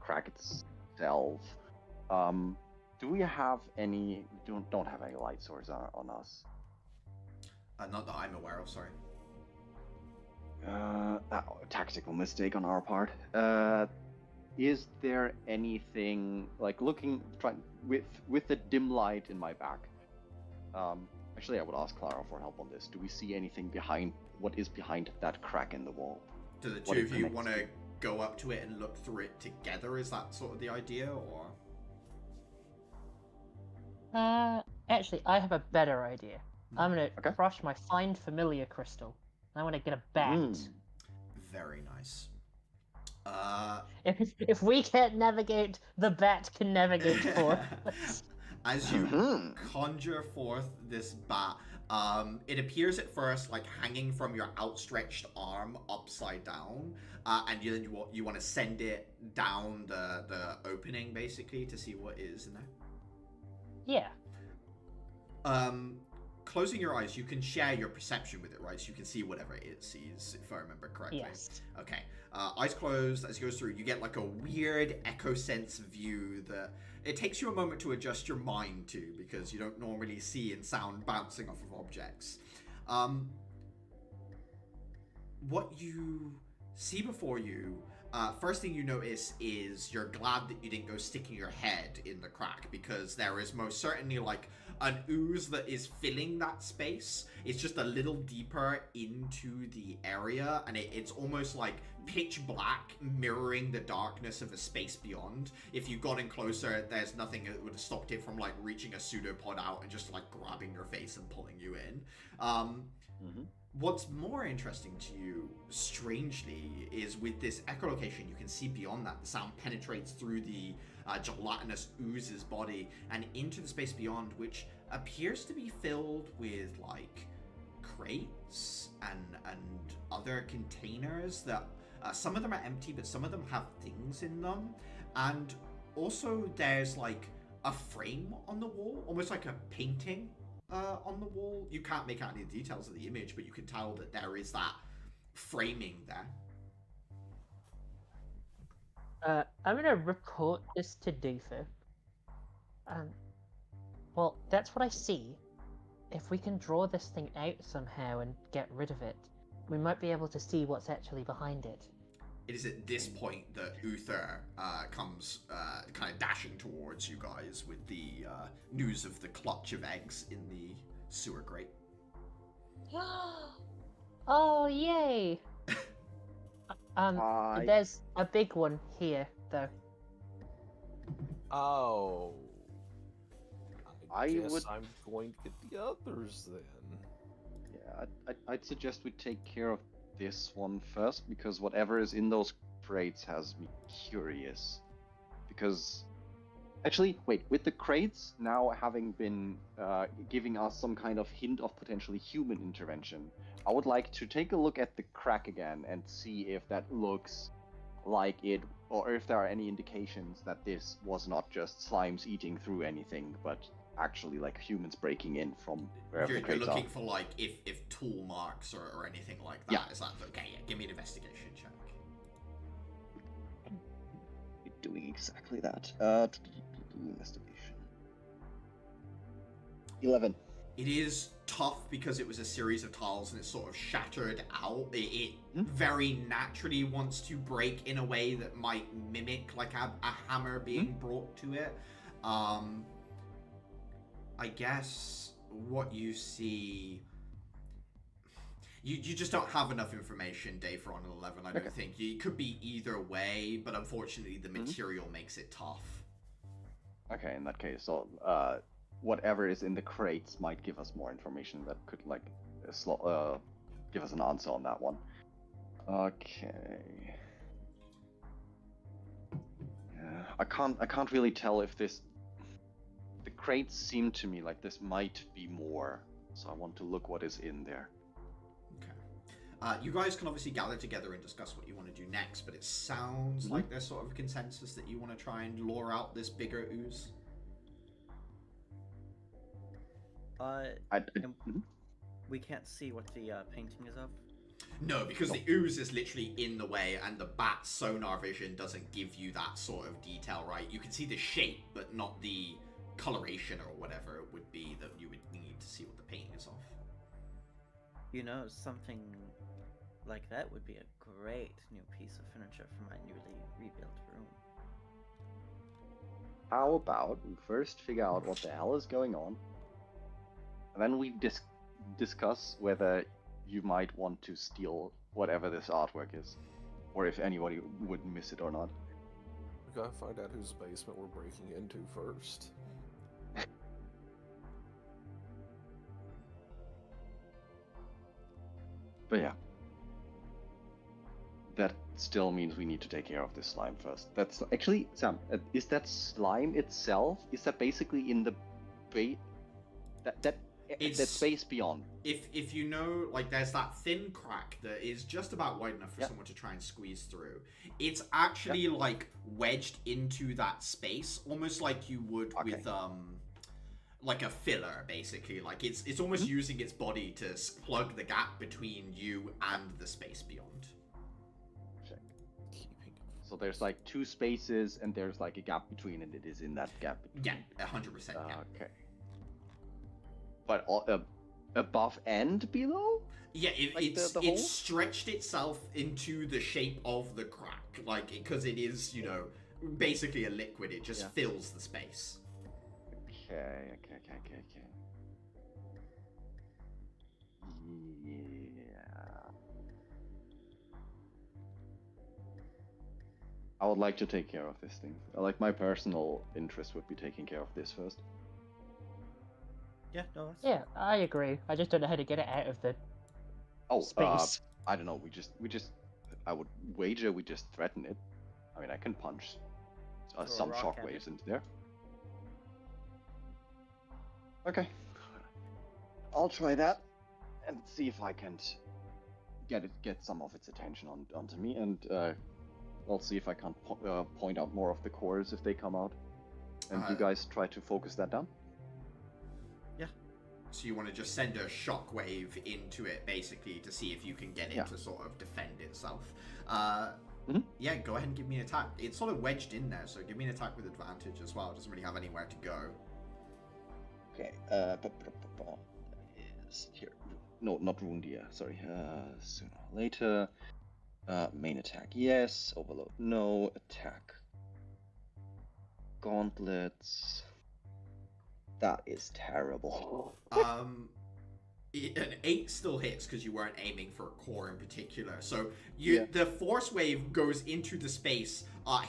crack itself. Do we have any? Don't have any light source on us? Not that I'm aware of. Sorry. Tactical mistake on our part. Is there anything like with the dim light in my back? Actually, I would ask Clara for help on this. Do we see anything behind that crack in the wall? Do the two of you want to go up to it and look through it together? Is that sort of the idea, or? Actually, I have a better idea. I'm gonna Okay. crush my find familiar crystal. I want to get a bat. Very nice. If we can't navigate, the bat can navigate for us. As you conjure forth this bat, it appears at first like hanging from your outstretched arm upside down, and you want to send it down the opening basically to see what is in there. Yeah. Closing your eyes, you can share your perception with it, right? So you can see whatever it sees, if I remember correctly. Yes. Okay. Eyes closed, as it goes through, you get like a weird echo sense view that it takes you a moment to adjust your mind to, because you don't normally see and sound bouncing off of objects. What you see before you, first thing you notice is you're glad that you didn't go sticking your head in the crack, because there is most certainly like an ooze that is filling that space. It's just a little deeper into the area, and it's almost like pitch black, mirroring the darkness of a space beyond. If you got in closer, there's nothing that would have stopped it from like reaching a pseudopod out and just like grabbing your face and pulling you in. What's more interesting to you, strangely, is with this echolocation, you can see beyond that. The sound penetrates through the gelatinous ooze's body and into the space beyond, which appears to be filled with like crates and other containers that some of them are empty, but some of them have things in them. And also there's like a frame on the wall, almost like a painting on the wall. You can't make out any details of the image, but you can tell that there is that framing there. I'm gonna report this to Doofo. Well, that's what I see. If we can draw this thing out somehow and get rid of it, we might be able to see what's actually behind it. It is at this point that Uther comes kind of dashing towards you guys with the news of the clutch of eggs in the sewer grate. Oh, yay! There's a big one here, though. Oh. I guess would- I'm going to get the others then. Yeah, I'd suggest we take care of this one first, because whatever is in those crates has me curious. Because, actually, wait, with the crates now having been giving us some kind of hint of potentially human intervention, I would like to take a look at the crack again and see if that looks like it, or if there are any indications that this was not just slimes eating through anything, but actually like humans breaking in from wherever the You're crates looking are. for like if tool marks or anything like that. Yeah. Is that okay? Yeah, give me an investigation check. You're doing exactly that. Investigation. 11. It is tough because it was a series of tiles and it's sort of shattered out. It very naturally wants to break in a way that might mimic like a hammer being brought to it. I guess what you see, you just don't have enough information, Dave, for on 11. I don't think. It could be either way, but unfortunately the material makes it tough. Okay, in that case, so whatever is in the crates might give us more information that could like give us an answer on that one. Okay. Yeah, I can't really tell if this. The crates seem to me like this might be more, so I want to look what is in there. Okay. You guys can obviously gather together and discuss what you want to do next, but it sounds like there's sort of a consensus that you want to try and lure out this bigger ooze. We can't see what the painting is of. No, because the ooze is literally in the way, and the bat's sonar vision doesn't give you that sort of detail, right? You can see the shape, but not the coloration or whatever it would be that you would need to see what the painting is of. You know, something like that would be a great new piece of furniture for my newly rebuilt room. How about we first figure out what the hell is going on, and then we discuss whether you might want to steal whatever this artwork is, or if anybody would miss it or not. We gotta find out whose basement we're breaking into first. But yeah. That still means we need to take care of this slime first. That's actually, Sam, is that slime itself, is that basically in the that space beyond? If you know, like, there's that thin crack that is just about wide enough for someone to try and squeeze through. It's actually like wedged into that space, almost like you would with like a filler, basically. Like it's almost using its body to plug the gap between you and the space beyond. So there's like two spaces, and there's like a gap between, and it is in that gap between. Yeah, 100%. Yeah. Okay. But above and below? Yeah, like it's stretched itself into the shape of the crack, like, because it is, you know, basically a liquid. It just fills the space. Okay. I would like to take care of this thing. Like, my personal interest would be taking care of this first. Yeah, no, that's Yeah, I agree. I just don't know how to get it out of the space. I don't know. We just. I would wager we just threaten it. I mean, I can punch some shockwaves into there. Okay. I'll try that and see if I can get some of its attention onto me, and I'll see if I can't point out more of the cores if they come out. And you guys try to focus that down? Yeah. So you want to just send a shockwave into it, basically, to see if you can get it to sort of defend itself. Yeah, go ahead and give me an attack. It's sort of wedged in there, so give me an attack with advantage as well. It doesn't really have anywhere to go. Okay, is here. No, not Rundia, sorry. Sooner or later. Main attack, yes. Overload, no. Attack. Gauntlets. That is terrible. An 8 still hits because you weren't aiming for a core in particular. So the force wave goes into the space,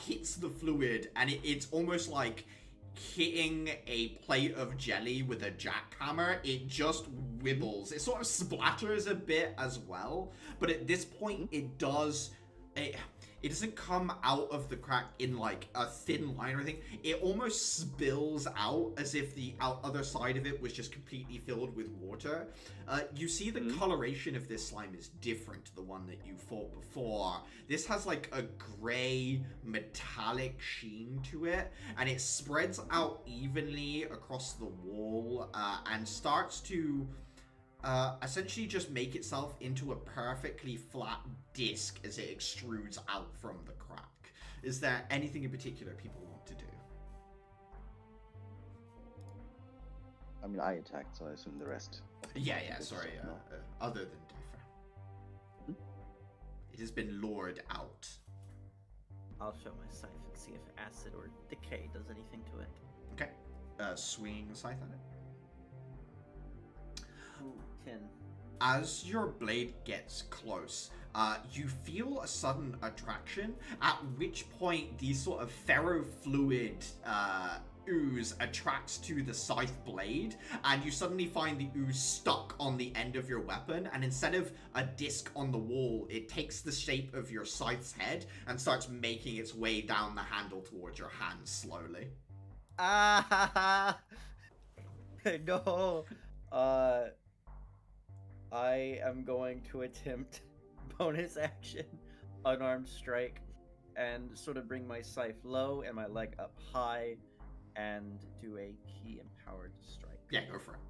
hits the fluid, and it's almost like hitting a plate of jelly with a jackhammer. It just wibbles. It sort of splatters a bit as well, but at this point it doesn't come out of the crack in like a thin line or anything. It almost spills out as if the other side of it was just completely filled with water. You see the coloration of this slime is different to the one that you fought before. This has like a gray metallic sheen to it, and it spreads out evenly across the wall and starts to essentially just make itself into a perfectly flat disc as it extrudes out from the crack. Is there anything in particular people want to do? I mean, I attacked, so I assume the rest. Sorry. Other than Differ. It has been lured out. I'll show my scythe and see if acid or decay does anything to it. Okay. Swing the scythe at it. Ooh, 10. As your blade gets close, you feel a sudden attraction, at which point the sort of ferrofluid ooze attracts to the scythe blade, and you suddenly find the ooze stuck on the end of your weapon, and instead of a disc on the wall, it takes the shape of your scythe's head and starts making its way down the handle towards your hand slowly. Ah! No! I am going to attempt bonus action unarmed strike and sort of bring my scythe low and my leg up high and do a key empowered strike. Yeah, go for it.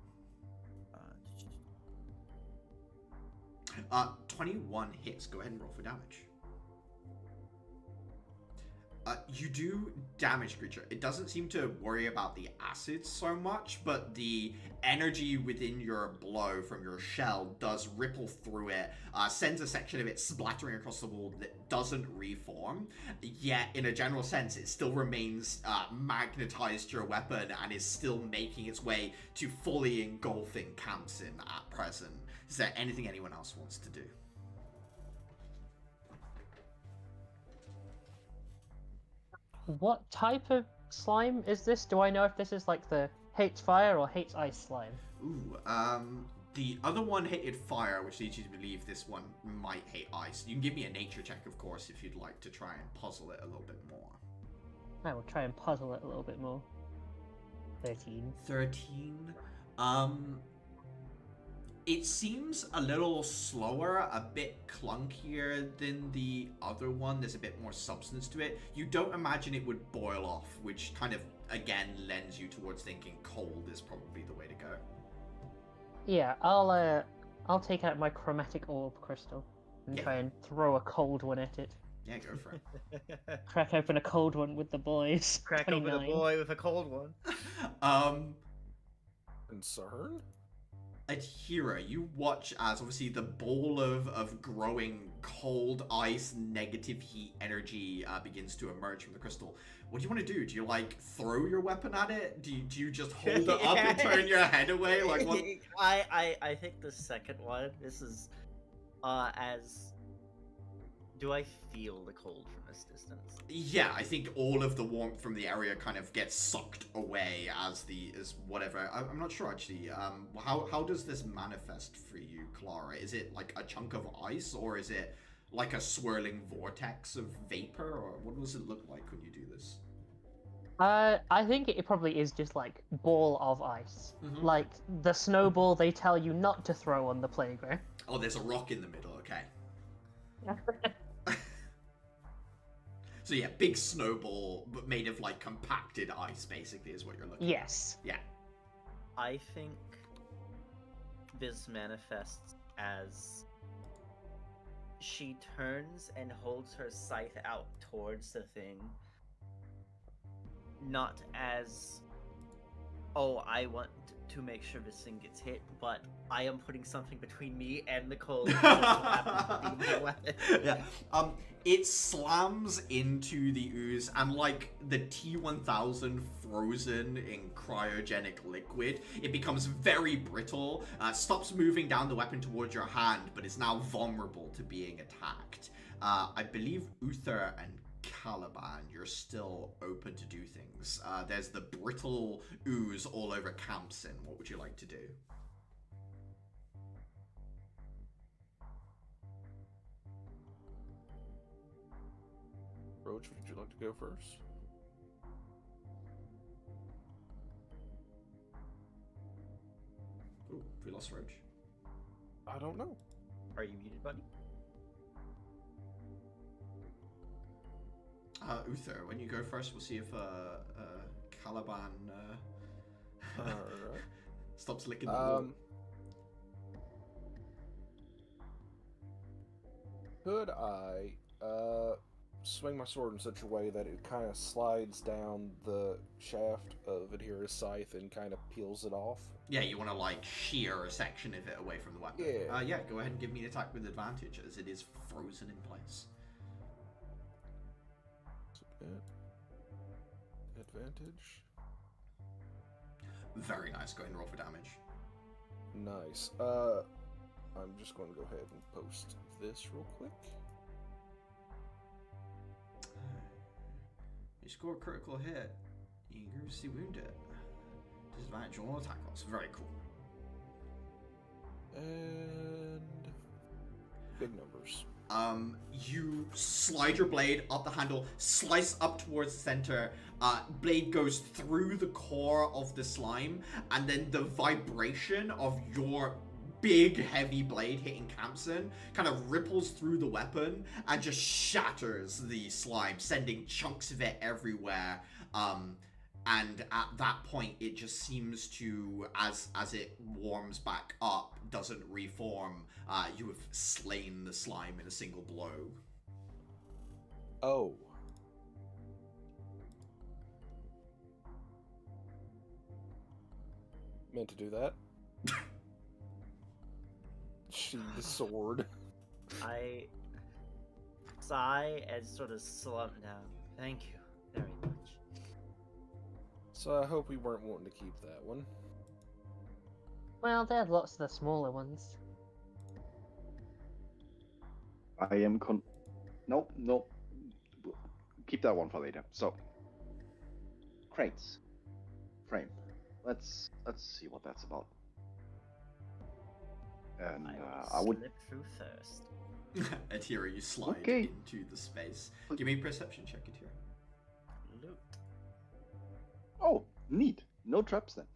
21 hits. Go ahead and roll for damage. You do damage creature. It doesn't seem to worry about the acid so much, but the energy within your blow from your shell does ripple through it, sends a section of it splattering across the wall that doesn't reform. Yet, in a general sense, it still remains magnetized to your weapon and is still making its way to fully engulfing Kamsin at present. Is there anything anyone else wants to do? What type of slime is this? Do I know if this is like the hates fire or hates ice slime? Ooh, The other one hated fire, which leads you to believe this one might hate ice. You can give me a nature check, of course, if you'd like to try and puzzle it a little bit more. I will try and puzzle it a little bit more. 13. 13. It seems a little slower, a bit clunkier than the other one. There's a bit more substance to it. You don't imagine it would boil off, which kind of, again, lends you towards thinking cold is probably the way to go. Yeah, I'll take out my chromatic orb crystal and try and throw a cold one at it. Yeah, go for it. Crack open a cold one with the boys. Crack 29. open a boy with a cold one. Concern? Adhira, you watch as obviously the ball of growing cold ice negative heat energy begins to emerge from the crystal. What do you want to do? Do you like throw your weapon at it? Do you just hold it up and turn your head away? Like what? I think the second one. This is as. Do I feel the cold from this distance? Yeah, I think all of the warmth from the area kind of gets sucked away as whatever. I'm not sure actually. How does this manifest for you, Clara? Is it like a chunk of ice, or is it like a swirling vortex of vapor, or what does it look like when you do this? I think it probably is just like ball of ice, like the snowball they tell you not to throw on the playground. Oh, there's a rock in the middle. Okay. So yeah, big snowball, but made of like compacted ice, basically, is what you're looking Yes. at. Yeah. I think this manifests as she turns and holds her scythe out towards the thing, not as, oh, I want to make sure this thing gets hit, but I am putting something between me and the cold. Which also happens to be my weapon. Yeah. It slams into the ooze, and like the T-1000 frozen in cryogenic liquid, it becomes very brittle, stops moving down the weapon towards your hand, but is now vulnerable to being attacked. I believe Uther and Caliban, you're still open to do things. There's the brittle ooze all over Campson. What would you like to do? Roach, would you like to go first? Ooh, we lost Roach. I don't know. Are you muted, buddy? Uther, when you go first, we'll see if Caliban Alright. stops licking the wall. Could I swing my sword in such a way that it kind of slides down the shaft of Adhira's scythe and kind of peels it off? Yeah, you want to like shear a section of it away from the weapon. Yeah. Yeah, go ahead and give me an attack with advantage, as it is frozen in place. Advantage. Very nice. Go ahead and roll for damage. Nice. I'm just going to go ahead and post this real quick. You score a critical hit. You grievously wound it. Disadvantage on all attack rolls. Very cool. And big numbers. You slide your blade up the handle, slice up towards the center. Blade goes through the core of the slime, and then the vibration of your big heavy blade hitting Campson kind of ripples through the weapon and just shatters the slime, sending chunks of it everywhere. And at that point, it just seems to, as it warms back up, doesn't reform. You have slain the slime in a single blow. Oh. Meant to do that. Sheathe the sword. I sigh and sort of slump down. Thank you very much. So I hope we weren't wanting to keep that one. Well, there's lots of the smaller ones. I am Nope. Keep that one for later. So, crates. Frame. Let's see what that's about. And I I will would. slip through first. Atira, you slide Okay. into the space. Give me a perception check, Atira. Loot. Oh, neat. No traps then.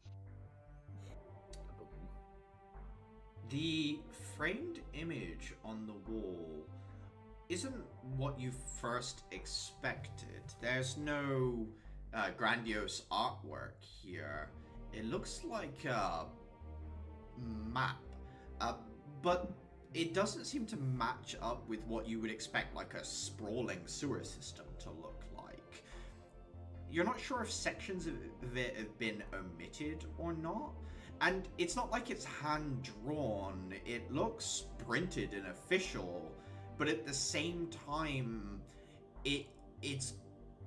The framed image on the wall isn't what you first expected. There's no grandiose artwork here. It looks like a map, but it doesn't seem to match up with what you would expect like a sprawling sewer system to look like. You're not sure if sections of it have been omitted or not, and it's not like it's hand-drawn. It looks printed and official, but at the same time, it's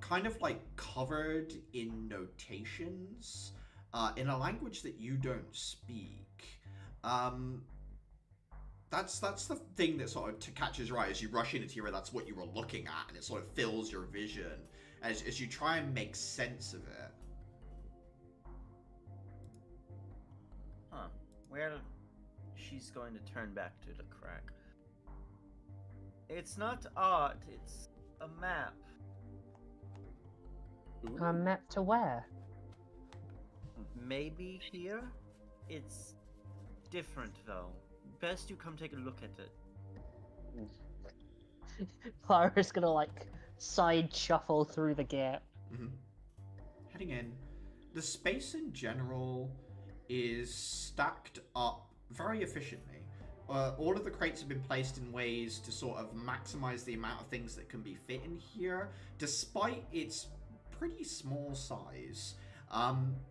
kind of like covered in notations in a language that you don't speak. That's the thing that sort of catches your eye as you rush into here. That's what you were looking at, and it sort of fills your vision as you try and make sense of it. Huh. Well, she's going to turn back to the crack. It's not art, it's a map. A map to where? Maybe here? It's different though. Best you come take a look at it. Clara's gonna like side shuffle through the gap. Mm-hmm. Heading in, the space in general is stacked up very efficiently. All of the crates have been placed in ways to sort of maximize the amount of things that can be fit in here, despite its pretty small size.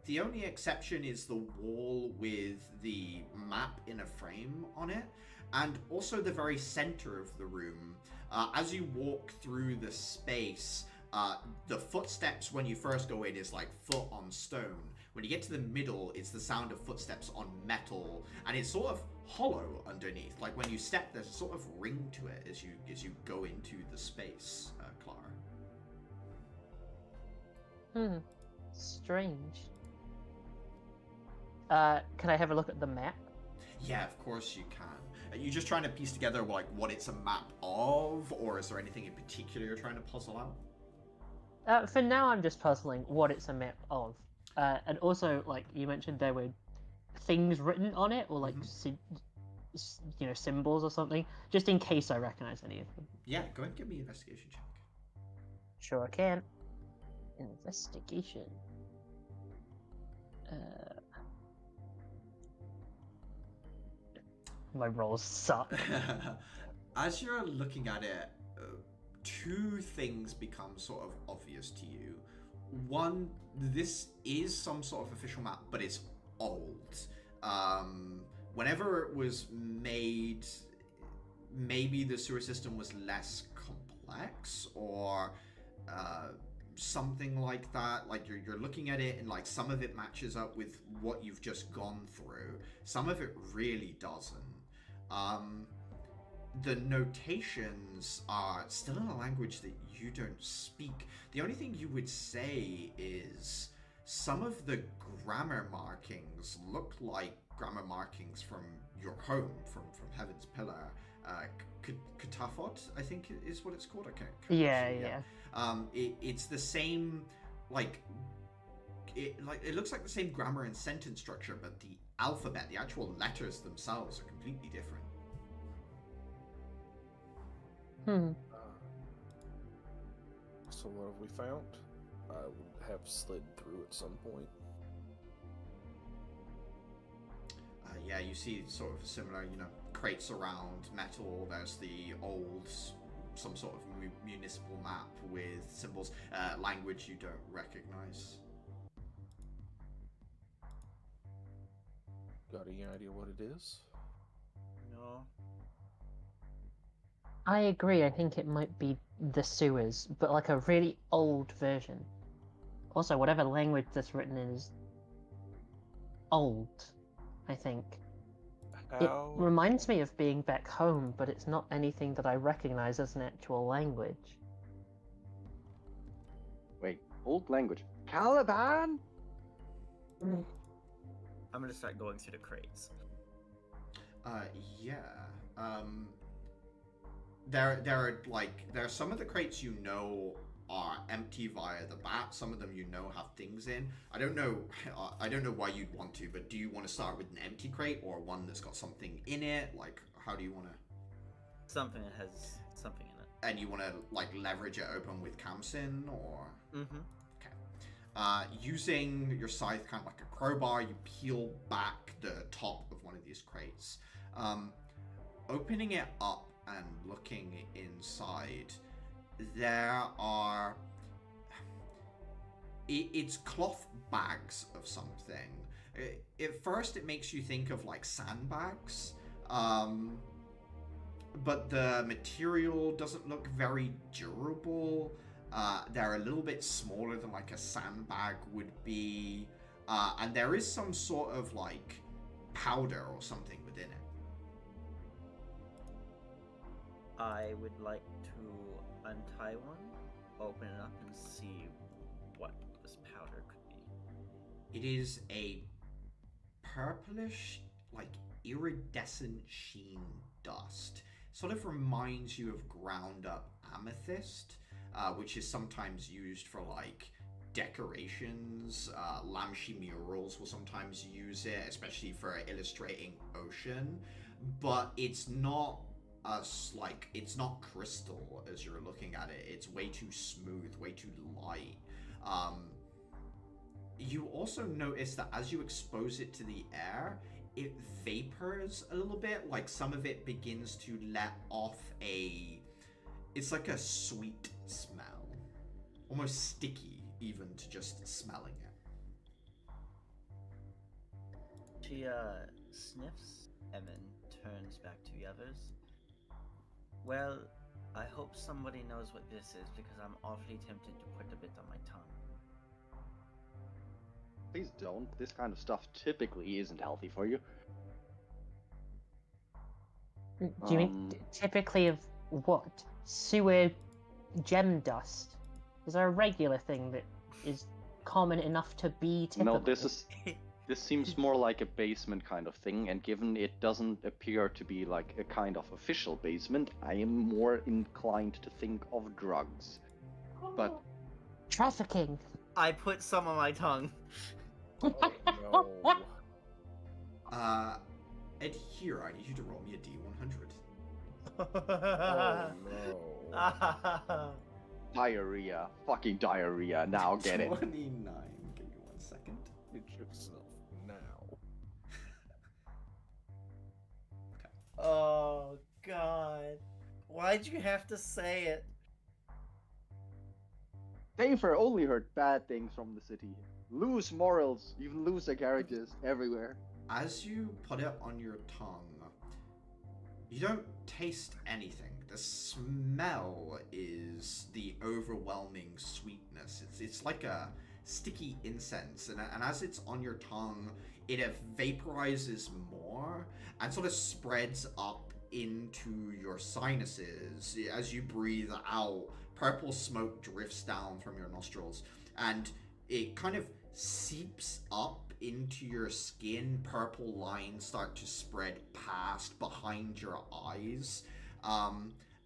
The only exception is the wall with the map in a frame on it, and also the very center of the room. As you walk through the space, the footsteps when you first go in is like foot on stone. When you get to the middle, it's the sound of footsteps on metal, and it's sort of hollow underneath. Like when you step, there's a sort of ring to it as you go into the space, Clara. Strange. Can I have a look at the map? Yeah, of course you can. Are you just trying to piece together like what it's a map of, or is there anything in particular you're trying to puzzle out? For now, I'm just puzzling what it's a map of. And also, like you mentioned, there were things written on it, or like symbols or something, just in case I recognize any of them. Yeah, go ahead and give me an investigation check. Sure, I can. Investigation. My rolls suck. As you're looking at it, two things become sort of obvious to you. One, this is some sort of official map, but it's old. Whenever it was made, maybe the sewer system was less complex, or something like that. Like you're looking at it and like some of it matches up with what you've just gone through. Some of it really doesn't. The notations are still in a language that you don't speak. The only thing you would say is some of the grammar markings look like grammar markings from your home, from Heaven's Pillar. Katafot, I think is what it's called. I can't Yeah. It's the same, it looks like the same grammar and sentence structure, but the alphabet, the actual letters themselves, are completely different. So what have we found? I would have slid through at some point. Yeah, you see sort of similar, crates around, metal. There's the old, some sort of municipal map with symbols, language you don't recognize. Got any idea what it is? No. I agree. I think it might be the sewers, but like a really old version. Also, whatever language that's written in is old, I think. It reminds me of being back home, but it's not anything that I recognize as an actual language. Wait, old language. Caliban? I'm gonna start going through the crates. Uh, yeah. Um, there are some of the crates you know are empty via the bat. Some of them you know have things in. I don't know. I don't know why you'd want to, but do you want to start with an empty crate or one that's got something in it? Like, how do you want to? Something that has something in it. And you want to like leverage it open with Kamsin or? Mm-hmm. Using your scythe kind of like a crowbar, you peel back the top of one of these crates. Opening it up and looking inside, there are... It's cloth bags of something. At first, it makes you think of like sandbags. But the material doesn't look very durable. They're a little bit smaller than like a sandbag would be. And there is some sort of like powder or something within it. I would like to untie one, open it up, and see what this powder could be. It is a purplish, like iridescent sheen dust. Sort of reminds you of ground up amethyst, which is sometimes used for like decorations. Lamshi murals will sometimes use it, especially for illustrating ocean. But it's not it's not crystal as you're looking at it. It's way too smooth, way too light. You also notice that as you expose it to the air, it vapors a little bit. Like some of it begins to let off it's like a sweet smell, almost sticky even to just smelling it. She sniffs and then turns back to the others. Well, I hope somebody knows what this is because I'm awfully tempted to put a bit on my tongue. Please don't. This kind of stuff typically isn't healthy for you. Do you mean typically of what? Sewer gem dust? Is there a regular thing that is common enough to be typical? No, this seems more like a basement kind of thing, and given it doesn't appear to be like a kind of official basement, I am more inclined to think of drugs. But trafficking. I put some on my tongue. Oh, no. Ed, here, I need you to roll me a D100. Oh, no. diarrhea. Fucking diarrhea. Now get it. 29. Give me 1 second. Hit yourself now. Oh, God. Why'd you have to say it? Favor only heard bad things from the city. Loose morals, even looser carriages everywhere. As you put it on your tongue, you don't taste anything. The smell is the overwhelming sweetness. It's like a sticky incense, and as it's on your tongue, it vaporizes more and sort of spreads up into your sinuses. As you breathe out, purple smoke drifts down from your nostrils, and it kind of seeps up into your skin. Purple lines start to spread past behind your eyes.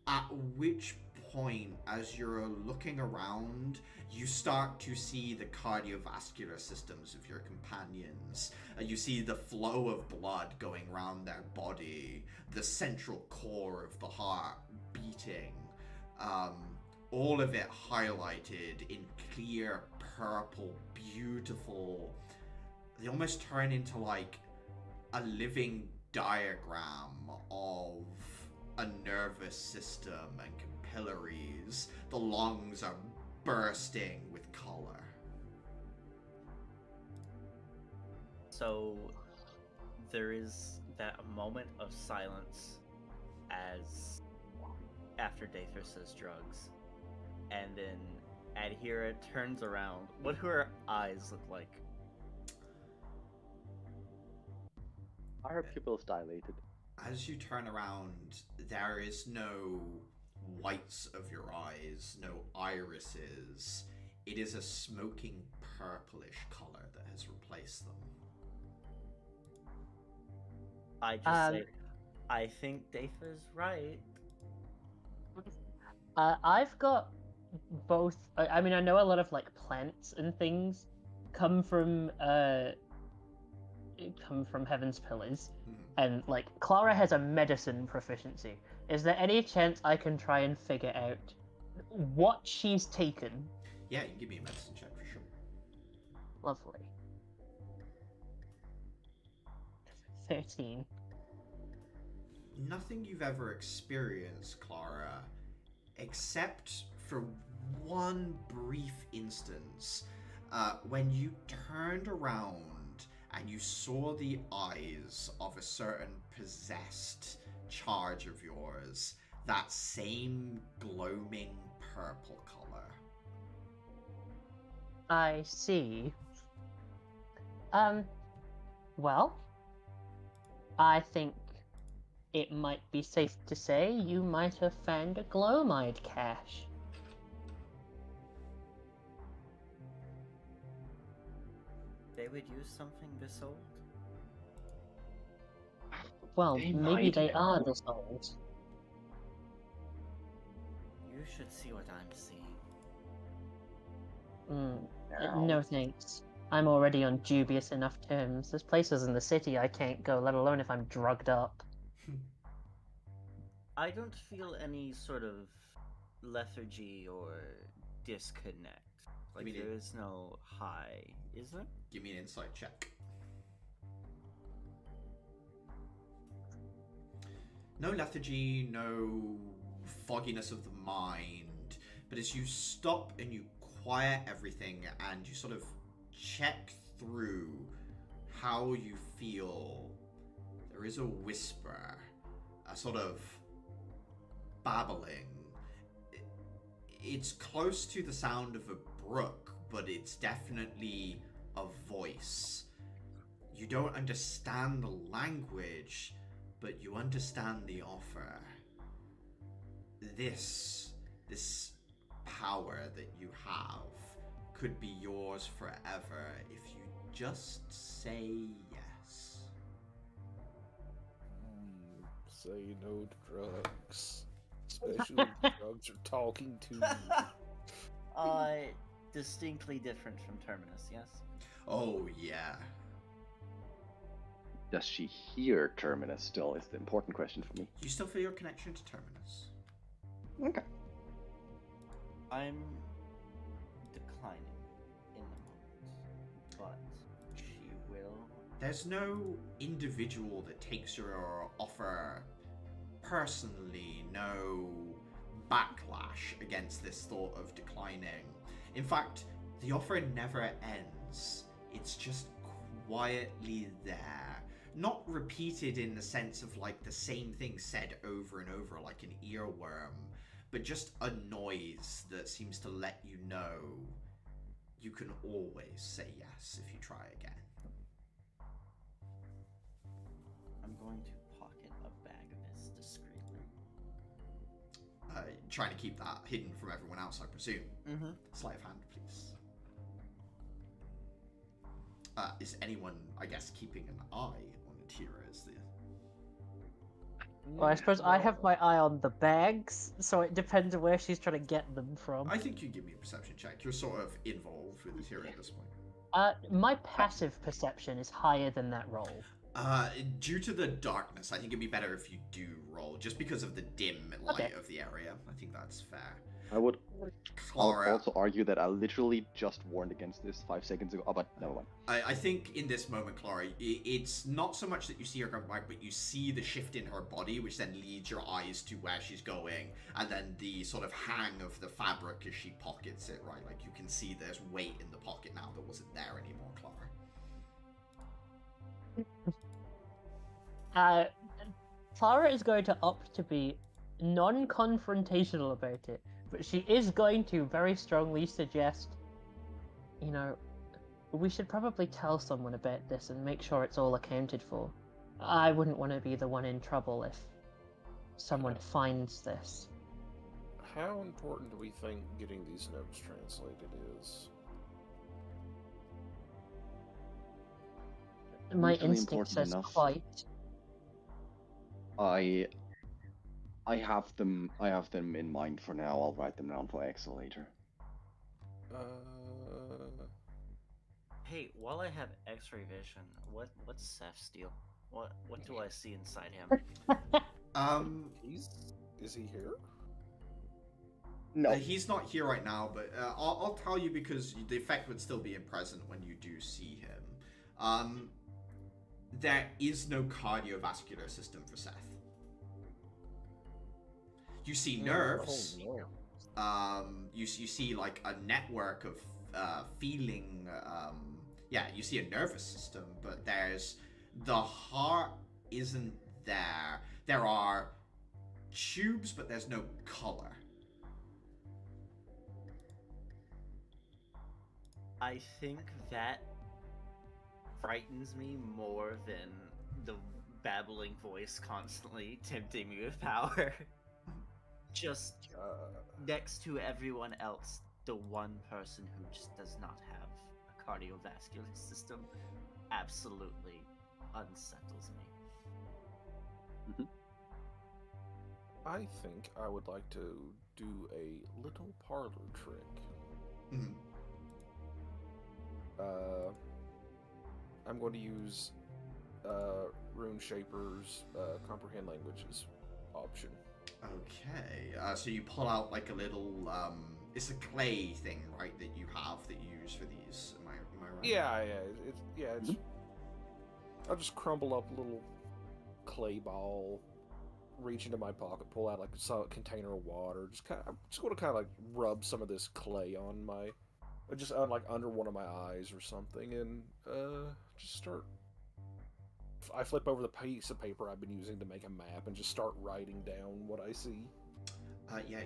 At which point, as you're looking around, you start to see the cardiovascular systems of your companions. You see the flow of blood going around their body, the central core of the heart beating. All of it highlighted in clear purple, beautiful. They almost turn into like a living diagram of a nervous system and capillaries. The lungs are bursting with color. So there is that moment of silence as after Dather says drugs, and then Adhira turns around. What do her eyes look like? Are her pupils dilated? As you turn around, there is no whites of your eyes, no irises. It is a smoking purplish color that has replaced them. I just say, I think Datha's right. I've got both. I mean, I know a lot of like plants and things come from Heaven's Pillars, and like Clara has a medicine proficiency. Is there any chance I can try and figure out what she's taken? Yeah, you can give me a medicine check for sure. Lovely. 13. Nothing you've ever experienced, Clara, except for one brief instance when you turned around and you saw the eyes of a certain possessed charge of yours, that same gloaming purple color. I see. Well, I think it might be safe to say you might have found a glowmide cache. They would use something this old? Well, They maybe might. they are this old. You should see what I'm seeing. No thanks. I'm already on dubious enough terms. There's places in the city I can't go, let alone if I'm drugged up. I don't feel any sort of lethargy or disconnect. Like, there is no high, is there? Give me an insight check. No lethargy, no fogginess of the mind, but as you stop and you quiet everything and you sort of check through how you feel, there is a whisper, a sort of babbling. It's close to the sound of a brook, but it's definitely a voice. You don't understand the language, but you understand the offer. This power that you have could be yours forever if you just say yes. Say no to drugs. Especially when the drugs are talking to you. Distinctly different from Terminus, yes? Oh, yeah. Does she hear Terminus still is the important question for me. You still feel your connection to Terminus? Okay. I'm declining in the moment, but she will. There's no individual that takes your offer personally, no backlash against this thought of declining. In fact, the offer never ends. It's just quietly there. Not repeated in the sense of like the same thing said over and over like an earworm, but just a noise that seems to let you know you can always say yes if you try again. I'm going to pocket a bag of this discreetly. Trying to keep that hidden from everyone else, I presume. Mm-hmm. Sleight of hand, please. Is anyone, I guess, keeping an eye on Atira as the... Well, I suppose I have my eye on the bags, so it depends on where she's trying to get them from. I think you give me a perception check. You're sort of involved with Atira at this point. My passive perception is higher than that roll. Due to the darkness, I think it'd be better if you do roll, just because of the dim light of the area. I think that's fair. I would Clara, also argue that I literally just warned against this 5 seconds ago. Oh, but never mind. I think in this moment, Clara, it's not so much that you see her come back, but you see the shift in her body, which then leads your eyes to where she's going, and then the sort of hang of the fabric as she pockets it, right? Like you can see there's weight in the pocket now that wasn't there anymore, Clara. Clara is going to opt to be non-confrontational about it, but she is going to very strongly suggest, you know, we should probably tell someone about this and make sure it's all accounted for. I wouldn't want to be the one in trouble if someone finds this. How important do we think getting these notes translated is? My Usually instinct important says enough. quite. I have them. I have them in mind for now. I'll write them down for Excel later. Hey, while I have X-ray vision, what's Seth's deal? What do I see inside him? Is he here? No. He's not here right now, but I'll tell you because the effect would still be present when you do see him. There is no cardiovascular system for Seth. You see nerves. Oh, yeah. You see like a network of feeling. You see a nervous system, but the heart isn't there. There are tubes, but there's no color. I think that frightens me more than the babbling voice constantly tempting me with power. Just next to everyone else, the one person who just does not have a cardiovascular system absolutely unsettles me. I think I would like to do a little parlor trick. I'm going to use Rune Shaper's Comprehend Languages option. Okay, so you pull out like a little, it's a clay thing, right, that you have that you use for these, am I right? It's I'll just crumble up a little clay ball, reach into my pocket, pull out like a container of water, I'm just going to kind of like rub some of this clay on my, just like under one of my eyes or something, and just start. I flip over the piece of paper I've been using to make a map and just start writing down what I see.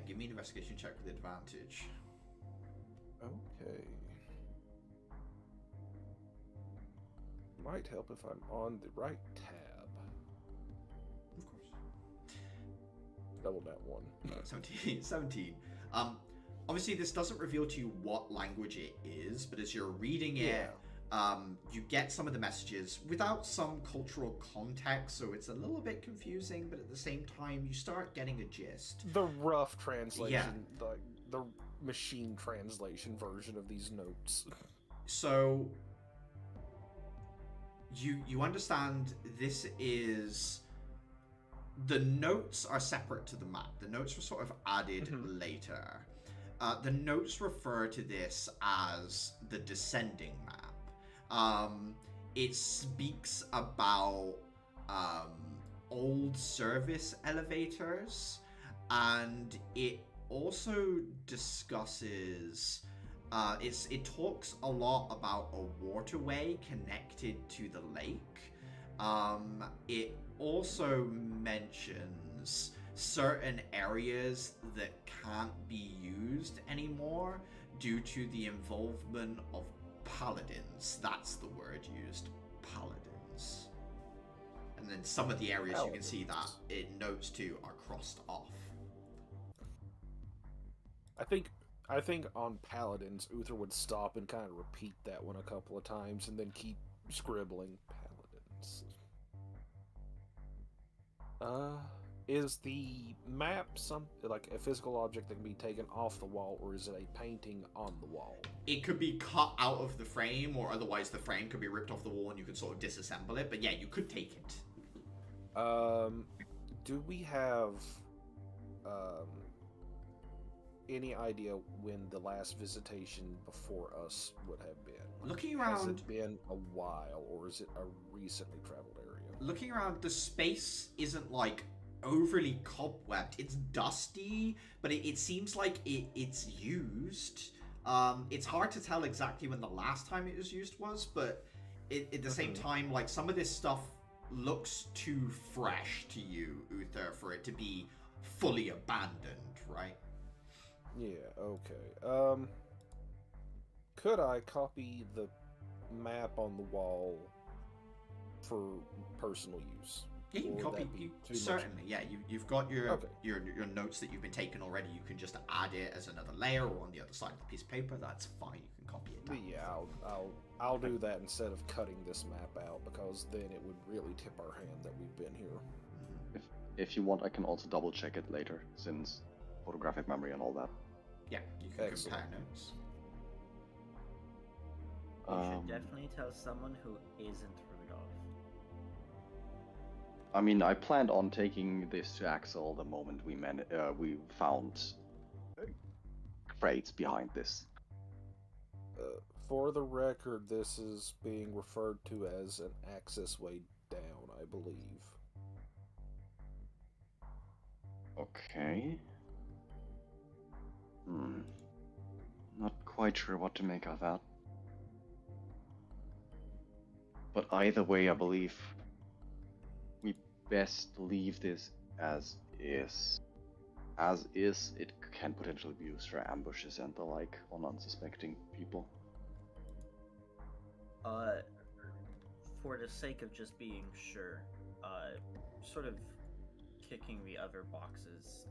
Give me an investigation check with advantage. Okay. Might help if I'm on the right tab. Of course. Double that one. 17. Obviously this doesn't reveal to you what language it is, but as you're reading it, you get some of the messages without some cultural context, so it's a little bit confusing, but at the same time, you start getting a gist. The rough translation, the machine translation version of these notes. So, you understand this is... The notes are separate to the map. The notes were sort of added later. The notes refer to this as the descending map. It speaks about old service elevators, and it also discusses it talks a lot about a waterway connected to the lake. It also mentions certain areas that can't be used anymore due to the involvement of paladins. That's the word used, paladins. And then some of the areas you can see that it notes to are crossed off. I think on paladins, Uther would stop and kind of repeat that one a couple of times and then keep scribbling paladins. Is the map like a physical object that can be taken off the wall, or is it a painting on the wall? It could be cut out of the frame, or otherwise the frame could be ripped off the wall and you could sort of disassemble it, but yeah, you could take it. Do we have any idea when the last visitation before us would have been? Looking around... Has it been a while, or is it a recently traveled area? Looking around, the space isn't like overly cobwebbed. It's dusty, but it seems like it's used. It's hard to tell exactly when the last time it was used was, but at the same time, like, some of this stuff looks too fresh to you, Uther, for it to be fully abandoned, right? Yeah, okay. Could I copy the map on the wall for personal use? Yeah, you can copy. Certainly, yeah. You've got your notes that you've been taking already. You can just add it as another layer or on the other side of the piece of paper. That's fine. You can copy it down. Yeah, I'll do that instead of cutting this map out, because then it would really tip our hand that we've been here. If you want, I can also double check it later, since photographic memory and all that. Yeah, you can Excellent. compare notes. You should definitely tell someone who isn't Rudolph. I mean, I planned on taking this to Axel the moment we found crates behind this. For the record, this is being referred to as an access way down, I believe. Okay. Not quite sure what to make of that. But either way, I believe we best leave this as is. As is, it can potentially be used for ambushes and the like on unsuspecting people. For the sake of just being sure, sort of kicking the other boxes,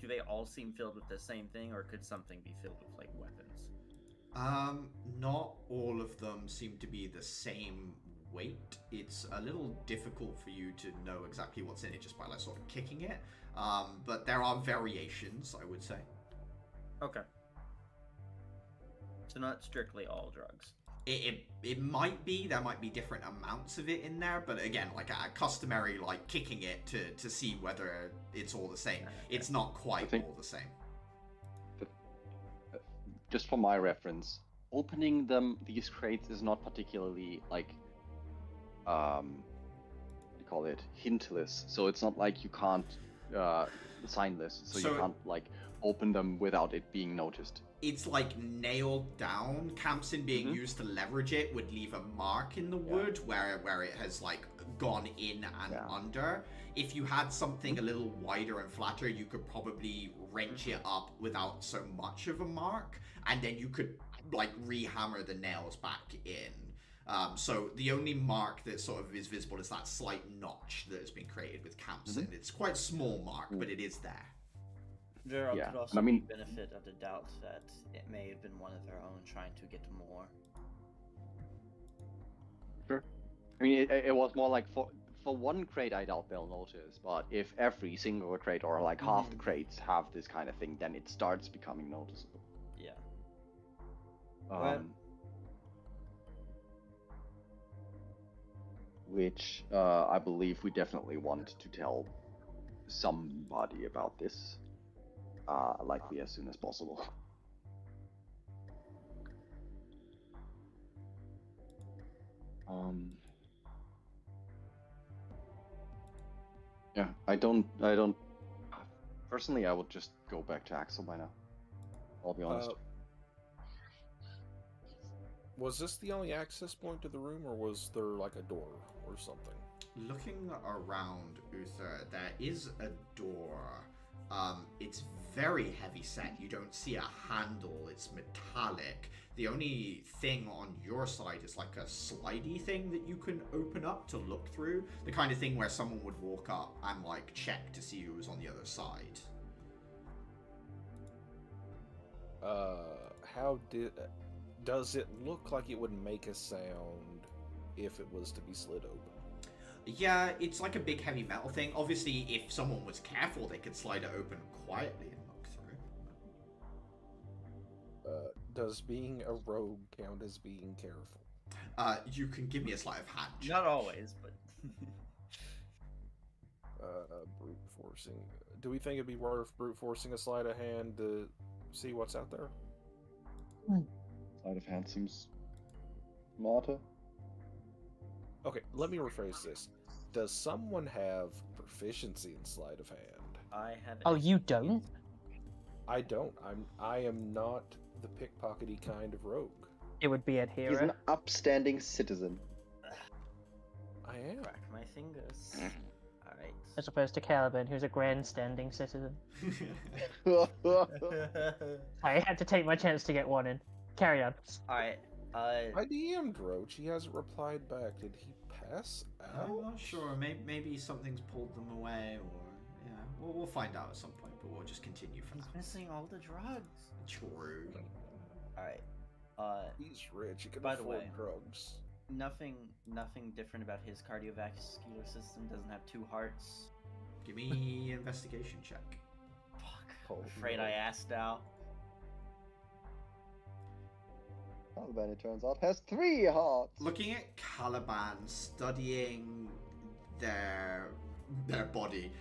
do they all seem filled with the same thing, or could something be filled with, like, weapons? Not all of them seem to be the same weight. It's a little difficult for you to know exactly what's in it just by, like, sort of kicking it. But there are variations, I would say. Okay. So not strictly all drugs. It might be, there might be different amounts of it in there, but again, like a customary, like, kicking it to see whether it's all the same. It's not quite all the same. Just for my reference, opening these crates is not particularly, like, what do you call it, hintless. So it's not like you can't signless, so you can't, like, open them without it being noticed. It's like nailed down. Campson being used to leverage it would leave a mark in the wood where it has, like, gone in and under. If you had something a little wider and flatter, you could probably wrench it up without so much of a mark, and then you could, like, re-hammer the nails back in. So the only mark that sort of is visible is that slight notch that has been created with Campson. It's quite a small mark, but it is there. There could also be benefit of the doubt that it may have been one of their own trying to get more. Sure. I mean, it was more like for one crate, I doubt they'll notice. But if every single crate or like half the crates have this kind of thing, then it starts becoming noticeable. Yeah. Which I believe we definitely want to tell somebody about this. Likely as soon as possible. Yeah, I don't. Personally, I would just go back to Axel by now. I'll be honest. Was this the only access point to the room, or was there, like, a door or something? Looking around, Uther, there is a door. It's very heavy set. You don't see a handle. It's metallic. The only thing on your side is like a slidey thing that you can open up to look through. The kind of thing where someone would walk up and, like, check to see who was on the other side. Does it look like it would make a sound if it was to be slid open? Yeah, it's like a big heavy metal thing. Obviously, if someone was careful, they could slide it open quietly and look through. Does being a rogue count as being careful? You can give me a sleight of hand. Not always, but... Brute forcing. Do we think it'd be worth brute forcing a sleight of hand to see what's out there? Sleight of hand seems smarter. Okay, let me rephrase this. Does someone have proficiency in sleight of hand? I have. Oh, you don't? I don't. I am not the pickpockety kind of rogue. It would be Adhera. He's an upstanding citizen. I am. Crack my fingers. Alright. As opposed to Caliban, who's a grandstanding citizen. I had to take my chance to get one in. Carry on. Alright. I DM'd Roach. He hasn't replied back. Did he pass out? I'm not sure. Maybe something's pulled them away, or yeah, we'll find out at some point. But we'll just continue for now. He's missing all the drugs. True. Alright. He's rich. He can by the afford way, drugs. Nothing different about his cardiovascular system. Doesn't have 2 hearts. Give me investigation check. Fuck. I'm afraid I asked now. Caliban, it turns out, has 3 hearts. Looking at Caliban studying their body,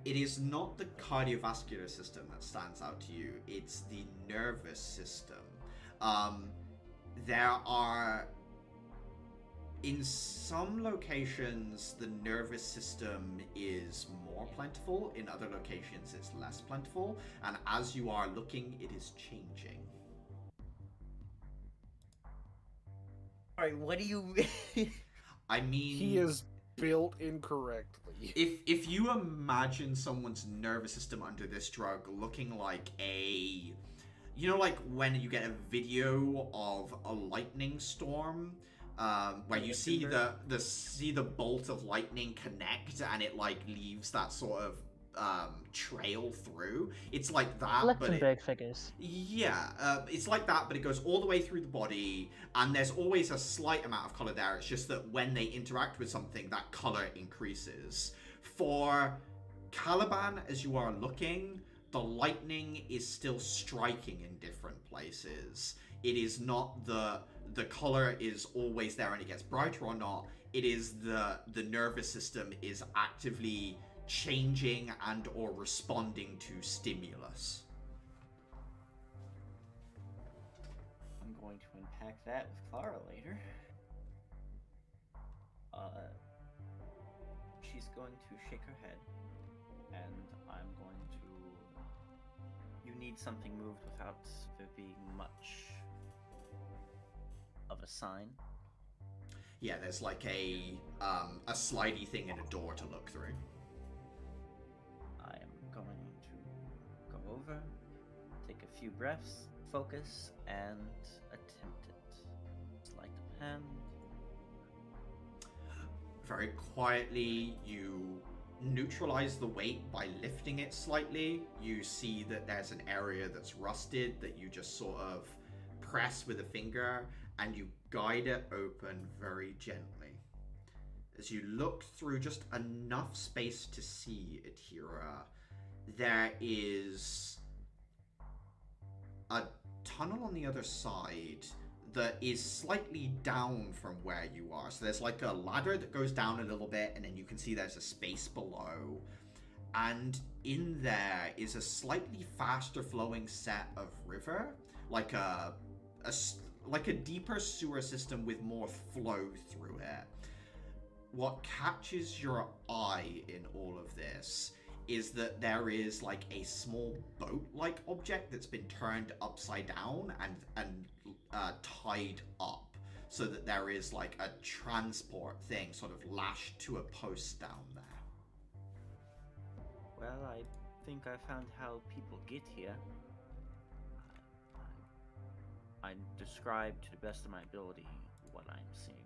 it is not the cardiovascular system that stands out to you, it's the nervous system. There are, in some locations, the nervous system is more plentiful, in other locations it's less plentiful, and as you are looking, it is changing. Alright, what do you... I mean... He is built incorrectly. If you imagine someone's nervous system under this drug looking like a... You know, like when you get a video of a lightning storm, where you see the bolt of lightning connect and it like leaves that sort of trail through. It's like that, Lichtenberg figures. Yeah, it's like that, but it goes all the way through the body, and there's always a slight amount of color there. It's just that when they interact with something, that color increases. For Caliban, as you are looking, the lightning is still striking in different places. It is not the color is always there and it gets brighter or not. It is the nervous system is actively changing and or responding to stimulus. I'm going to unpack that with Clara later. She's going to shake her head, and I'm going to... You need something moved without there being much of a sign. Yeah, there's like a slidey thing and a door to look through. I am going to go over, take a few breaths, focus, and attempt it. Sleight of hand. Very quietly, you neutralize the weight by lifting it slightly. You see that there's an area that's rusted that you just sort of press with a finger, and you guide it open very gently. As you look through just enough space to see Atira, there is a tunnel on the other side that is slightly down from where you are. So there's like a ladder that goes down a little bit, and then you can see there's a space below. And in there is a slightly faster flowing set of river, like a deeper sewer system with more flow through it. What catches your eye in all of this is that there is like a small boat-like object that's been turned upside down and tied up, so that there is like a transport thing sort of lashed to a post down there. Well, I think I found how people get here. I describe to the best of my ability what I'm seeing.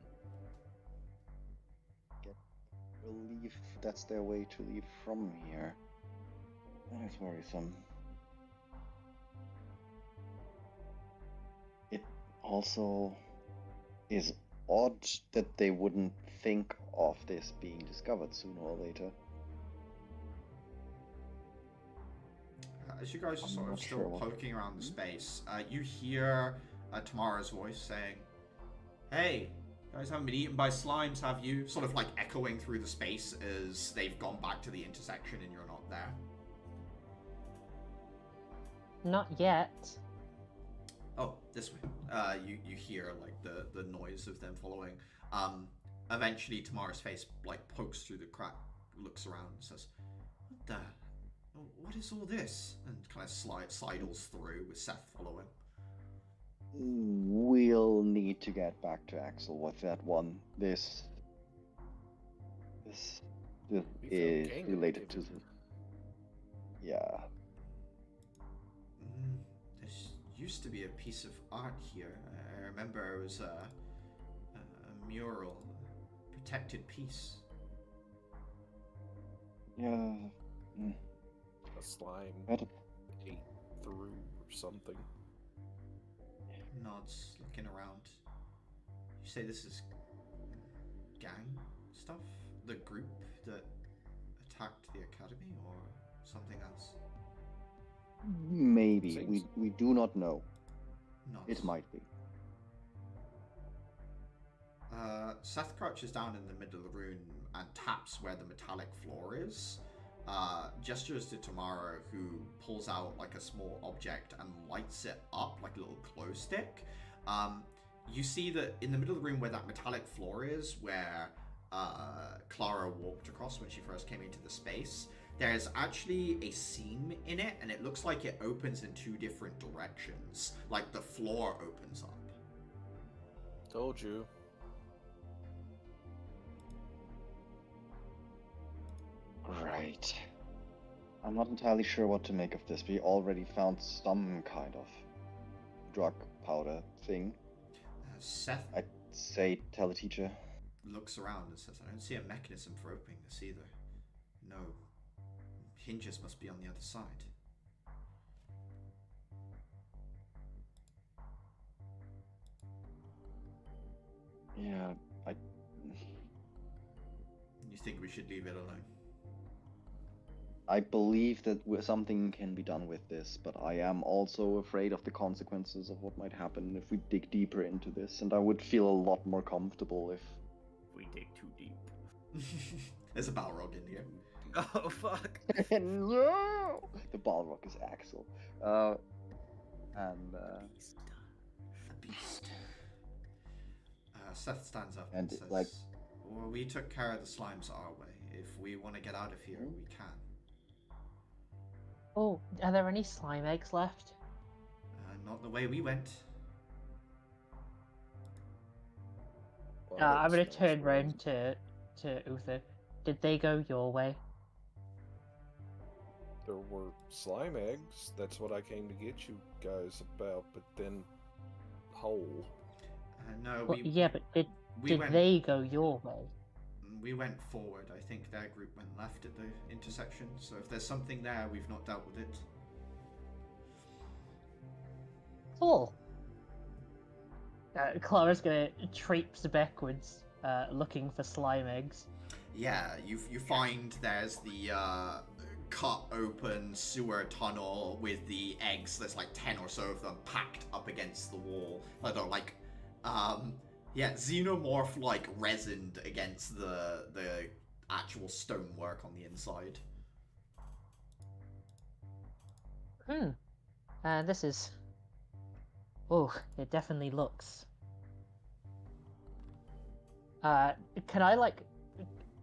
Get relief. That's their way to leave from here. That is worrisome. It also is odd that they wouldn't think of this being discovered sooner or later. As you guys are I'm sort of not still sure what- poking around the space, you hear Tamara's voice saying, "Hey, you guys haven't been eaten by slimes, have you?" Sort of like echoing through the space as they've gone back to the intersection and you're not there. Not yet. Oh, this way. You hear like the noise of them following. Eventually Tamara's face like pokes through the crack, looks around and says, what is all this? And kind of sidles through with Seth following. We'll need to get back to Axel with that one. This We found is gang related to activity. yeah. There used to be a piece of art here. I remember it was a mural, a protected piece. Yeah. A slime Better- ate through or something. Nods, looking around. You say this is gang stuff? The group that attacked the academy or something else? Maybe. Seems- We do not know. Not. It might be. Seth crouches down in the middle of the room and taps where the metallic floor is. Gestures to Tamara, who pulls out like a small object and lights it up like a little glow stick. You see that in the middle of the room where that metallic floor is, where Clara walked across when she first came into the space, there's actually a seam in it, and it looks like it opens in two different directions. Like the floor opens up. Told you. Right. I'm not entirely sure what to make of this. We already found some kind of drug powder thing. Seth I'd say tell the teacher. looks around and says, I don't see a mechanism for opening this either. No. Hinges must be on the other side. Yeah, You think we should leave it alone? I believe that something can be done with this, but I am also afraid of the consequences of what might happen if we dig deeper into this, and I would feel a lot more comfortable if... We dig too deep. There's a Balrog in here. Oh fuck! No! The Balrog is Axel. The beast. Seth stands up and And, says, like- well, we took care of the slimes our way. If we want to get out of here, we can. Oh, are there any slime eggs left? Not the way we went. Well, I'm gonna that's turn nice. round to Uther. Did they go your way? There were slime eggs. That's what I came to get you guys about. But then, hole. No, Well, we yeah, but did went. they go your way? We went forward. I think their group went left at the intersection. So if there's something there, we've not dealt with it. Cool. Clara's gonna traipse backwards, looking for slime eggs. Yeah, you find there's the cut open sewer tunnel with the eggs. There's like 10 or so of them packed up against the wall. They're like, xenomorph like resined against the actual stonework on the inside. This is... Oh, it definitely looks... can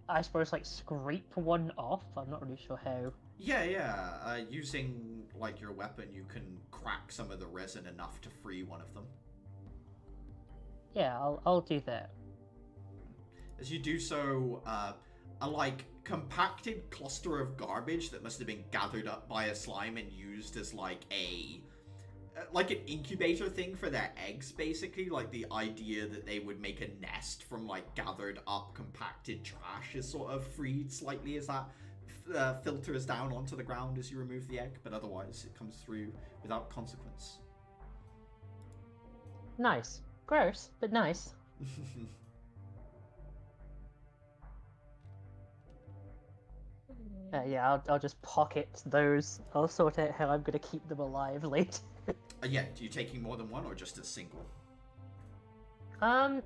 I suppose, scrape one off? I'm not really sure how. Yeah. Using like your weapon, you can crack some of the resin enough to free one of them. Yeah, I'll do that. As you do so, a like compacted cluster of garbage that must have been gathered up by a slime and used as like an incubator thing for their eggs, basically. Like the idea that they would make a nest from like gathered up compacted trash is sort of freed slightly as that filters down onto the ground as you remove the egg, but otherwise it comes through without consequence. Nice. Gross, but nice. Yeah, I'll just pocket those. I'll sort out how I'm gonna keep them alive later. Yeah, are you taking more than one or just a single? I'm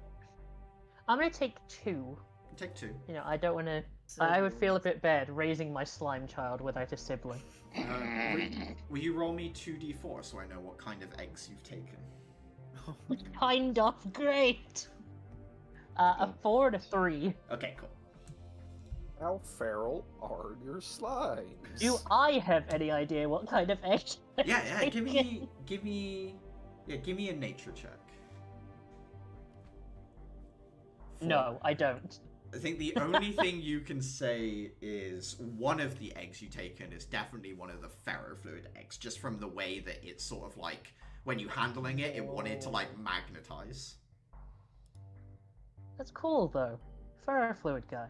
gonna take two. Take two. You know, I don't want to. I would feel a bit bad raising my slime child without a sibling. Will you roll me 2d4 so I know what kind of eggs you've taken? Kind of great. A 4 and a 3. Okay, cool. How feral are your slimes? Do I have any idea what kind of egg? Yeah, give me a nature check. No, I don't. I think the only thing you can say is one of the eggs you've taken is definitely one of the ferrofluid eggs, just from the way that it's sort of like, when you're handling it, it wanted to like magnetize. That's cool though. Ferrofluid guy.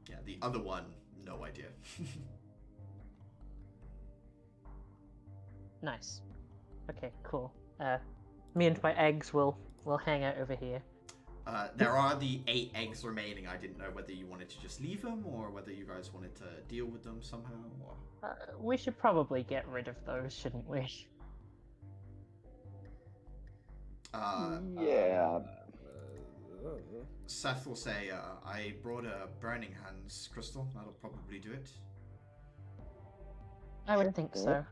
Yeah, the other one, no idea. Nice. Okay, cool. Me and my eggs will hang out over here. There are the 8 eggs remaining. I didn't know whether you wanted to just leave them or whether you guys wanted to deal with them somehow. Or... We should probably get rid of those, shouldn't we? Yeah. Seth will say, I brought a Burning Hands crystal. That'll probably do it. I would think so.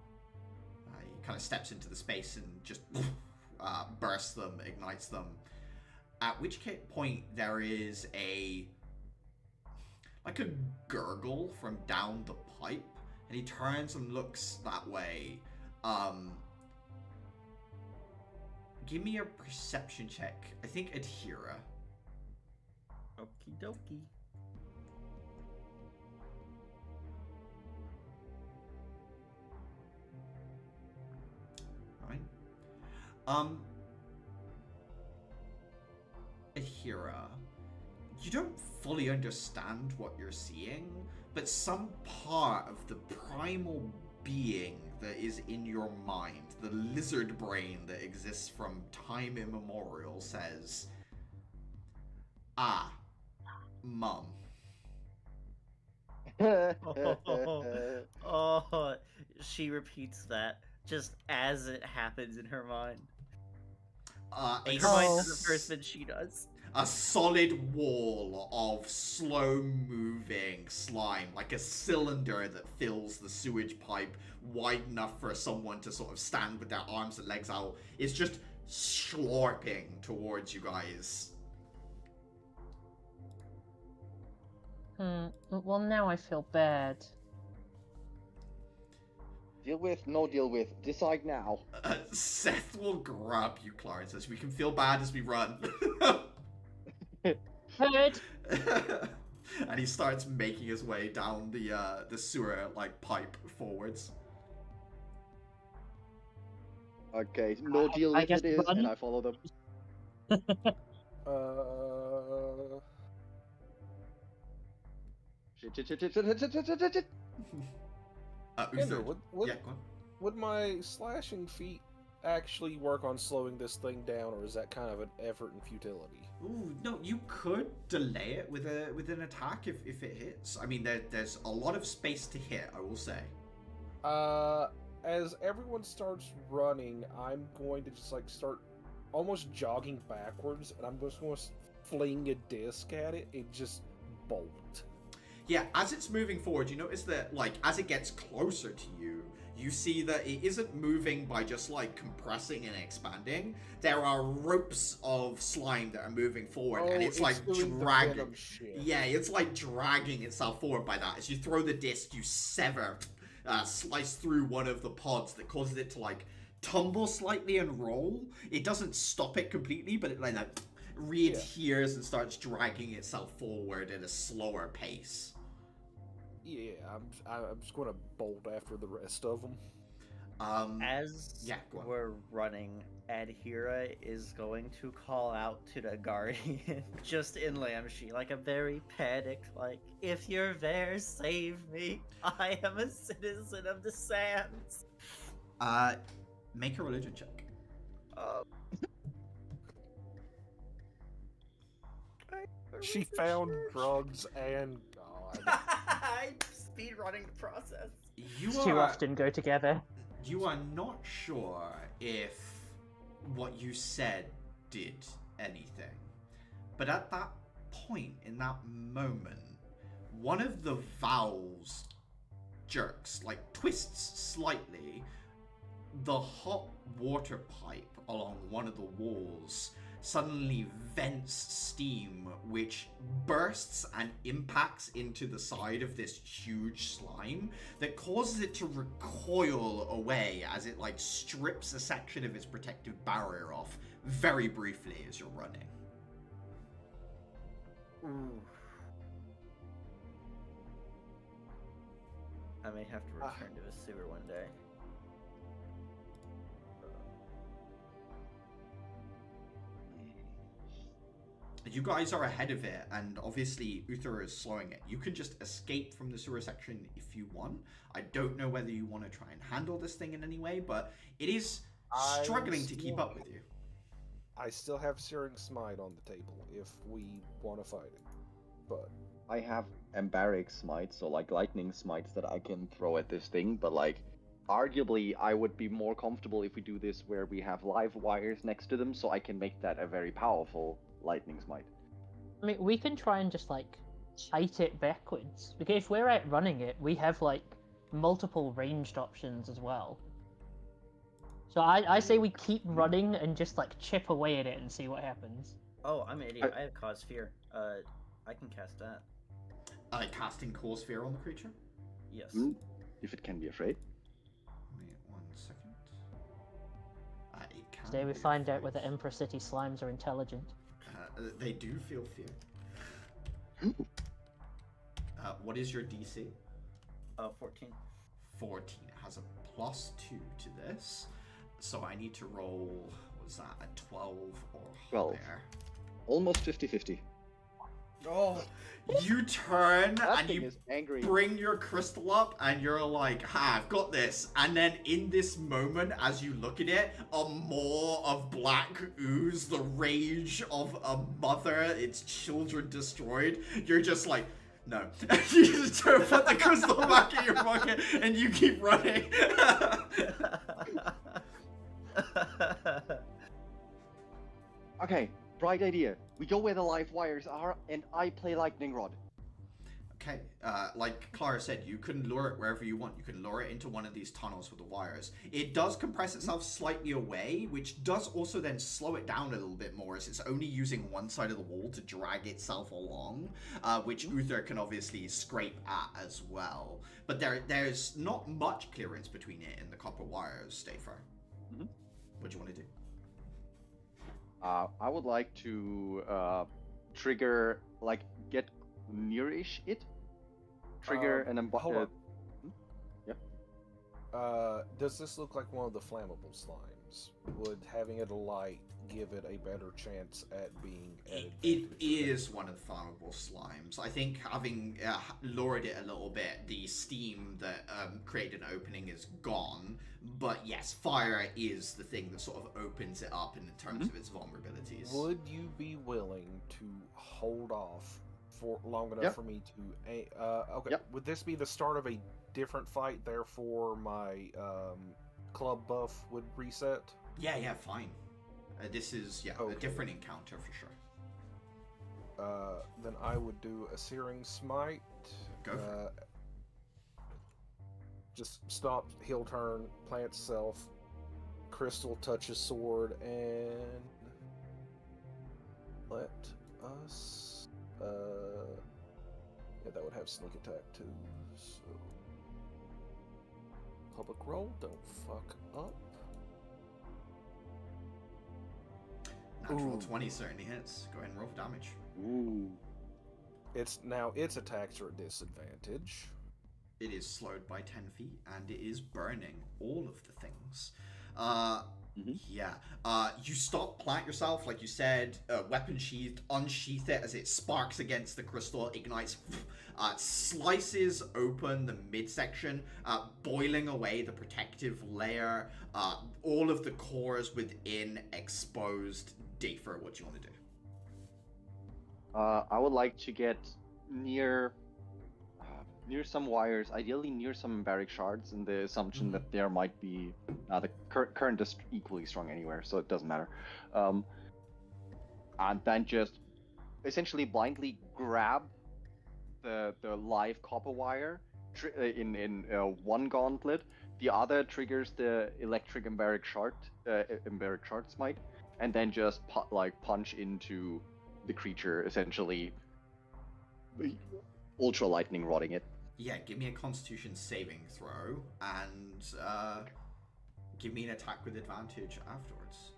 He kind of steps into the space and just bursts them, ignites them. At which point there is a gurgle from down the pipe, and he turns and looks that way. Give me a perception check. I think Adhira. Okie dokie. Right. Adhira, you don't fully understand what you're seeing, but some part of the primal being that is in your mind, the lizard brain that exists from time immemorial, says, "Ah, Mum." Oh, she repeats that just as it happens in her mind. Like her mind does it first than she does. A solid wall of slow-moving slime, like a cylinder that fills the sewage pipe wide enough for someone to sort of stand with their arms and legs out, is just slurping towards you guys. Well, now I feel bad. Deal with, no deal with. Decide now. Seth will grab you, Clarence, as we can feel bad as we run. Heard. And he starts making his way down the sewer pipe forwards. Okay, no deal with it is, and I follow them. Shit. Ender, Yeah, go on. would my slashing feat actually work on slowing this thing down, or is that kind of an effort and futility? Ooh, no, you could delay it with an attack if it hits. I mean, there's a lot of space to hit, I will say. As everyone starts running, I'm going to just start almost jogging backwards, and I'm just going to fling a disc at it and just bolt. Yeah, as it's moving forward, you notice that, as it gets closer to you, you see that it isn't moving by just, compressing and expanding. There are ropes of slime that are moving forward, and it's dragging. Yeah, it's dragging itself forward by that. As you throw the disc, you slice through one of the pods that causes it to, tumble slightly and roll. It doesn't stop it completely, but it, readheres and starts dragging itself forward at a slower pace. Yeah, I'm just going to bolt after the rest of them. We're running, Adhira is going to call out to the guardian, just in Lamshi, a very panicked, if you're there, save me. I am a citizen of the sands. Make a religion check. She found drugs and God. I'm speed running the process. Too often go together. You are not sure if what you said did anything. But at that point, in that moment, one of the valves jerks, twists slightly. The hot water pipe along one of the walls suddenly vents steam, which bursts and impacts into the side of this huge slime that causes it to recoil away as it strips a section of its protective barrier off very briefly as you're running. Ooh. I may have to return to a sewer one day. You guys are ahead of it, and obviously Uther is slowing it. You can just escape from the sewer section if you want. I don't know whether you want to try and handle this thing in any way, but it is struggling to keep up with you. I still have Searing Smite on the table if we want to fight it. But I have Emberic Smite, so like lightning smites that I can throw at this thing, but like arguably I would be more comfortable if we do this where we have live wires next to them, so I can make that a very powerful lightning smite. I mean, we can try and just like fight it backwards. Because if we're out running it, we have like multiple ranged options as well. So I say we keep running and just like chip away at it and see what happens. Oh, I'm an idiot. I have Cause Fear. I can cast that. Casting Cause Fear on the creature? Yes. If it can be afraid. Wait 1 second. It can Today we be find out afraid. whether Empress City slimes are intelligent. They do feel fear. What is your DC? 14. 14. It has a +2 to this. So I need to roll, was that a 12 or 12. higher? Almost 50-50. Oh, You turn That and thing you is angry. bring your crystal up and you're like, I've got this. And then in this moment, as you look at it, a maw of black ooze, the rage of a mother, its children destroyed. You're just like, no. You just put the crystal back in your pocket and you keep running. Okay, bright idea. We go where the live wires are, and I play lightning rod. Okay, like Clara said, you can lure it wherever you want. You can lure it into one of these tunnels with the wires. It does compress itself slightly away, which does also then slow it down a little bit more, as it's only using one side of the wall to drag itself along, which Uther can obviously scrape at as well. But there's not much clearance between it and the copper wires, Stafer. What do you want to do? I would like to trigger, like, get nearish it. Trigger an hold on. Yeah. Does this look like one of the flammable slimes? Would having it alight give it a better chance at being added? It is one of the flammable slimes. I think having lured it a little bit, the steam that created an opening is gone. But yes, fire is the thing that sort of opens it up in terms of its vulnerabilities. Would you be willing to hold off for long enough Yep. for me to? Okay. Yep. Would this be the start of a different fight? Therefore, my club buff would reset. Yeah, fine. This is a Okay. different encounter for sure. Then I would do a Searing Smite. Go for it. Just stop, heel turn, plant self, crystal touches sword, and let us. Yeah, that would have sneak attack too. So public roll, don't fuck up. Natural Ooh. 20 certainly hits. Go ahead and roll for damage. Ooh. Its attacks are at disadvantage. It is slowed by 10 feet, and it is burning all of the things. Yeah. You stop, plant yourself, like you said, weapon sheathed, unsheath it as it sparks against the crystal, ignites, slices open the midsection, boiling away the protective layer, all of the cores within exposed. Dafer, what do you want to do? I would like to get near some wires, ideally near some barrack shards, in the assumption that there might be the current is equally strong anywhere, so it doesn't matter. And then just essentially blindly grab the live copper wire in one gauntlet. The other triggers the electric Emberic shard smite, and then just punch into the creature, essentially ultra lightning rodding it. Yeah, give me a Constitution saving throw, and give me an attack with advantage afterwards.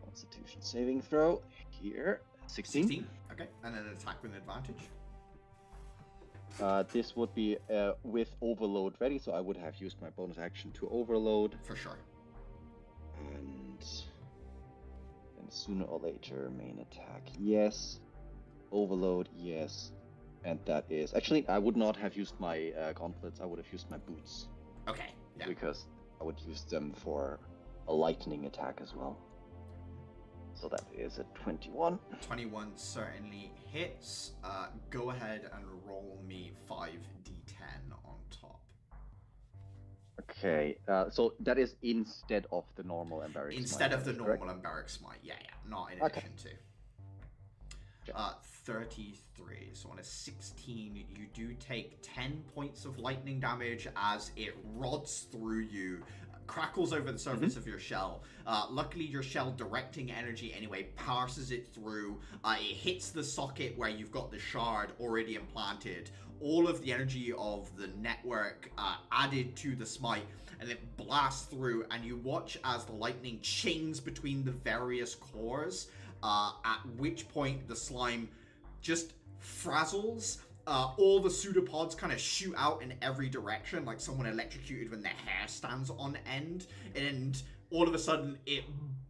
Constitution saving throw here. 16. Okay, and an attack with advantage. This would be with overload ready, so I would have used my bonus action to overload. For sure. And then sooner or later, main attack, yes. Overload, yes. And that is... Actually, I would not have used my gauntlets, I would have used my boots. Okay, yeah. Because I would use them for a lightning attack as well. So that is a 21. 21 certainly hits. Go ahead and roll me 5d10 on top. Okay, so that is instead of the normal Emberic Instead Smite of the damage, normal correct? Emberic Smite. Yeah, not in Okay. addition to. Okay. 33. So on a 16, you do take 10 points of lightning damage as it rods through you, crackles over the surface of your shell. Luckily, your shell directing energy anyway passes it through. It hits the socket where you've got the shard already implanted. All of the energy of the network added to the smite, and it blasts through, and you watch as the lightning chains between the various cores, at which point the slime just frazzles. All the pseudopods kind of shoot out in every direction, like someone electrocuted when their hair stands on end, and all of a sudden it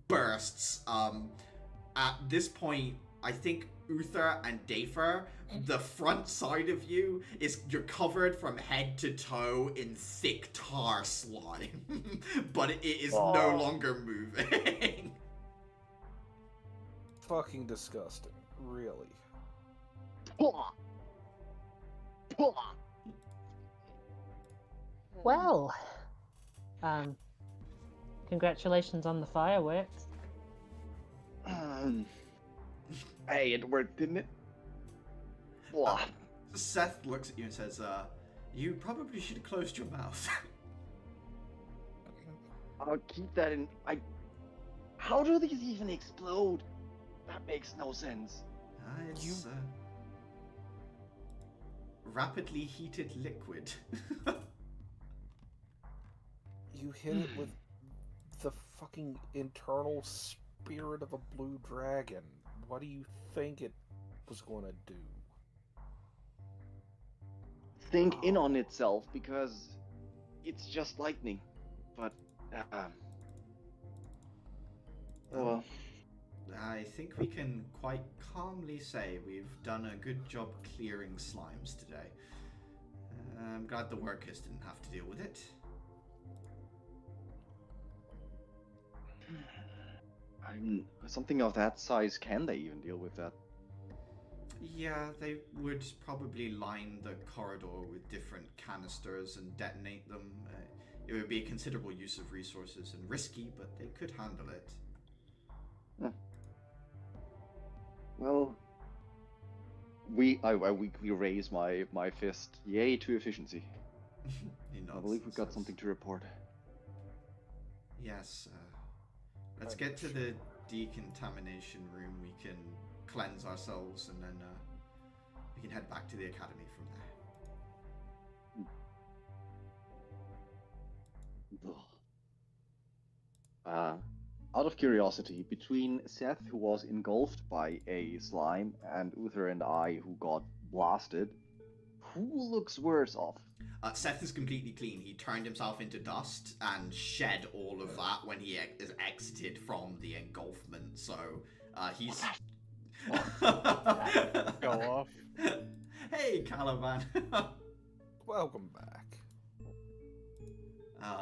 bursts. At this point, I think Uther and Dafer, the front side of you you're covered from head to toe in thick tar slime, but it is no longer moving. Fucking disgusting. Really. Well, congratulations on the fireworks. Hey, it worked, didn't it? Blah. Seth looks at you and says, you probably should have closed your mouth. I'll keep that in. How do these even explode? That makes no sense. It's rapidly heated liquid. You hit it with the fucking internal spirit of a blue dragon. What do you think it was going to do? Think in on itself, because it's just lightning. But, well. I think we can quite calmly say we've done a good job clearing slimes today. I'm glad the workers didn't have to deal with it. Something of that size, can they even deal with that? Yeah, they would probably line the corridor with different canisters and detonate them. It would be a considerable use of resources and risky, but they could handle it. Well, I weakly raise my fist. Yay to efficiency. I believe we've got something to report. Yes. Let's get to the decontamination room. We can cleanse ourselves, and then we can head back to the academy from there. Out of curiosity, between Seth, who was engulfed by a slime, and Uther and I, who got blasted, who looks worse off? Seth is completely clean. He turned himself into dust and shed all of that when he is exited from the engulfment. So he's Go off. Hey, Caliban. Welcome back.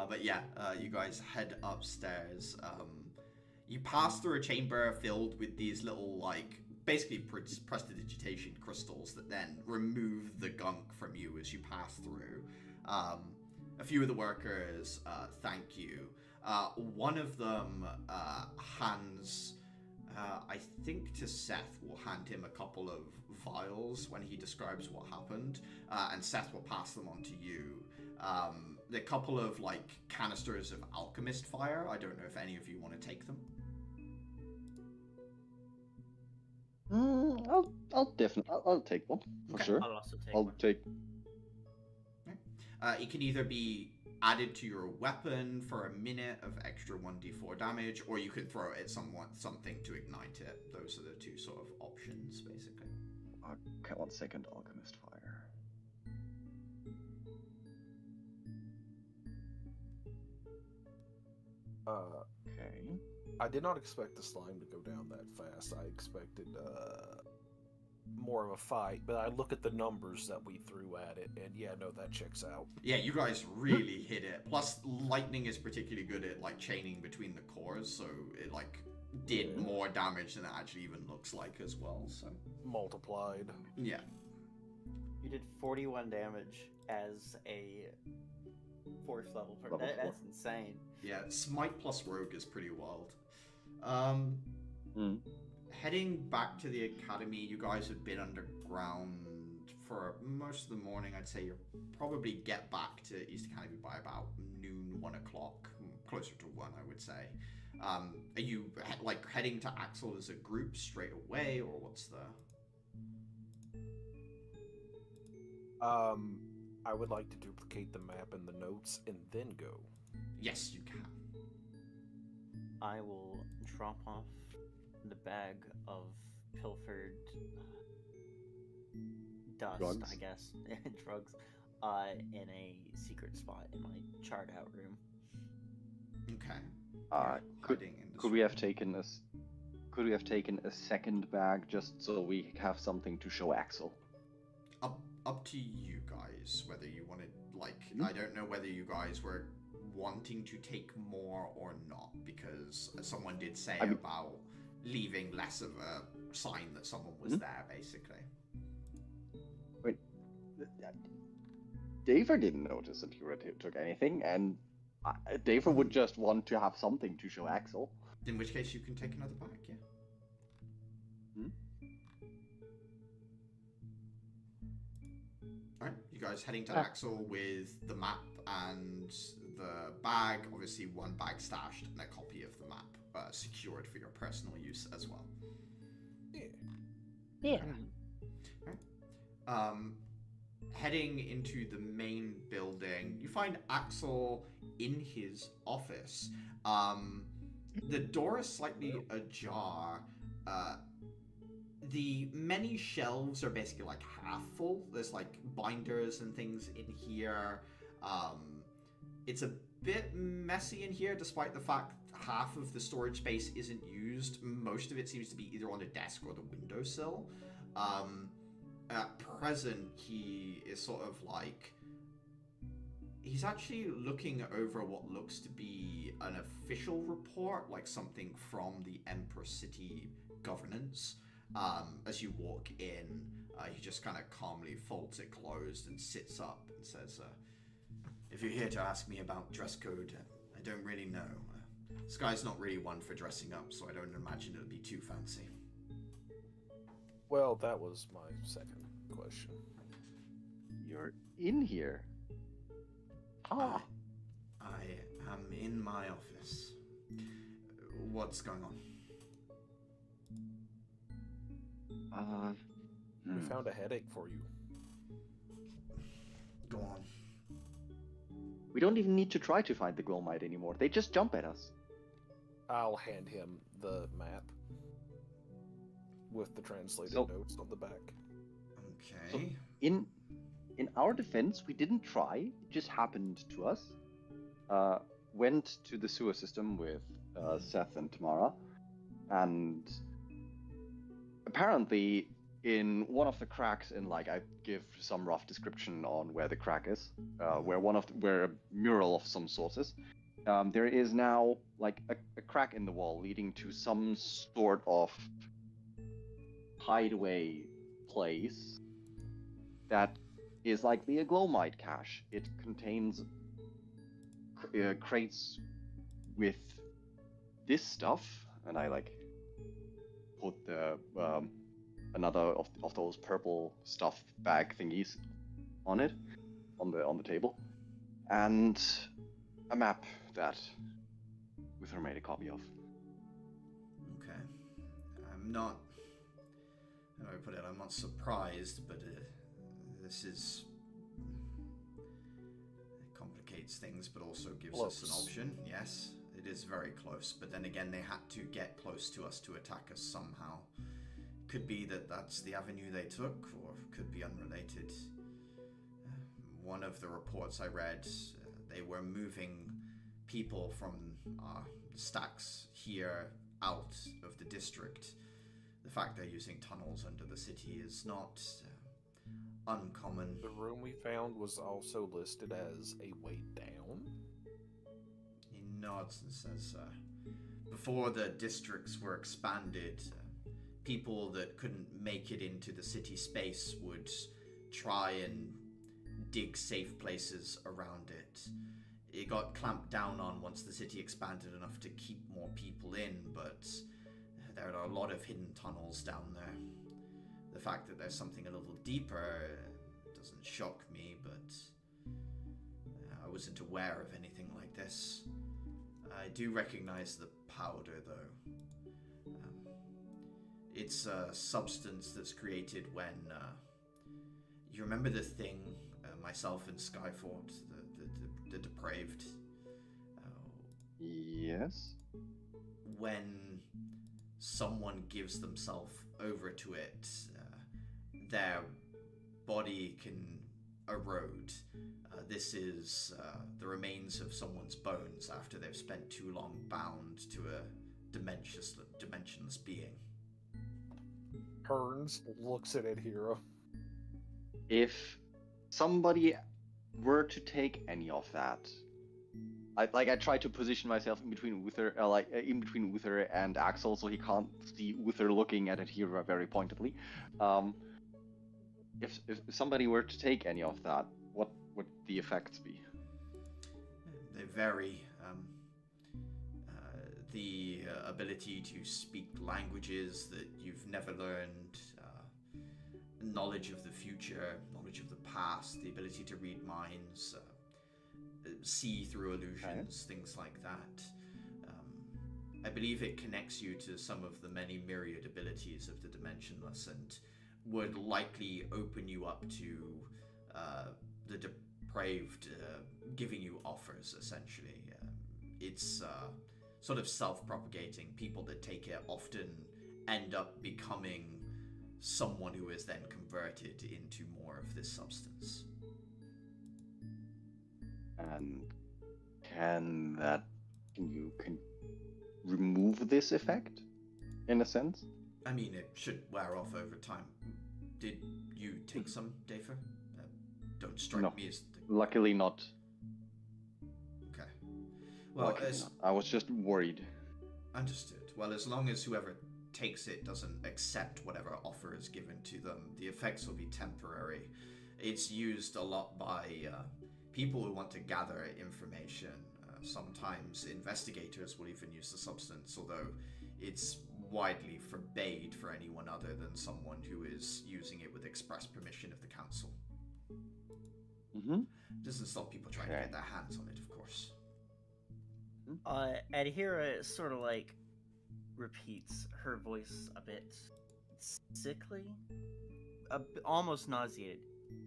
But yeah, you guys head upstairs. You pass through a chamber filled with these little, like, basically prestidigitation crystals that then remove the gunk from you as you pass through. A few of the workers thank you. One of them hands, I think to Seth, will hand him a couple of vials when he describes what happened, and Seth will pass them on to you. The couple of, like, canisters of alchemist fire. I don't know if any of you want to take them. I'll definitely I'll take one for Okay. sure. I'll also take I'll one. take. It can either be added to your weapon for a minute of extra 1d4 damage, or you can throw it at something to ignite it. Those are the two sort of options, basically. Okay, 1 second. Alchemist fire. Okay. I did not expect the slime to go down that fast. I expected more of a fight, but I look at the numbers that we threw at it, and yeah, no, that checks out. Yeah, you guys really hit it. Plus, lightning is particularly good at, like, chaining between the cores, so it, like, did more damage than it actually even looks like as well. So Multiplied. yeah. You did 41 damage as a 4th level person. Level four. That's insane. Yeah, Smite plus Rogue is pretty wild. Heading back to the academy, you guys have been underground for most of the morning. I'd say you'll probably get back to East Academy by about noon, 1 o'clock, closer to 1, I would say. Are you heading to Axel as a group straight away, or what's the... I would like to duplicate the map and the notes and then go. Yes, you can. I will drop off the bag of pilfered dust, Drugs? I guess, drugs, in a secret spot in my chart out room. Okay. Could we have taken a second bag just so we have something to show Axel? Up to you guys whether you wanted, I don't know whether you guys were wanting to take more or not, because someone did say about leaving less of a sign that someone was there, basically. Wait, Daver didn't notice that you took anything, and Daver would just want to have something to show Axel. In which case you can take another bag, yeah. Alright, you guys heading to Axel with the map and the bag, obviously one bag stashed, and a copy of the map secured for your personal use as well. Yeah. Alright. Heading into the main building, you find Axel in his office. The door is slightly ajar. The many shelves are basically half full. There's binders and things in here. It's a bit messy in here, despite the fact half of the storage space isn't used. Most of it seems to be either on the desk or the windowsill. At present, he is sort of he's actually looking over what looks to be an official report, something from the Empress city governance. As you walk in, he just kind of calmly folds it closed and sits up and says, if you're here to ask me about dress code, I don't really know. This guy's not really one for dressing up, so I don't imagine it'll be too fancy. Well, that was my second question. You're in here. I am in my office. What's going on? We found a headache for you. Go on. We don't even need to try to find the Glowmite anymore. They just jump at us. I'll hand him the map with the translated notes on the back. Okay. So in our defense, we didn't try. It just happened to us. Went to the sewer system with Seth and Tamara, and apparently in one of the cracks in I give some rough description on where the crack is, where a mural of some sort is. There is now a crack in the wall leading to some sort of hideaway place that is likely a Glowmite cache. It contains crates with this stuff, and I put the another of those purple stuff bag thingies on it, on the table, and a map that Uther made a copy of. Okay. I'm not... How do I put it? I'm not surprised, but this is... It complicates things, but also gives us an option. Yes, it is very close. But then again, they had to get close to us to attack us somehow. Could be that that's the avenue they took, or could be unrelated. One of the reports I read, they were moving people from stacks here out of the district. The fact they're using tunnels under the city is not uncommon. The room we found was also listed as a way down. He nods and says, before the districts were expanded, people that couldn't make it into the city space would try and dig safe places around it. It got clamped down on once the city expanded enough to keep more people in, but there are a lot of hidden tunnels down there. The fact that there's something a little deeper doesn't shock me, but I wasn't aware of anything like this. I do recognize the powder, though. It's a substance that's created when... you remember the thing, myself and Skyfort, the depraved? Yes. When someone gives themselves over to it, their body can erode. This is the remains of someone's bones after they've spent too long bound to a dimensionless being. Turns, looks at Adhira. If somebody were to take any of that, I try to position myself in between Uther, in between Uther and Axel, so he can't see Uther looking at Adhira very pointedly. If somebody were to take any of that, what would the effects be? They vary. The ability to speak languages that you've never learned, knowledge of the future, knowledge of the past, the ability to read minds, see through illusions, things like that. I believe it connects you to some of the many myriad abilities of the Dimensionless and would likely open you up to the depraved giving you offers, essentially. It's sort of self-propagating. People that take it often end up becoming someone who is then converted into more of this substance. And can you remove this effect, in a sense? I mean, it should wear off over time. Did you take some, Dafer? Don't strike me as... Luckily not. Okay. Well, I was just worried. Understood. Well, as long as whoever takes it doesn't accept whatever offer is given to them, the effects will be temporary. It's used a lot by people who want to gather information. Sometimes investigators will even use the substance, although it's widely forbade for anyone other than someone who is using it with express permission of the council. Mm-hmm. Doesn't stop people trying to get their hands on it, of course. Adhira sort of like repeats, her voice a bit sickly, almost nauseated.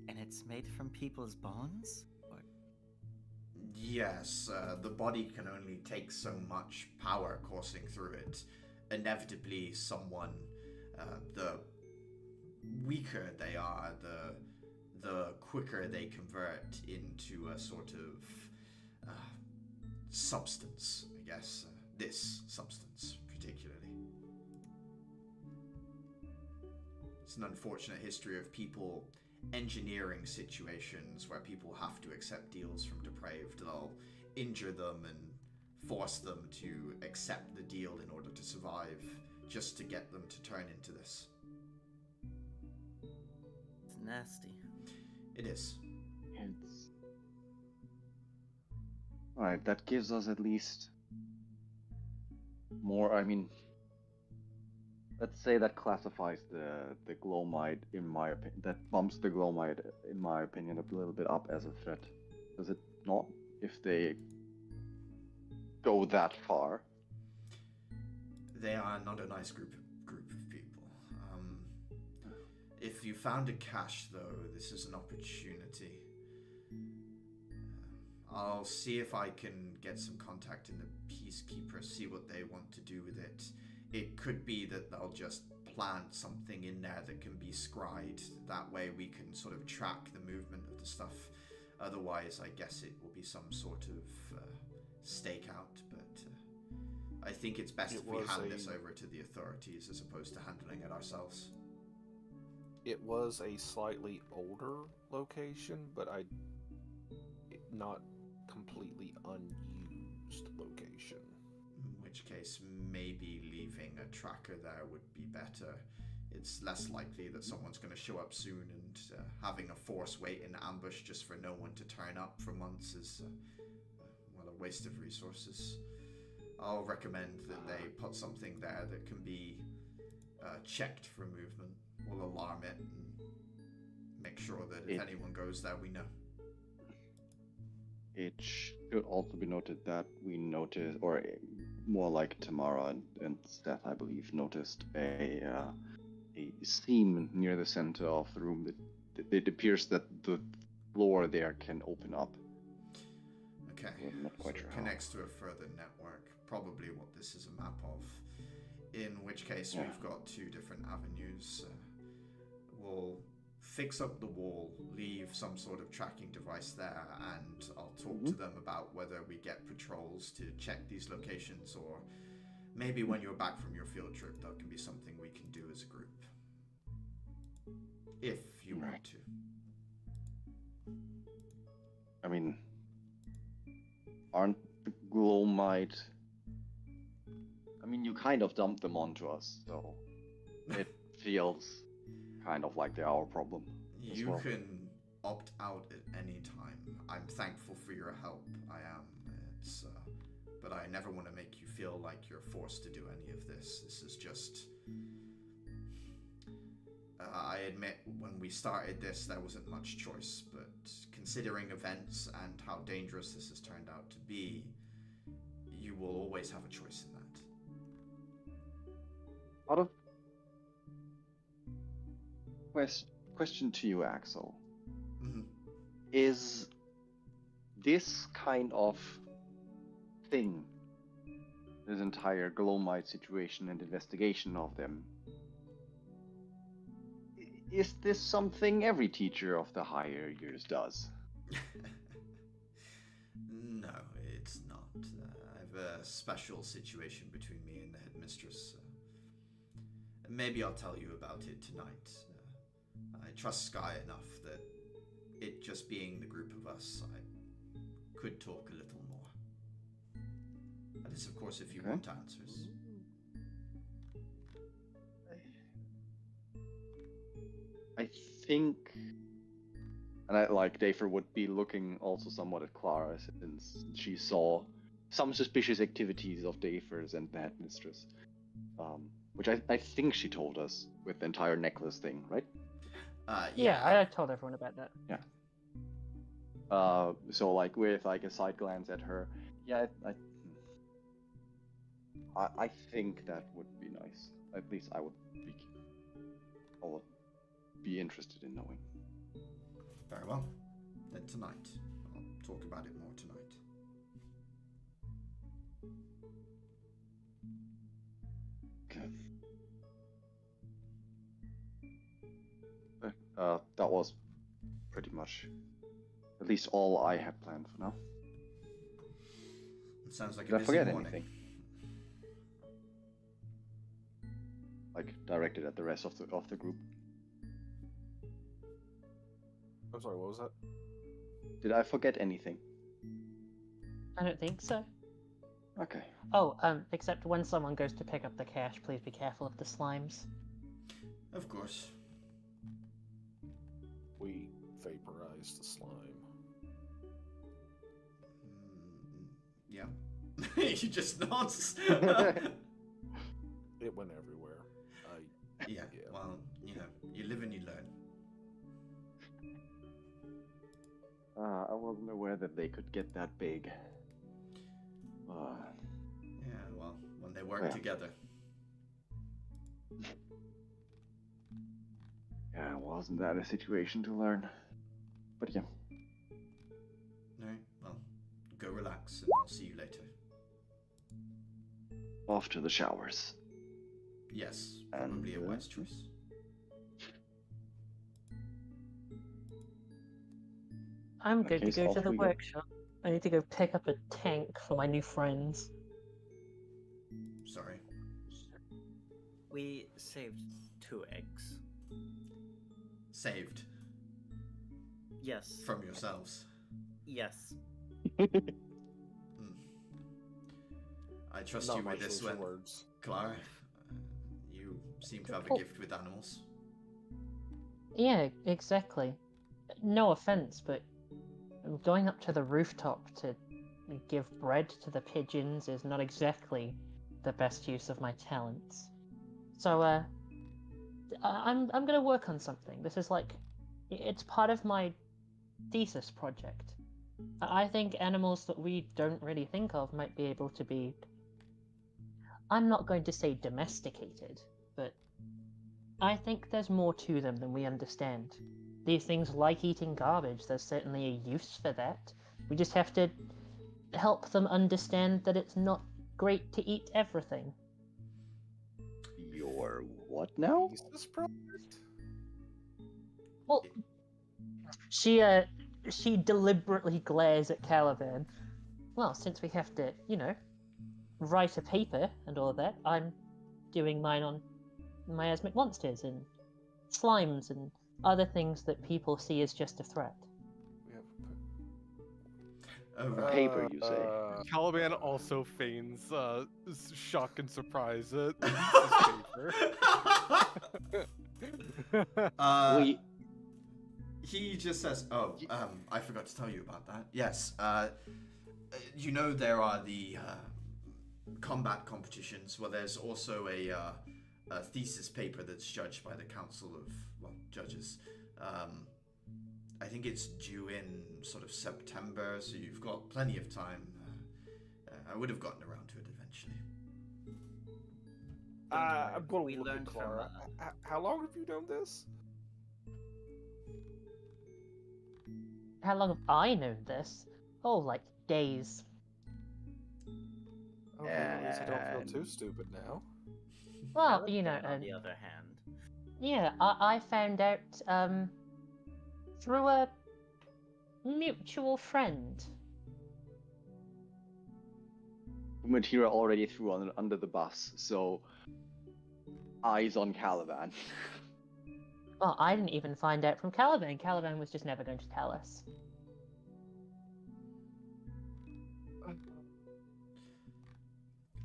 And it's made from people's bones? Or... Yes, the body can only take so much power coursing through it. Inevitably, someone, the weaker they are, the quicker they convert into a sort of substance, I guess. This substance, particularly. It's an unfortunate history of people engineering situations where people have to accept deals from depraved. They'll injure them and force them to accept the deal in order to survive, just to get them to turn into this. It's nasty. It is. It's... Alright, that gives us at least more, I mean... Let's say that classifies the Glowmite, in my opinion. That bumps the Glowmite, in my opinion, a little bit up as a threat. Does it not? If they go that far. They are not a nice group of people. If you found a cache, though, this is an opportunity. I'll see if I can get some contact in the Peacekeepers, see what they want to do with it. It could be that they'll just plant something in there that can be scryed. That way we can sort of track the movement of the stuff. Otherwise, I guess it will be some sort of stakeout, but I think it's best if we hand this over to the authorities as opposed to handling it ourselves. It was a slightly older location, but not completely unused location. In which case, maybe leaving a tracker there would be better. It's less likely that someone's going to show up soon, and having a force wait in ambush just for no one to turn up for months is, well, a waste of resources. I'll recommend that they put something there that can be checked for movement. We'll alarm it and make sure that if anyone goes there, we know. It should also be noted that we noticed, or more like Tamara and Steph, I believe, noticed a seam near the center of the room that it appears that the floor there can open up. Okay, I'm not quite sure connects to a further network, probably what this is a map of. In which case, we've got two different avenues. We'll fix up the wall, leave some sort of tracking device there, and I'll talk to them about whether we get patrols to check these locations, or maybe when you're back from your field trip, that can be something we can do as a group. If you want to. I mean, aren't the Glowmite... I mean, you kind of dumped them onto us, so it feels kind of like they're our problem. You can opt out at any time. I'm thankful for your help. I am. But I never want to make you feel like you're forced to do any of this. This is just... I admit, when we started this, there wasn't much choice, but considering events and how dangerous this has turned out to be, you will always have a choice in that. Out of question to you, Axel. Mm-hmm. Is this kind of thing, this entire Glowmite situation and investigation of them, is this something every teacher of the higher years does? No, it's not. I have a special situation between me and the headmistress. Maybe I'll tell you about it tonight. I trust Sky enough that it just being the group of us, I could talk a little more. That is, of course, if you want answers. I think, and I like Dafer would be looking also somewhat at Clara since she saw some suspicious activities of Dafer's and the headmistress, which I think she told us with the entire necklace thing, right? Yeah, I told everyone about that. Yeah. So like with like a side glance at her, yeah, I think that would be nice. At least I would be interested in knowing. Very well. Then tonight. I'll talk about it more tonight. Okay. That was pretty much at least all I had planned for now. It sounds like Did a I busy forget morning. anything? Like directed at the rest of the group. I'm sorry, what was that? Did I forget anything? I don't think so. Okay. Oh, except when someone goes to pick up the cash, please be careful of the slimes. Of course. We vaporized the slime. Yeah. You just nods. It went everywhere. Yeah, well, you know, you live and you learn. I wasn't aware that they could get that big. Yeah, well, when they work together. Yeah, wasn't that a situation to learn? But yeah. Alright, well, go relax and I'll see you later. Off to the showers. Yes, probably a wise choice. I'm going to case, go to off the we go. workshop. I need to go pick up a tank for my new friends. Sorry. We saved 2 eggs. Saved Yes. from yourselves. Yes. I trust Not you my with this choice of one, words. Clara. You seem to have a Oh. gift with animals. Yeah, exactly. No offense, but going up to the rooftop to give bread to the pigeons is not exactly the best use of my talents. So, I'm gonna work on something. This is like, it's part of my thesis project. I think animals that we don't really think of might be able to be, I'm not going to say domesticated, but I think there's more to them than we understand. These things like eating garbage, there's certainly a use for that. We just have to help them understand that it's not great to eat everything. Your what now? Thesis project? Well, she deliberately glares at Caliban. Well, since we have to, write a paper and all of that, I'm doing mine on miasmic monsters and slimes and other things that people see as just a threat. We have Oh, right. Paper, you say? Caliban also feigns shock and surprise at this paper. We He just says, "Oh, I forgot to tell you about that. Yes, you know there are the combat competitions. Well, there's also a thesis paper that's judged by the Council of Judges. I think it's due in sort of September, so you've got plenty of time. I would have gotten around to it eventually." I'm going We to look at learned from, Clara. How long have you known this? How long have I known this? Oh, like days. Okay, at least I don't And- feel too stupid now. Well, Caliban, on the other hand, yeah, I found out through a mutual friend. Material already threw under the bus, so eyes on Caliban. Well, I didn't even find out from Caliban. Caliban was just never going to tell us.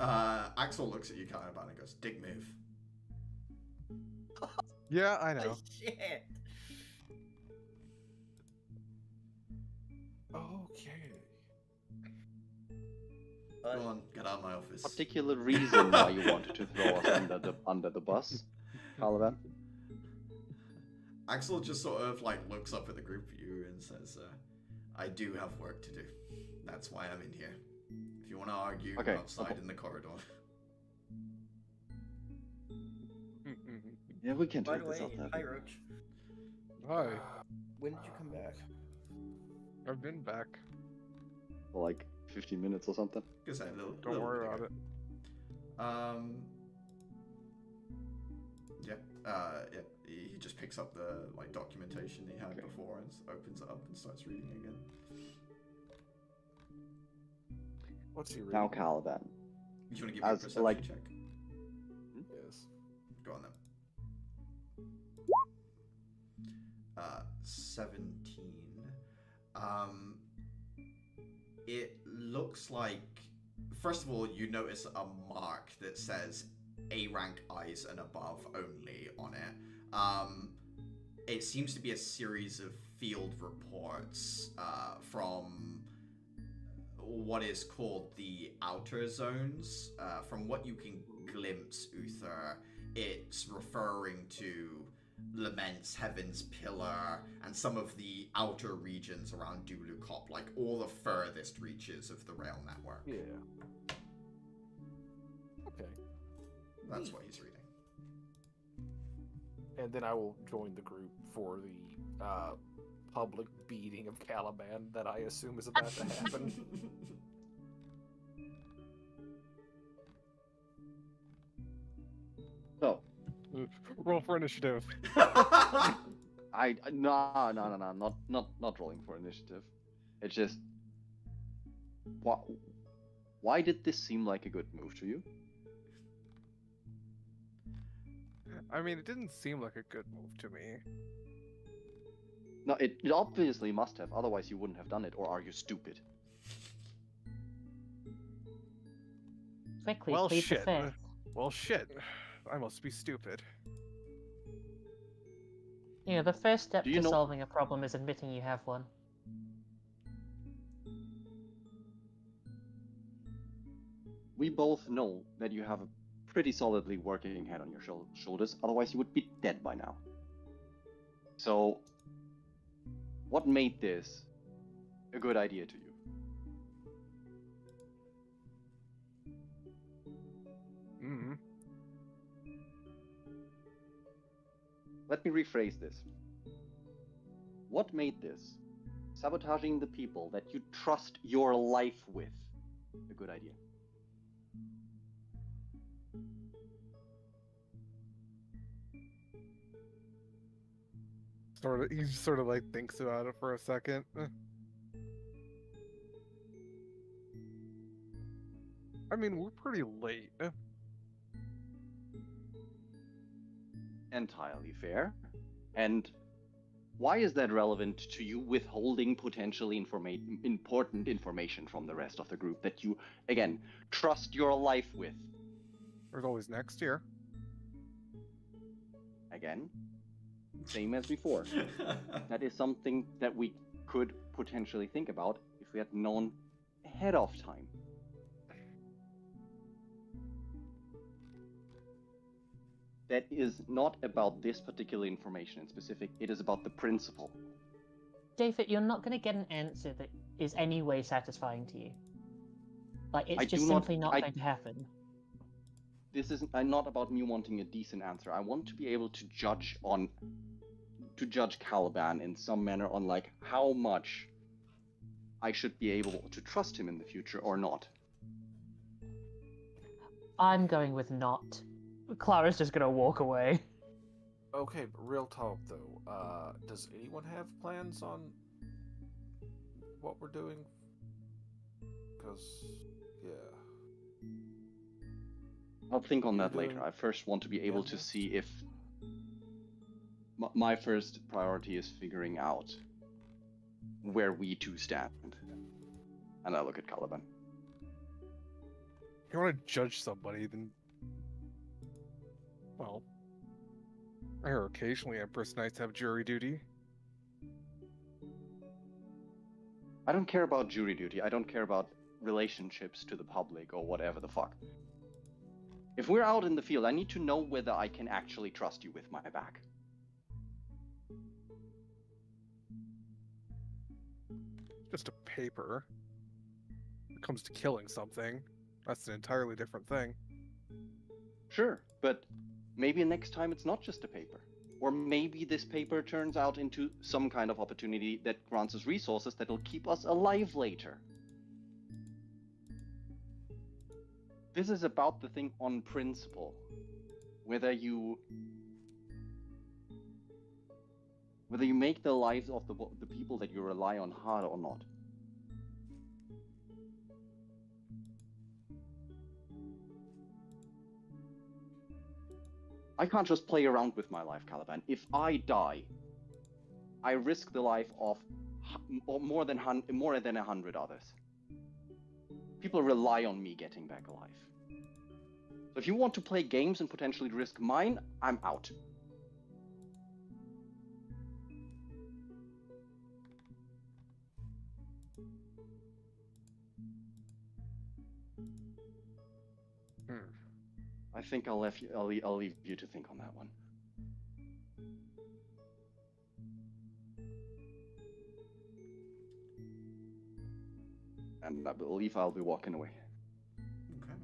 Axel looks at you, Caliban, and goes, "Dick move." Yeah, I know. shit. Okay. But Go on, get out of my office. Particular reason why you wanted to throw us under the bus, Caliban? Axel just sort of like looks up at the group of you and says, "I do have work to do. That's why I'm in here. If you want to argue, Okay, outside okay. in the corridor." Yeah, we can by talk the this way, out there. hi Roach. Hi, When did you come back? I've been back. For like 15 minutes or something. Just a little, Don't little worry bit about ago. it. Yeah, he just picks up the like documentation he had Okay. before and opens it up and starts reading again. What's he reading? Now, Caliban. You want to give me a As, perception like- check? Yes. Go on then. 17. It looks like, first of all, you notice a mark that says A rank eyes and above only on it. It seems to be a series of field reports from what is called the outer zones. From what you can glimpse, Uther, it's referring to Lament's Heaven's Pillar and some of the outer regions around Dulukop, like all the furthest reaches of the rail network. Yeah. Okay. That's what he's reading. And then I will join the group for the public beating of Caliban that I assume is about to happen. So, Roll for initiative. no, not rolling for initiative. It's just, why did this seem like a good move to you? I mean, it didn't seem like a good move to me. No, it obviously must have. Otherwise, you wouldn't have done it. Or are you stupid? Quickly, Well, plead shit. the fifth. Well, shit. I must be stupid. You know, the first step Do you to know- solving a problem is admitting you have one. We both know that you have a pretty solidly working head on your shoulders, otherwise you would be dead by now. So, what made this a good idea to you? Mm. Let me rephrase this. What made this, sabotaging the people that you trust your life with, a good idea? He sort of like thinks about it for a second. I mean, we're pretty late. Entirely fair. And why is that relevant to you withholding potentially important information from the rest of the group that you, again, trust your life with? There's always next year. Again, same as before. That is something that we could potentially think about if we had known ahead of time. That is not about this particular information in specific, it is about the principle. David, you're not going to get an answer that is any way satisfying to you. Like, it's just simply not going to happen. This is not about me wanting a decent answer. I want to be able to judge Caliban in some manner on like how much I should be able to trust him in the future or not. I'm going with not. Clara's just going to walk away. Okay, but real talk though. Does anyone have plans on what we're doing? Because, yeah. I'll think on that You're later. doing- I first want to be able to Yeah. see if my first priority is figuring out where we two stand. And I look at Caliban. If you want to judge somebody, then, well, I hear occasionally Empress Knights have jury duty. I don't care about jury duty. I don't care about relationships to the public or whatever the fuck. If we're out in the field, I need to know whether I can actually trust you with my back. Just a paper. When it comes to killing something, that's an entirely different thing. Sure, but maybe next time it's not just a paper. Or maybe this paper turns out into some kind of opportunity that grants us resources that'll keep us alive later. This is about the thing on principle. Whether you make the lives of the people that you rely on hard or not. I can't just play around with my life, Caliban. If I die, I risk the life of more than 100 others. People rely on me getting back alive. So if you want to play games and potentially risk mine, I'm out. I think I'll leave you to think on that one. And I believe I'll be walking away. Okay.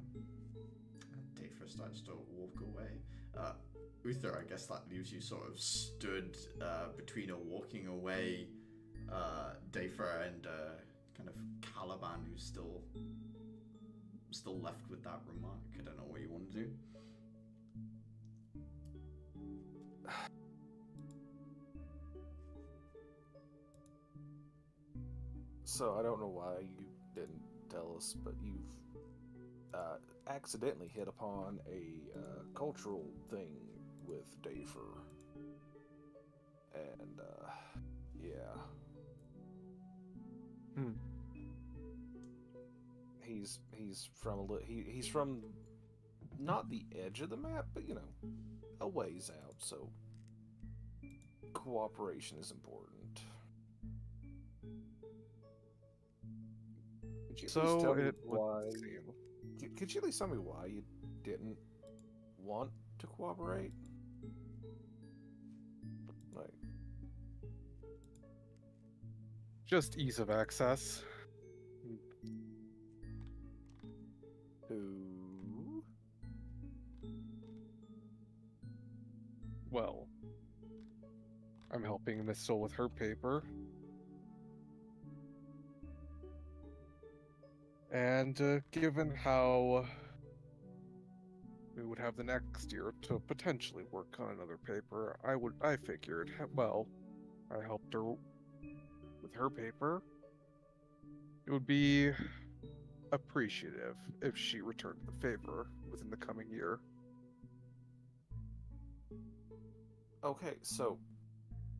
Daphra starts to walk away. Uther, I guess that leaves you sort of stood between a walking away Daphra and kind of Caliban, who's still left with that remark. I don't know what you want to do. So I don't know why you didn't tell us, but you've accidentally hit upon a cultural thing with Dafer. And yeah. he's from he's from not the edge of the map, but you know, a ways out. So cooperation is important. Could you at least tell me it would why? seem. Could you at least tell me why you didn't want to cooperate? Like, Just ease of access. who? Well, I'm helping Miss Soul with her paper. And given how we would have the next year to potentially work on another paper, I figured, well, I helped her with her paper. It would be appreciative if she returned the favor within the coming year. Okay, so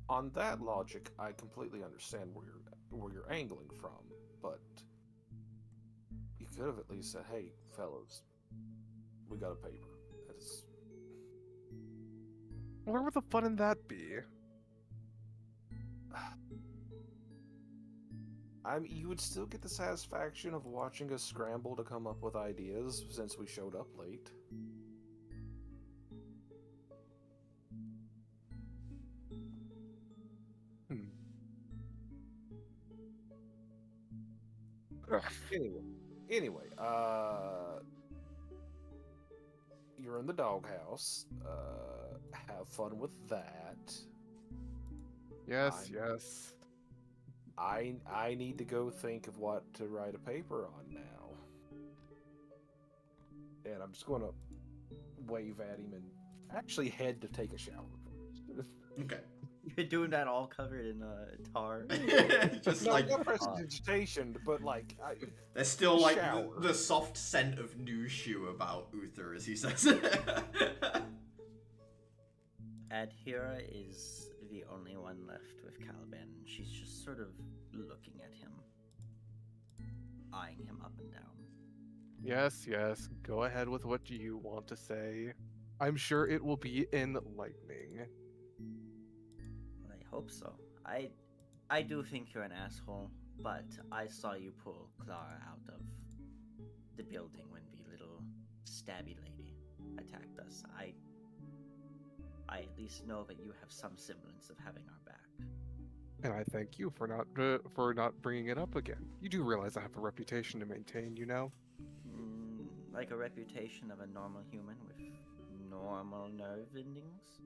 on that logic, I completely understand where you're angling from, but you could have at least said, "Hey, fellas, we got a paper." That's Where would the fun in that be? I mean, you would still get the satisfaction of watching us scramble to come up with ideas since we showed up late. Ugh. Anyway, you're in the doghouse. Have fun with that. Yes, I'm- yes. I need to go think of what to write a paper on now. And I'm just going to wave at him and actually head to take a shower first. Okay. You're doing that all covered in tar. Just No, like not prestidigitation, but like there's still like shower. the soft scent of new shoe about Uther as he says it. Adhira is the only one left with Caliban. She's just sort of looking at him, eyeing him up and down. Yes, yes. Go ahead with what you want to say. I'm sure it will be enlightening. I hope so. I do think you're an asshole, but I saw you pull Clara out of the building when the little stabby lady attacked us. I at least know that you have some semblance of having our back. And I thank you for not bringing it up again. You do realize I have a reputation to maintain, you know? Like a reputation of a normal human with normal nerve endings?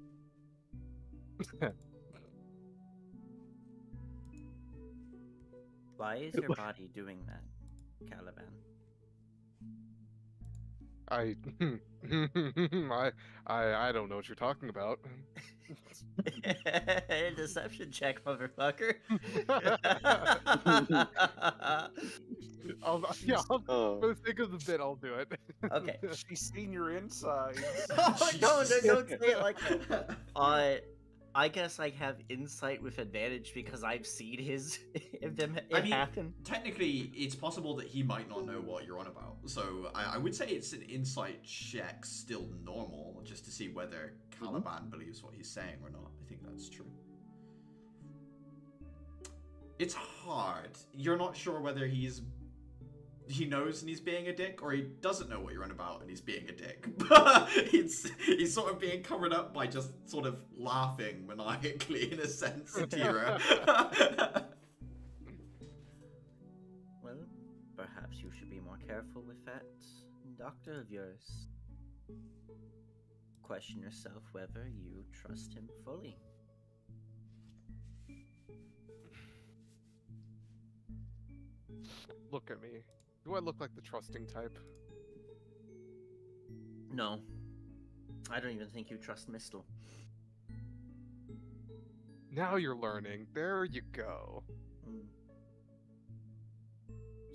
Why is your body doing that, Caliban? I don't know what you're talking about. Deception check, motherfucker. For the sake of the bit, I'll do it. Okay. she's seen your insides. Oh, no, don't say it like that. I guess I have insight with advantage because I've seen it happen. Technically, it's possible that he might not know what you're on about. So I would say it's an insight check, still normal, just to see whether Caliban believes what he's saying or not. I think that's true. It's hard. You're not sure whether he knows and he's being a dick, or he doesn't know what you're on about and he's being a dick. But he's sort of being covered up by just sort of laughing maniacally in a sense, Tira. Well, perhaps you should be more careful with that doctor of yours. Question yourself whether you trust him fully. Look at me. Do I look like the trusting type? No. I don't even think you trust Mistle. Now you're learning. There you go.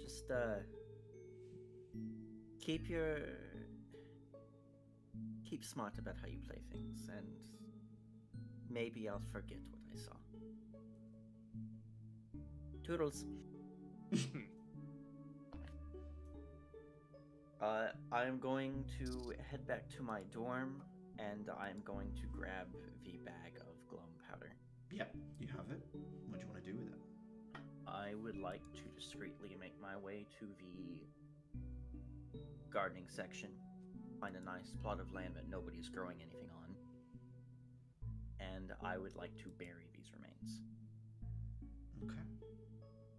Just, keep smart about how you play things, and maybe I'll forget what I saw. Toodles. I'm going to head back to my dorm, and I'm going to grab the bag of glum powder. Yep, you have it. What do you want to do with it? I would like to discreetly make my way to the gardening section, find a nice plot of land that nobody's growing anything on, and I would like to bury these remains. Okay.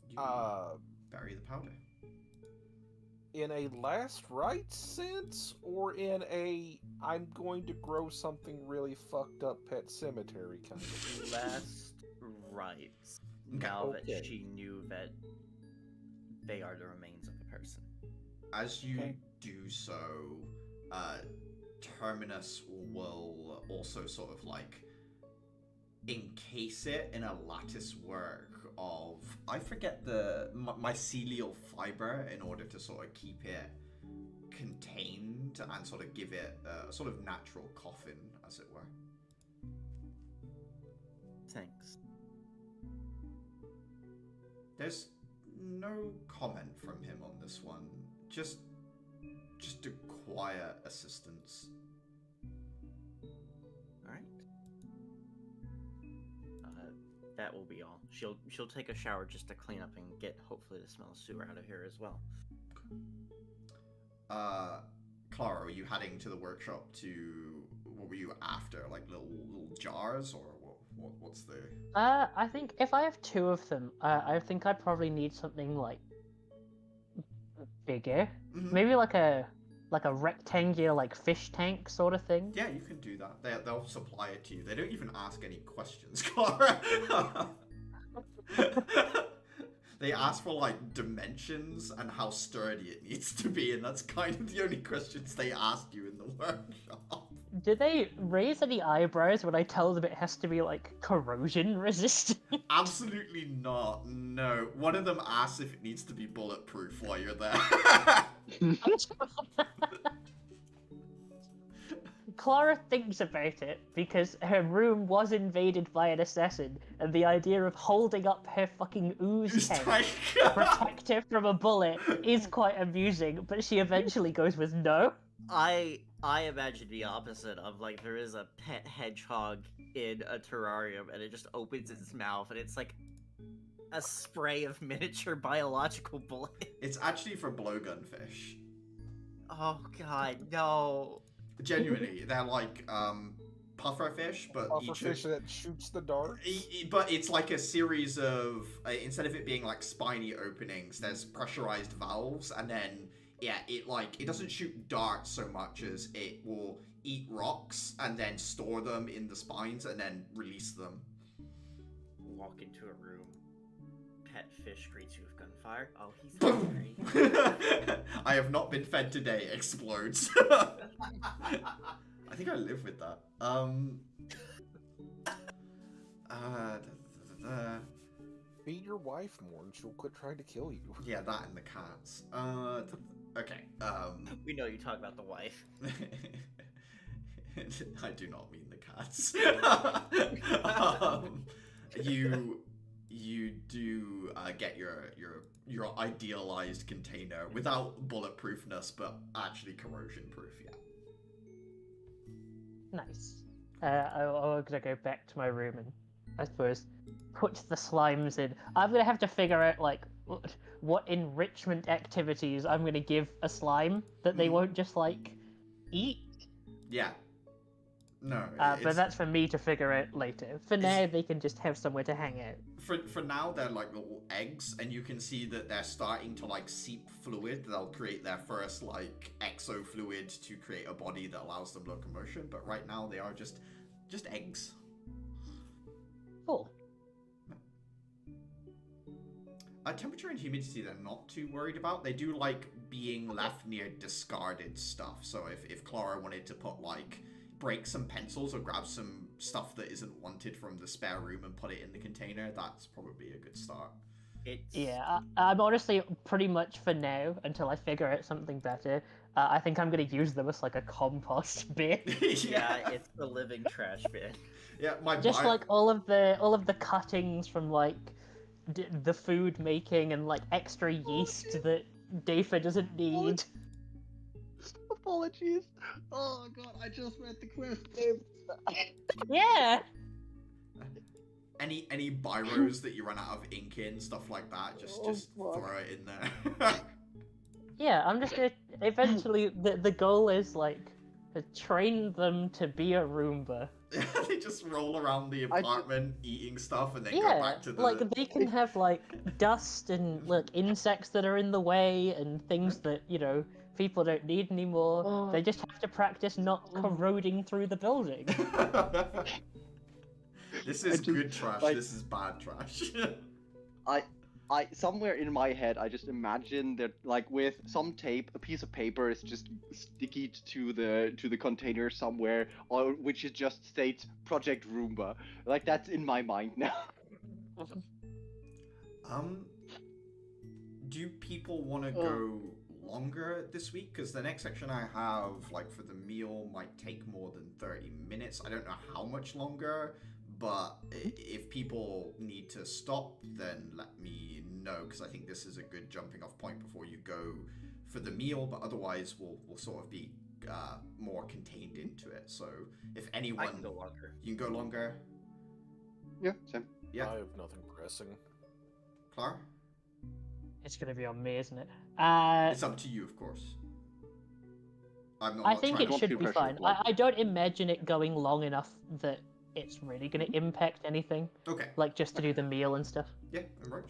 You bury the powder. In a last rite sense, or in a I'm going to grow something really fucked up pet cemetery kind of? Last rites. Okay. Now Okay. that she knew that they are the remains of the person. As you Okay. do so, Terminus will also sort of like encase it in a lattice work of, I forget the mycelial fiber, in order to sort of keep it contained and sort of give it a sort of natural coffin, as it were. Thanks. There's no comment from him on this one. Just a quiet assistance. All right. That will be all. She'll take a shower just to clean up and get hopefully the smell of sewer out of here as well. Clara, are you heading to the workshop to, what were you after? Like little jars, or what's the... I think if I have two of them, I think I'd probably need something like bigger. Mhm. Maybe like a rectangular like fish tank sort of thing. Yeah, you can do that. They'll supply it to you. They don't even ask any questions, Clara. They ask for like dimensions and how sturdy it needs to be, and that's kind of the only questions they ask you in the workshop. Do they raise any eyebrows when I tell them it has to be like corrosion resistant? Absolutely not. No. One of them asks if it needs to be bulletproof while you're there. Clara thinks about it because her room was invaded by an assassin, and the idea of holding up her fucking ooze tank to protect her from a bullet is quite amusing, but she eventually goes with no. I imagine the opposite of, like, there is a pet hedgehog in a terrarium and it just opens its mouth and it's like a spray of miniature biological bullets. It's actually for blowgun fish. Oh god, no. Genuinely, they're like puffer fish, but Puffer each fish of... that shoots the darts? But it's like a series of, instead of it being like spiny openings, there's pressurized valves, and then it doesn't shoot darts so much as it will eat rocks and then store them in the spines and then release them. Walk into a room. Pet fish greets you with gunfire. Oh, he's Boom! hungry. I have not been fed today. Explodes. I think I live with that. Beat your wife more and she'll quit trying to kill you. Yeah, that and the cats. Okay. We know you talk about the wife. I do not mean the cats. You do get your idealized container without bulletproofness, but actually corrosion proof. Yeah. Nice. I'm gonna go back to my room and, I suppose, put the slimes in. I'm gonna have to figure out like what enrichment activities I'm gonna give a slime that they won't just like eat. Yeah. No. But that's for me to figure out later. For now, they can just have somewhere to hang out. For now, they're like little eggs, and you can see that they're starting to like seep fluid. They'll create their first like exofluid to create a body that allows them locomotion. But right now, they are just eggs. Cool. Temperature and humidity they're not too worried about. They do like being left near discarded stuff. So if Clara wanted to put like break some pencils or grab some stuff that isn't wanted from the spare room and put it in the container, that's probably a good start. Yeah, I'm honestly pretty much for now, until I figure out something better, I think I'm going to use them as like a compost bin. Yeah, it's the living trash bin. Yeah, Just like all of the cuttings from like the food making and like extra yeast that Dafa doesn't need. apologies. Oh god, I just read the quest name. Yeah. Any biros that you run out of ink in, stuff like that, just fuck. throw it in there. Yeah, I'm just gonna eventually the goal is like to train them to be a Roomba. They just roll around the apartment eating stuff and then go Yeah, back to the. like they can have like dust and like insects that are in the way and things that people don't need anymore. Oh. They just have to practice not corroding through the building. This is good trash. like- This is bad trash. I somewhere in my head, I just imagine that, like, with some tape, a piece of paper is just sticky to the container somewhere, or which it just states Project Roomba. Like, that's in my mind now. Do people want to go longer this week? Because the next section I have, like, for the meal might take more than 30 minutes. I don't know how much longer, but if people need to stop, then let me know, because I think this is a good jumping off point before you go for the meal, but otherwise we'll sort of be more contained into it. So if anyone... I can go longer. You can go longer? Yeah, same. Yeah. I have nothing pressing. Clara? It's gonna be on me, isn't it? It's up to you, of course. I'm not I think trying it to... should feel be pressure fine. of, like- I don't imagine it going long enough that it's really gonna impact anything. Okay. Like just to do the meal and stuff. Yeah, and Roach?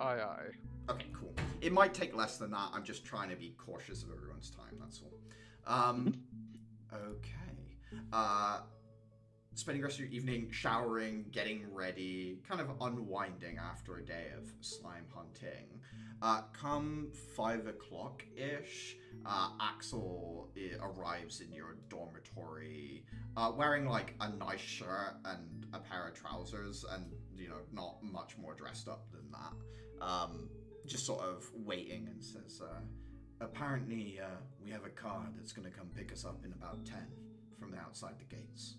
Aye. Okay, cool. It might take less than that. I'm just trying to be cautious of everyone's time, that's all. Okay. Spending the rest of your evening showering, getting ready, kind of unwinding after a day of slime hunting. Come 5 o'clock-ish, Axel arrives in your dormitory wearing like a nice shirt and a pair of trousers and, not much more dressed up than that. Just sort of waiting and says, apparently we have a car that's going to come pick us up in about 10 from the outside the gates.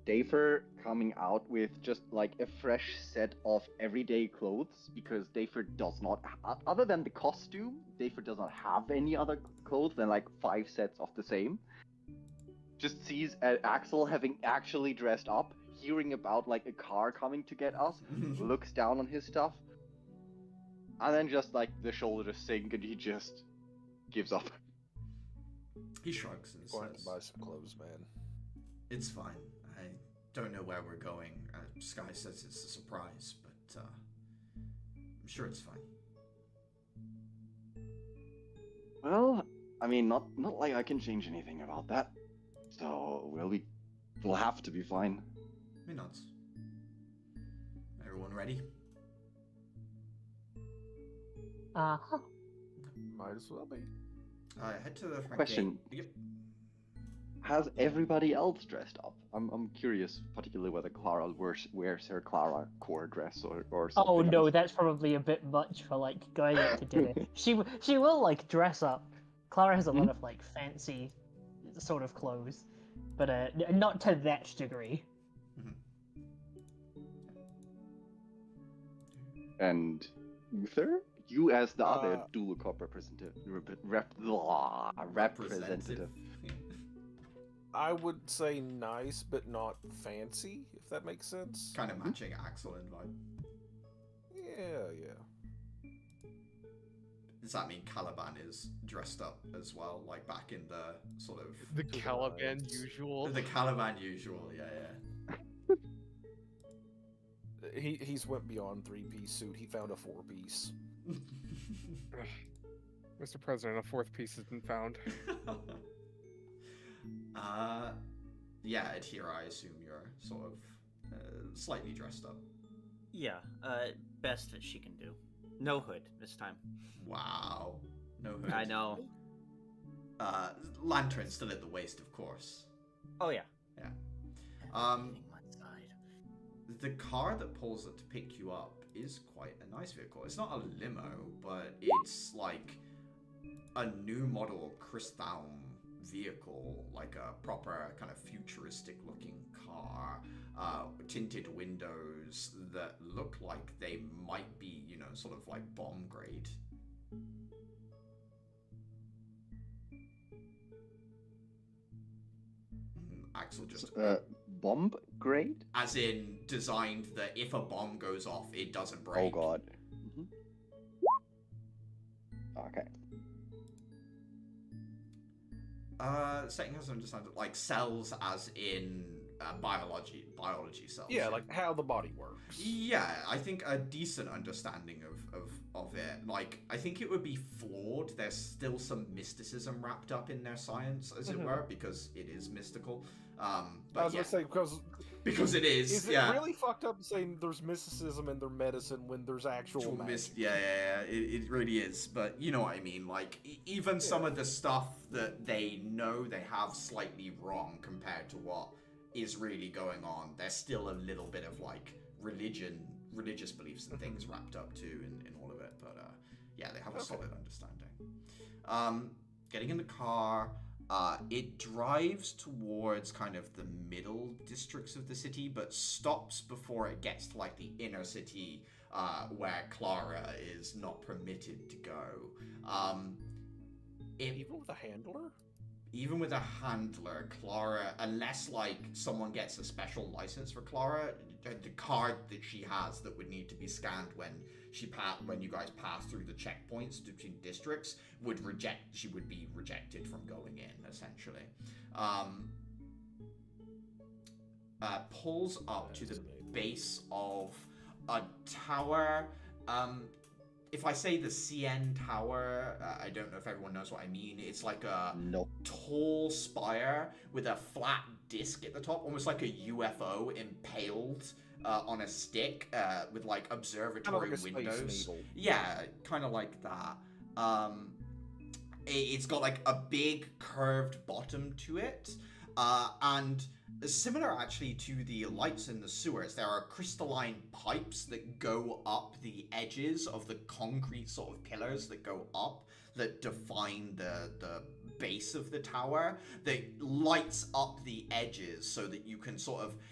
Dafer coming out with just like a fresh set of everyday clothes, because Dafer does not, other than the costume, Dafer does not have any other clothes than like 5 sets of the same. Just sees Axel having actually dressed up, hearing about like a car coming to get us, looks down on his stuff, and then just like the shoulders sink and he just gives up. He shrugs and Go ahead and says, buy some clothes, man. it's fine. I don't know where we're going. Sky says it's a surprise, but I'm sure it's fine. Well, I mean, not like I can change anything about that. So we'll have to be fine. Me nuts. Everyone ready? Uh-huh. Might as well be. Head to the front Question. gate. Yep. Has everybody else dressed up? I'm curious, particularly whether Clara wears her Clara core dress or something. Oh no, else. that's probably a bit much for like going out to dinner. She will like dress up. Clara has a lot of like fancy sort of clothes, but not to that degree. And Uther, you as the other dual cop representative. I would say nice, but not fancy, if that makes sense. Kind of matching Axel and vibe. Yeah. Does that mean Caliban is dressed up as well, like back in the sort of The Caliban usual. the Caliban usual? Yeah. He's went beyond 3-piece suit. He found a 4-piece. Mr. President, a 4th piece has been found. Yeah, Adhere, I assume you're sort of slightly dressed up. Yeah, best that she can do. No hood this time. Wow. No hood. I know. Lantern still at the waist, of course. Oh yeah. Yeah. Everything one side. The car that pulls it to pick you up is quite a nice vehicle. It's not a limo, but it's like a new model Christbaum vehicle, like a proper kind of futuristic looking car. tinted windows that look like they might be, sort of like bomb grade. Axel just... bomb grade? As in, designed that if a bomb goes off, it doesn't break. Oh god. Okay. Setting has understand it, like cells as in biology cells. Yeah, like how the body works. Yeah, I think a decent understanding of it. Like, I think it would be flawed. There's still some mysticism wrapped up in their science, as it were, because it is mystical. But I was gonna say, because it is. Is it really fucked up saying there's mysticism in their medicine when there's actual magic? It really is. But you know what I mean. Like, even some of the stuff that they know they have slightly wrong compared to what is really going on, there's still a little bit of like religious beliefs and things wrapped up too in all of it. But yeah, they have a solid understanding. Getting in the car. It drives towards kind of the middle districts of the city, but stops before it gets to like the inner city, where Clara is not permitted to go. Even with a handler? Even with a handler, Clara, unless like someone gets a special license for Clara, the card that she has that would need to be scanned when you guys pass through the checkpoints between districts she would be rejected from going in, essentially. Pulls up to the base of a tower. If I say the CN Tower, I don't know if everyone knows what I mean. It's like a tall spire with a flat disc at the top, almost like a UFO impaled on a stick with like observatory windows. Yeah, kind of like that. It's got like a big curved bottom to it, and similar actually to the lights in the sewers, there are crystalline pipes that go up the edges of the concrete sort of pillars that go up that define the base of the tower, that lights up the edges so that you can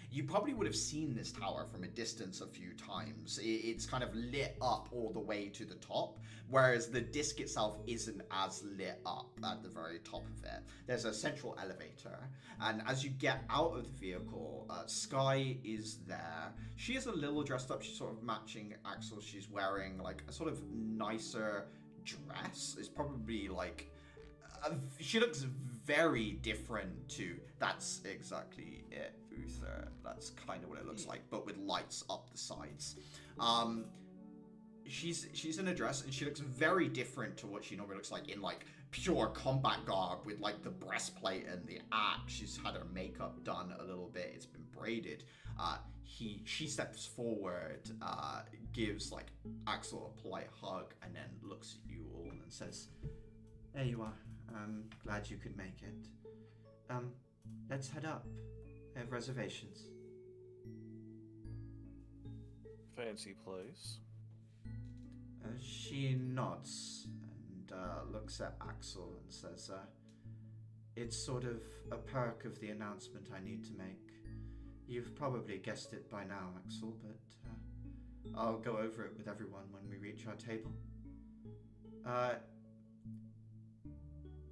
you probably would have seen this tower from a distance a few times. It's kind of lit up all the way to the top, whereas the disc itself isn't as lit up at the very top of it. There's a central elevator, and as you get out of the vehicle, Sky is there. She is a little dressed up. She's sort of matching Axel. She's wearing like a sort of nicer dress. It's probably like she looks very different to... That's exactly it, Uther. That's kind of what it looks like, but with lights up the sides. She's in a dress, and she looks very different to what she normally looks like in like pure combat garb with like the breastplate and the axe. She's had her makeup done a little bit. It's been braided. She steps forward, gives like Axel a polite hug, and then looks at you all and says, "There you are. I'm glad you could make it. Let's head up. I have reservations." Fancy place. She nods and looks at Axel and says, "It's sort of a perk of the announcement I need to make. You've probably guessed it by now, Axel, but I'll go over it with everyone when we reach our table.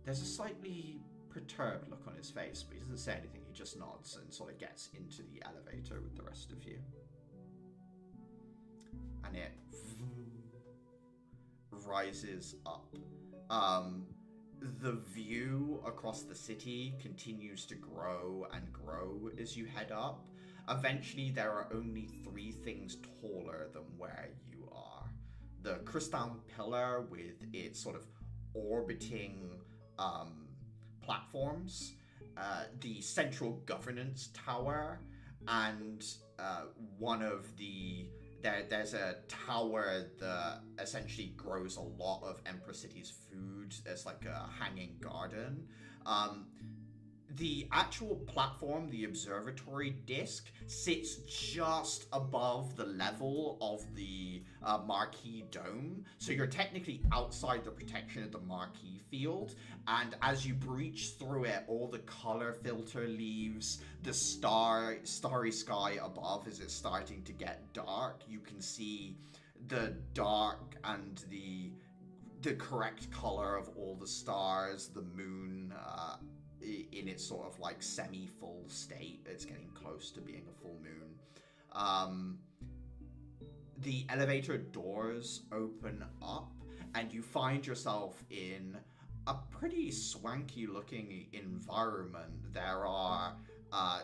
There's a slightly perturbed look on his face, but he doesn't say anything. He just nods and sort of gets into the elevator with the rest of you. And it rises up. The view across the city continues to grow and grow as you head up. Eventually, there are only 3 things taller than where you are. The crystal pillar with its sort of orbiting platforms, the central governance tower, and one of the... There's a tower that essentially grows a lot of Empress City's food. There's like a hanging garden. The actual platform, the observatory disc, sits just above the level of the marquee dome. So you're technically outside the protection of the marquee field. And as you breach through it, all the color filter leaves, the starry sky above as it's starting to get dark. You can see the dark and the correct color of all the stars, the moon, in its sort of like semi-full state. It's getting close to being a full moon. The elevator doors open up and you find yourself in a pretty swanky looking environment. There are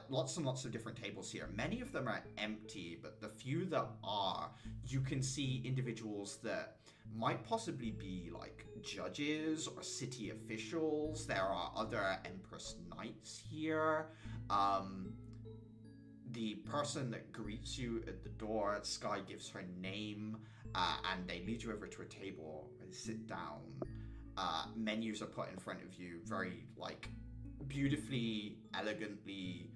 lots and lots of different tables here. Many of them are empty, but the few that are, you can see individuals that might possibly be like judges or city officials. There are other Empress knights here. The person that greets you at the door, Sky gives her name, and they lead you over to a table and sit down. Menus are put in front of you, very like beautifully, elegantly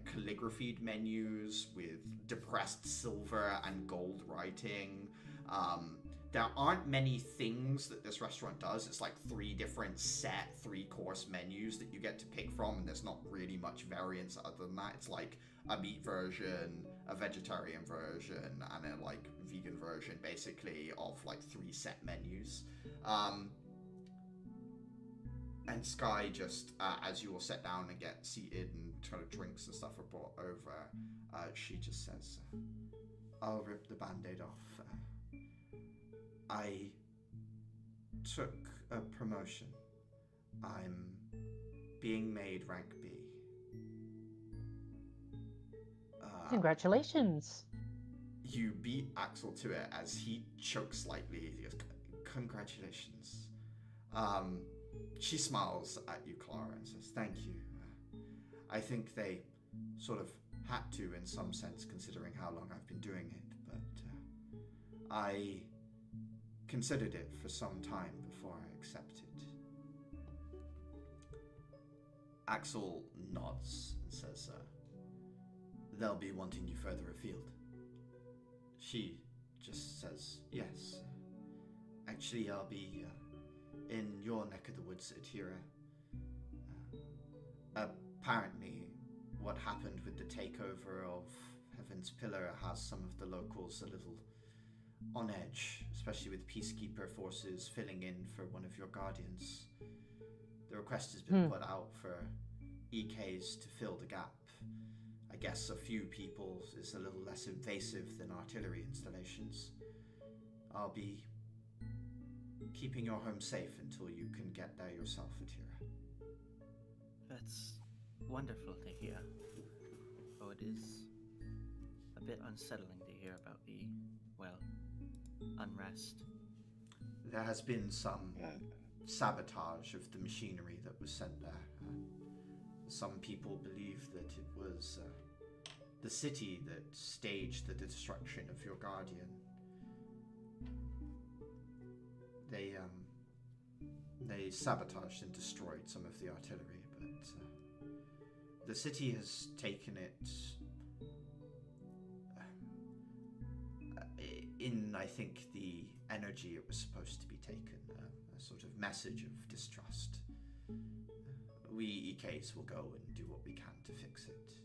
calligraphied menus with depressed silver and gold writing. There aren't many things that this restaurant does. It's like 3 different set 3-course menus that you get to pick from, and there's not really much variance other than that. It's like a meat version, a vegetarian version, and a like vegan version, basically, of like 3 set menus. And Sky just, as you all sit down and get seated and kind of drinks and stuff are brought over, she just says, I'll rip the band-aid off. I took a promotion. I'm being made rank B. Congratulations. You beat Axel to it as he chokes slightly. He goes, congratulations. She smiles at you, Clara, and says, thank you. I think they sort of had to in some sense, considering how long I've been doing it, but I considered it for some time before I accepted. Axel nods and says, they'll be wanting you further afield. She just says, yes. Actually, I'll be in your neck of the woods at Hira. Apparently, what happened with the takeover of Heaven's Pillar has some of the locals a little on edge, especially with peacekeeper forces filling in for one of your guardians. The request has been put out for EKs to fill the gap. I guess a few people is a little less invasive than artillery installations. I'll be keeping your home safe until you can get there yourself, Atira. That's wonderful to hear. Oh, it is a bit unsettling to hear about the, well, unrest. There has been some sabotage of the machinery that was sent there. Some people believe that it was the city that staged the destruction of your guardian. They sabotaged and destroyed some of the artillery, but the city has taken it in, I think, the energy it was supposed to be taken, a sort of message of distrust. We EKs will go and do what we can to fix it.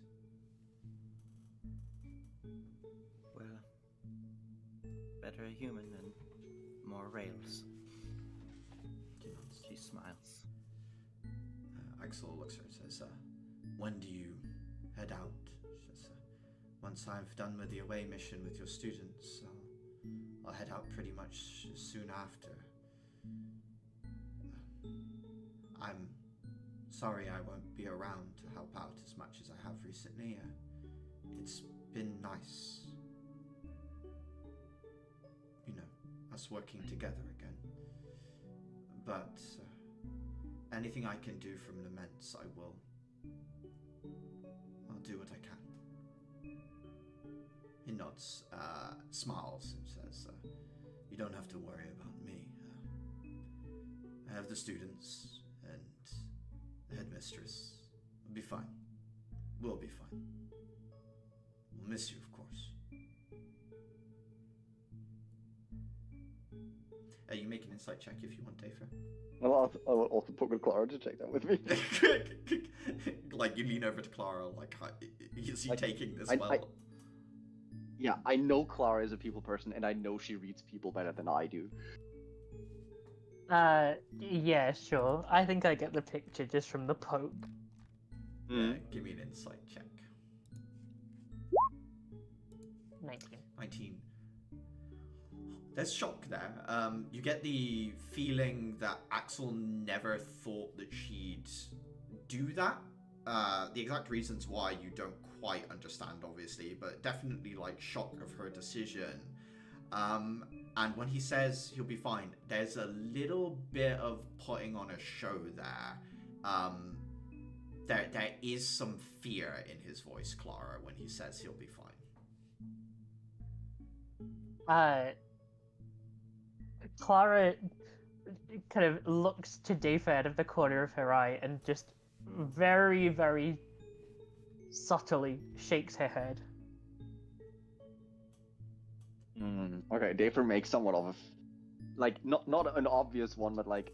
Well, better a human than more rails. She smiles. Axel looks at her and says, when do you head out? She says, once I've done with the away mission with your students, I'll head out pretty much soon after. I'm sorry I won't be around to help out as much as I have recently. It's been nice, you know, us working together again. But anything I can do from Laments, I will. I'll do what I can. He nods, smiles, and says, you don't have to worry about me. I have the students and the headmistress. be fine. We'll be fine. We'll miss you, of course. You make an insight check if you want, Dafer. Well, I will also poke at Clara to check that with me. Like, you lean over to Clara, like, is he Like, taking this I- well? Yeah, I know Clara is a people person, and I know she reads people better than I do. Yeah, sure. I think I get the picture just from the poke. Yeah, give me an insight check. 19. 19. There's shock there. You get the feeling that Axel never thought that she'd do that. The exact reasons why you don't quite understand, obviously, but definitely like shock of her decision. And when he says he'll be fine, there's a little bit of putting on a show there. There is some fear in his voice, Clara, when he says he'll be fine. Clara kind of looks to David out of the corner of her eye and just very, very subtly shakes her head. Okay, Dafer makes somewhat of a, like, not an obvious one, but like,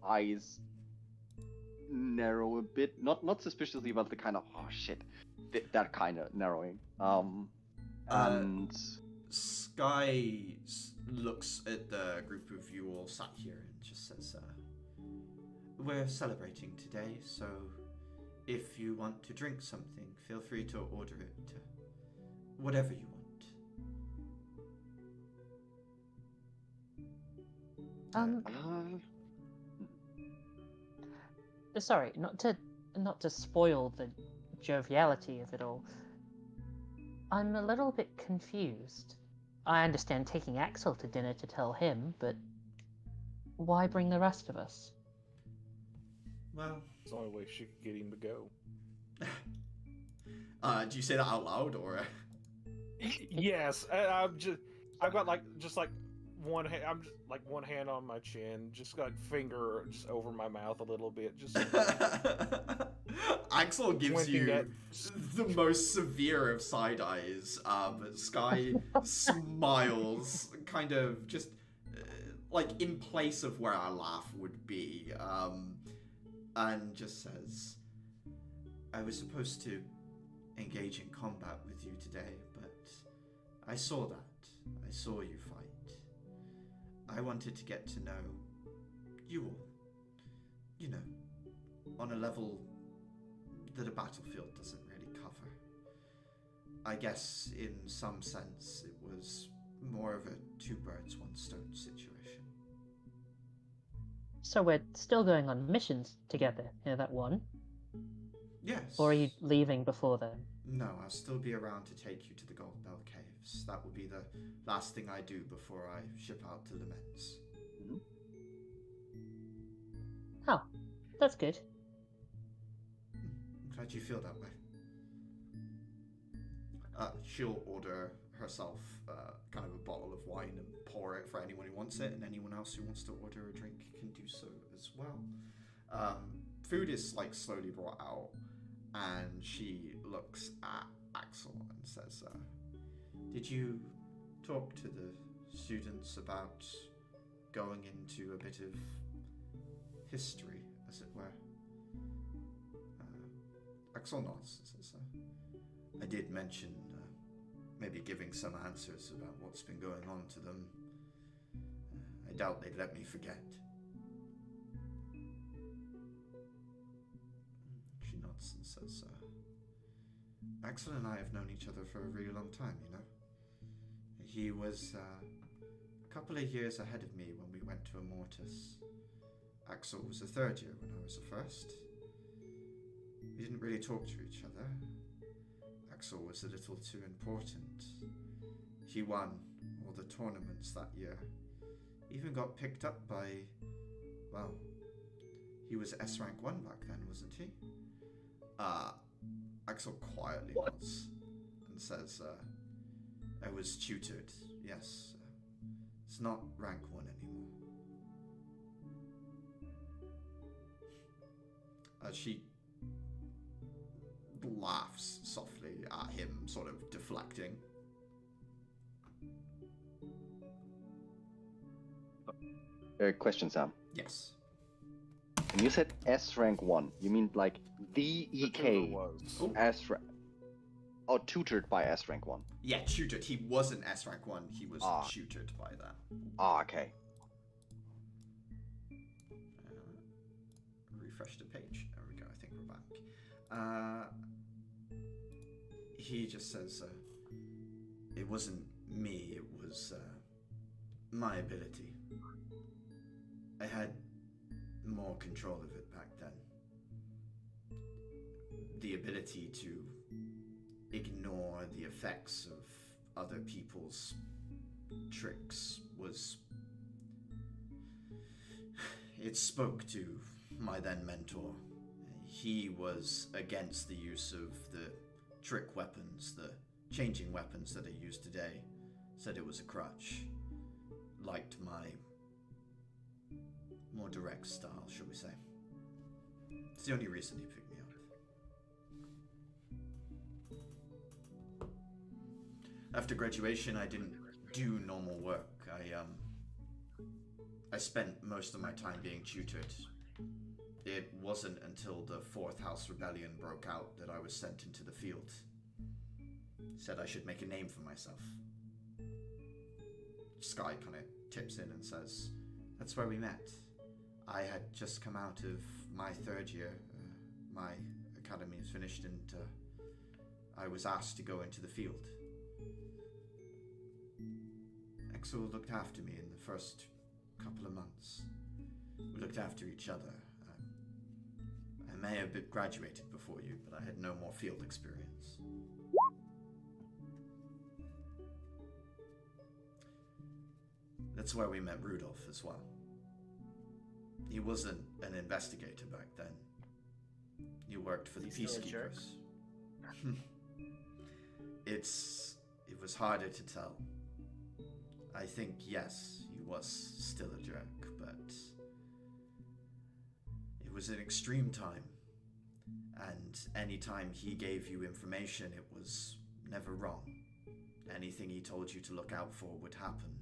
eyes narrow a bit. Not suspiciously, but the kind of, oh shit, that kind of narrowing. And Sky looks at the group of you all sat here and just says, we're celebrating today, so if you want to drink something, feel free to order it. Whatever you want. Sorry, not to spoil the joviality of it all. I'm a little bit confused. I understand taking Axel to dinner to tell him, but why bring the rest of us? Well, it's the only way she could get him to go. Do you say that out loud, or? Yes, I've got just one hand. I'm just like one hand on my chin, just like finger just over my mouth a little bit. Just Axel gives you the most severe of side eyes. Sky smiles, kind of just like in place of where our laugh would be, and just says, "I was supposed to engage in combat with you today, but I saw that. I saw you fight. I wanted to get to know you all, you know, on a level that a battlefield doesn't really cover. I guess in some sense it was more of a two birds, one stone situation." So we're still going on missions together, that one? Yes. Or are you leaving before then? No, I'll still be around to take you to the Gold Bell Caves. That will be the last thing I do before I ship out to Laments. Oh, that's good. I'm glad you feel that way. She'll order herself kind of a bottle of wine and pour it for anyone who wants it, and anyone else who wants to order a drink can do so as well. Food is like slowly brought out, and she looks at Axel and says, "Did you talk to the students about going into a bit of history, as it were?" Axel nods and says, "I did mention maybe giving some answers about what's been going on to them. I doubt they'd let me forget." She nods and says, "Axel and I have known each other for a really long time, you know. He was a couple of years ahead of me when we went to Immortus. Axel was a third year when I was a first. We didn't really talk to each other. Axel was a little too important. He won all the tournaments that year. Even got picked up by, well, he was S rank 1 back then, wasn't he?" Axel quietly nods and says, "I was tutored, yes. It's not rank 1 anymore." She laughs softly at him, sort of deflecting. Question, Sam. Yes. When you said S rank 1, you mean like the The tutor EK was. S rank? Oh, tutored by S rank 1. Yeah, tutored. He wasn't S rank 1, he was Ah. tutored by that. Ah, okay. Refresh the page. There we go, I think we're back. He just says, it wasn't me, it was my ability. I had more control of it back then. The ability to ignore the effects of other people's tricks was... It spoke to my then mentor. He was against the use of the trick weapons, the changing weapons that are used today. Said it was a crutch. Liked my more direct style, shall we say. It's the only reason he picked me up. After graduation, I didn't do normal work. I spent most of my time being tutored. It wasn't until the Fourth House Rebellion broke out that I was sent into the field. Said I should make a name for myself. Sky kind of tips in and says, that's where we met. I had just come out of my third year. My academy is finished and I was asked to go into the field. Exo looked after me in the first couple of months. We looked after each other. I may have been graduated before you, but I had no more field experience. That's where we met Rudolph as well. He wasn't an investigator back then. He worked for the Is he still a jerk? Peacekeepers. It was harder to tell. I think, yes, he was still a jerk, but it was an extreme time. And any time he gave you information, it was never wrong. Anything he told you to look out for would happen.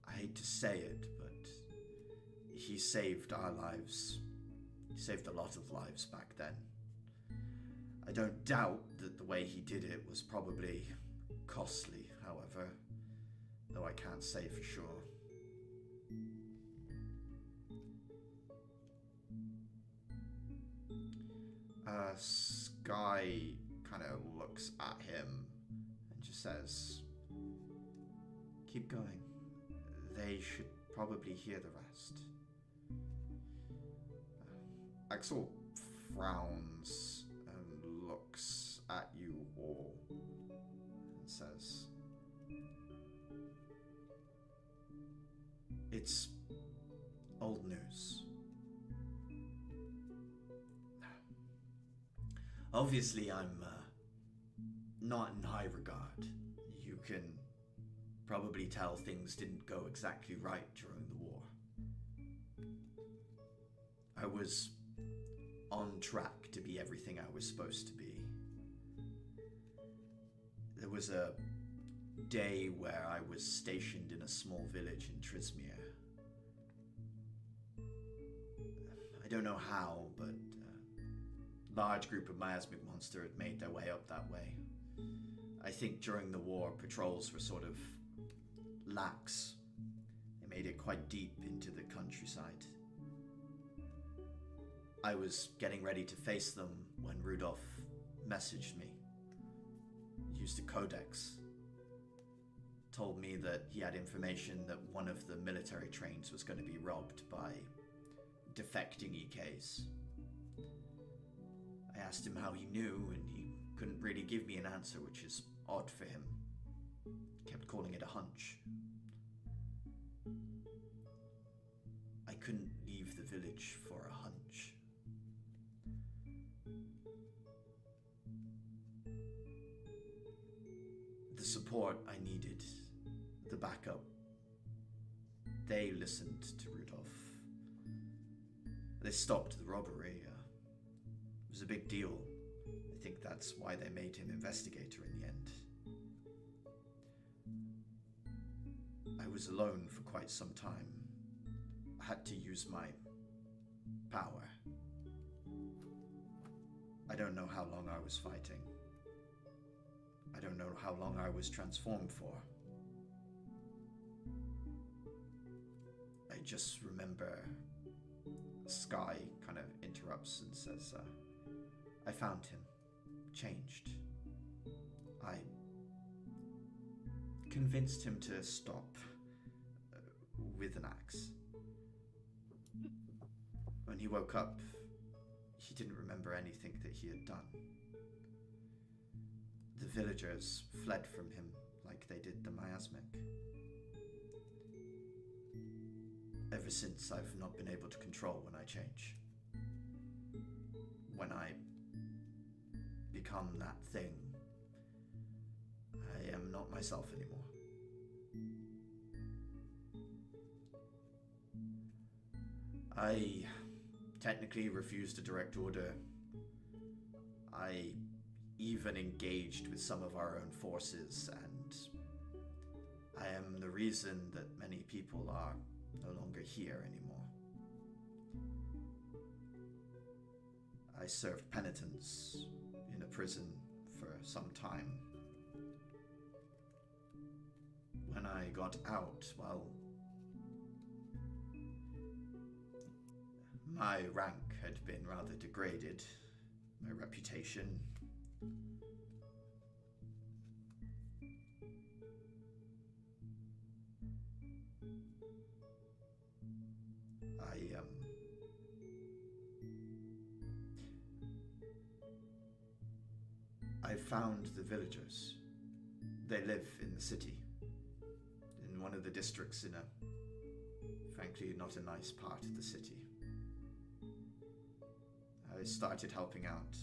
I hate to say it, but he saved our lives. He saved a lot of lives back then. I don't doubt that the way he did it was probably costly, however, though I can't say for sure. Sky kind of looks at him and just says, keep going. They should probably hear the rest. Axel frowns and looks at you all and says, it's old news. Obviously, I'm not in high regard. You can probably tell things didn't go exactly right during the war. I was on track to be everything I was supposed to be. There was a day where I was stationed in a small village in Trismere. I don't know how, but a large group of miasmic monster had made their way up that way. I think during the war, patrols were sort of lax. They made it quite deep into the countryside. I was getting ready to face them when Rudolph messaged me. He used a codex. Told me that he had information that one of the military trains was going to be robbed by defecting EKs. I asked him how he knew, and he couldn't really give me an answer, which is odd for him. Kept calling it a hunch. I couldn't leave the village for a hunch. The support I needed, the backup, they listened to Rudolph. They stopped the robbery. It was a big deal. think that's why they made him investigator in the end. I was alone for quite some time. I had to use my power. I don't know how long I was fighting. I don't know how long I was transformed for. I just remember Sky kind of interrupts and says, I found him, changed. I convinced him to stop with an axe. When he woke up, he didn't remember anything that he had done. The villagers fled from him like they did the miasmic. Ever since, I've not been able to control when I change. When I become that thing, I am not myself anymore. I technically refused a direct order. I even engaged with some of our own forces, and I am the reason that many people are no longer here anymore. I served penitence in a prison for some time. When I got out, well, my rank had been rather degraded, my reputation. I found the villagers. They live in the city, in one of the districts in a, frankly, not a nice part of the city. I started helping out,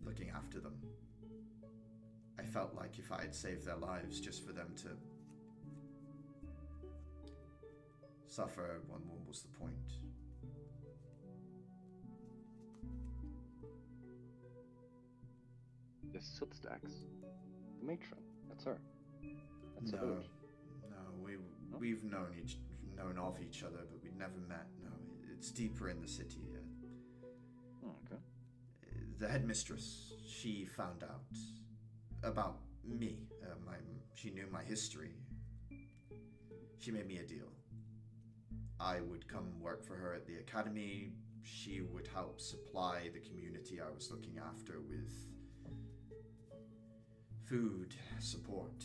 looking after them. I felt like if I had saved their lives just for them to suffer, what was the point? The soot stacks. The matron. That's her. That's No, the village. no, we've known of each other, but we'd never met. No, it's deeper in the city. Oh, okay. The headmistress, she found out about me. She knew my history. She made me a deal. I would come work for her at the academy. She would help supply the community I was looking after with food, support.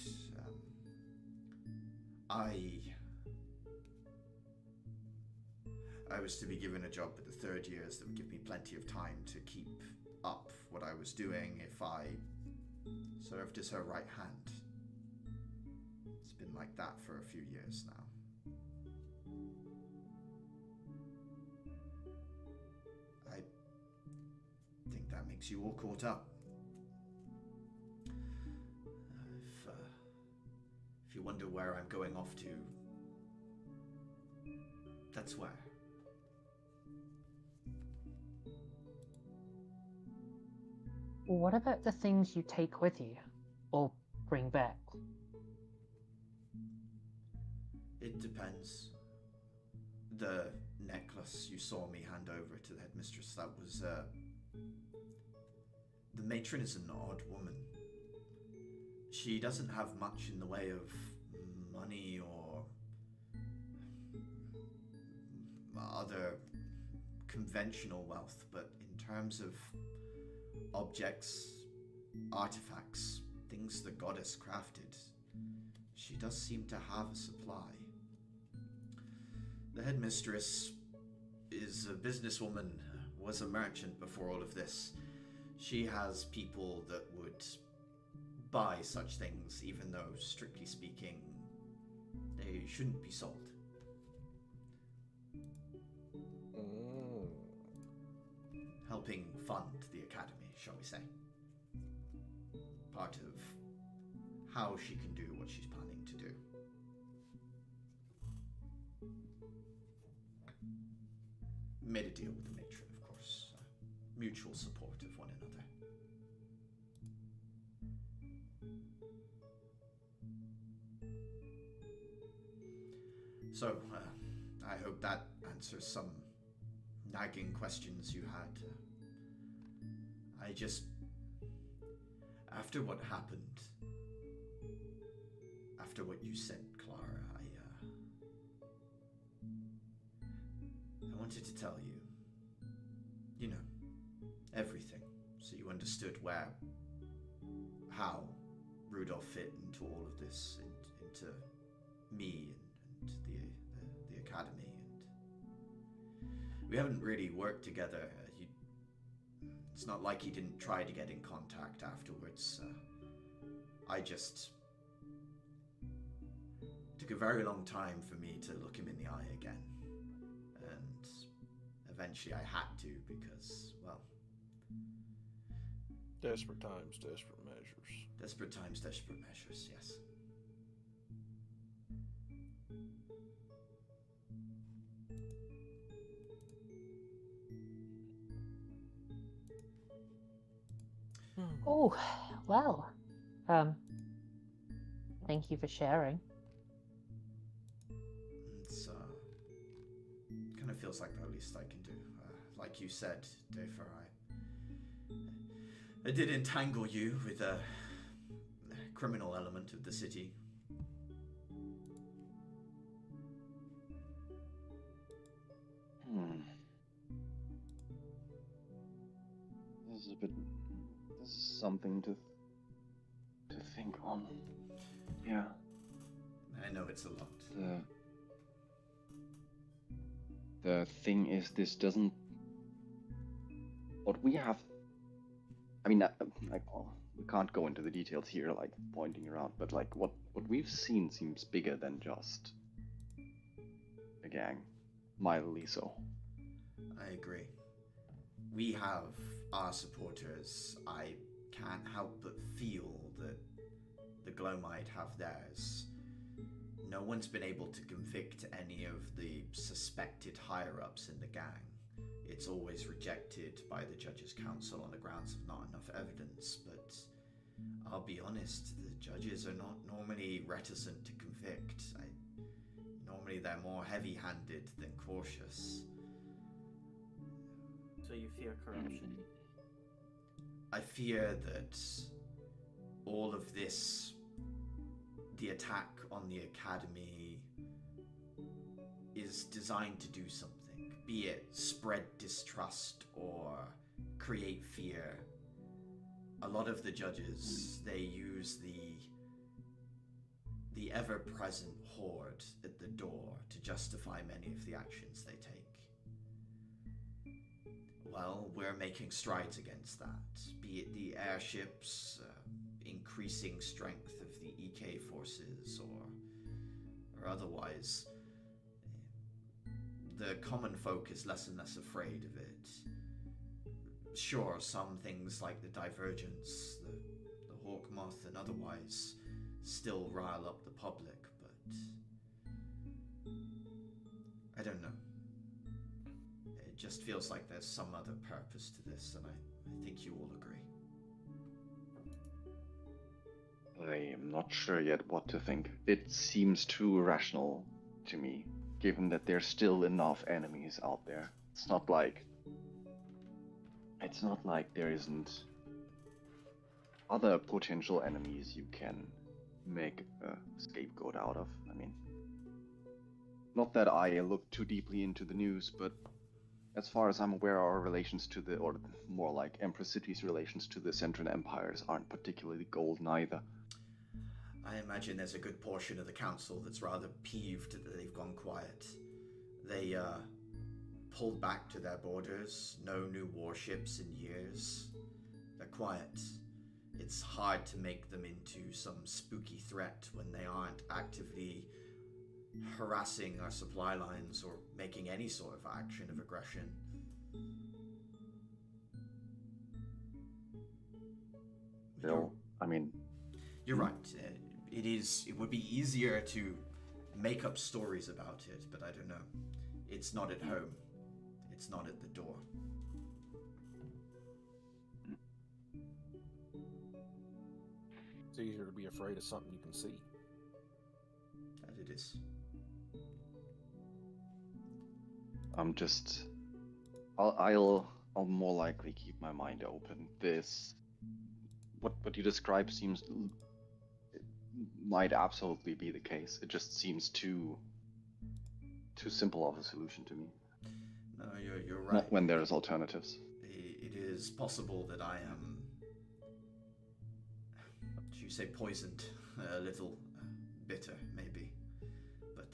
I was to be given a job at the third years that would give me plenty of time to keep up what I was doing if I served as her right hand. It's been like that for a few years now. I think that makes you all caught up. If you wonder where I'm going off to, that's where. What about the things you take with you, or bring back? It depends. The necklace you saw me hand over to the headmistress, that was, the matron is an odd woman. She doesn't have much in the way of money or other conventional wealth, but in terms of objects, artifacts, things the goddess crafted, she does seem to have a supply. The headmistress is a businesswoman, was a merchant before all of this. She has people that would buy such things, even though, strictly speaking, they shouldn't be sold. Helping fund the academy, shall we say. Part of how she can do what she's planning to do. Made a deal with the matron, of course. mutual support of one another. So, I hope that answers some nagging questions you had. After what happened, after what you said, Clara, I wanted to tell you, everything, so you understood how Rudolph fit into all of this, into me and the academy, and we haven't really worked together. It's not like he didn't try to get in contact afterwards. Took a very long time for me to look him in the eye again. And eventually I had to because, well... Desperate times, desperate measures. Desperate times, desperate measures, yes. Oh, well. Thank you for sharing. It's, kind of feels like the least I can do. Like you said, Dafer, I did entangle you with a criminal element of the city. This is something to think on. Yeah. I know it's a lot. The thing is, this doesn't... What we have... I mean, we can't go into the details here, like, pointing around, but, like, what we've seen seems bigger than just a gang. Mildly so. I agree. We have our supporters. I can't help but feel that the Glowmite have theirs. No one's been able to convict any of the suspected higher-ups in the gang. It's always rejected by the Judges' Council on the grounds of not enough evidence, but I'll be honest, the judges are not normally reticent to convict. Normally they're more heavy-handed than cautious. So you fear corruption? I fear that all of this, the attack on the Academy, is designed to do something. Be it spread distrust or create fear. A lot of the judges, they use the ever-present horde at the door to justify many of the actions they take. Well, we're making strides against that, be it the airships, increasing strength of the EK forces, or otherwise. The common folk is less and less afraid of it. Sure, some things like the Divergence, the Hawk Moth, and otherwise still rile up the public, but I don't know. It just feels like there's some other purpose to this, and I think you all agree. I am not sure yet what to think. It seems too irrational to me, given that there's still enough enemies out there. It's not like there isn't other potential enemies you can make a scapegoat out of. I mean, not that I look too deeply into the news, but as far as I'm aware, our relations to or more like Empress City's relations to the Central Empires aren't particularly golden either. I imagine there's a good portion of the council that's rather peeved that they've gone quiet. They, pulled back to their borders, no new warships in years. They're quiet. It's hard to make them into some spooky threat when they aren't actively harassing our supply lines or making any sort of action of aggression. Bill, I mean... You're right. It would be easier to make up stories about it, but I don't know. It's not at home. It's not at the door. It's easier to be afraid of something you can see. That it is. I'm just. I'll more likely keep my mind open. What you describe seems it might absolutely be the case. It just seems too simple of a solution to me. No, you're right. Not when there's alternatives. It is possible that I am, should you say, poisoned, a little bitter, maybe, but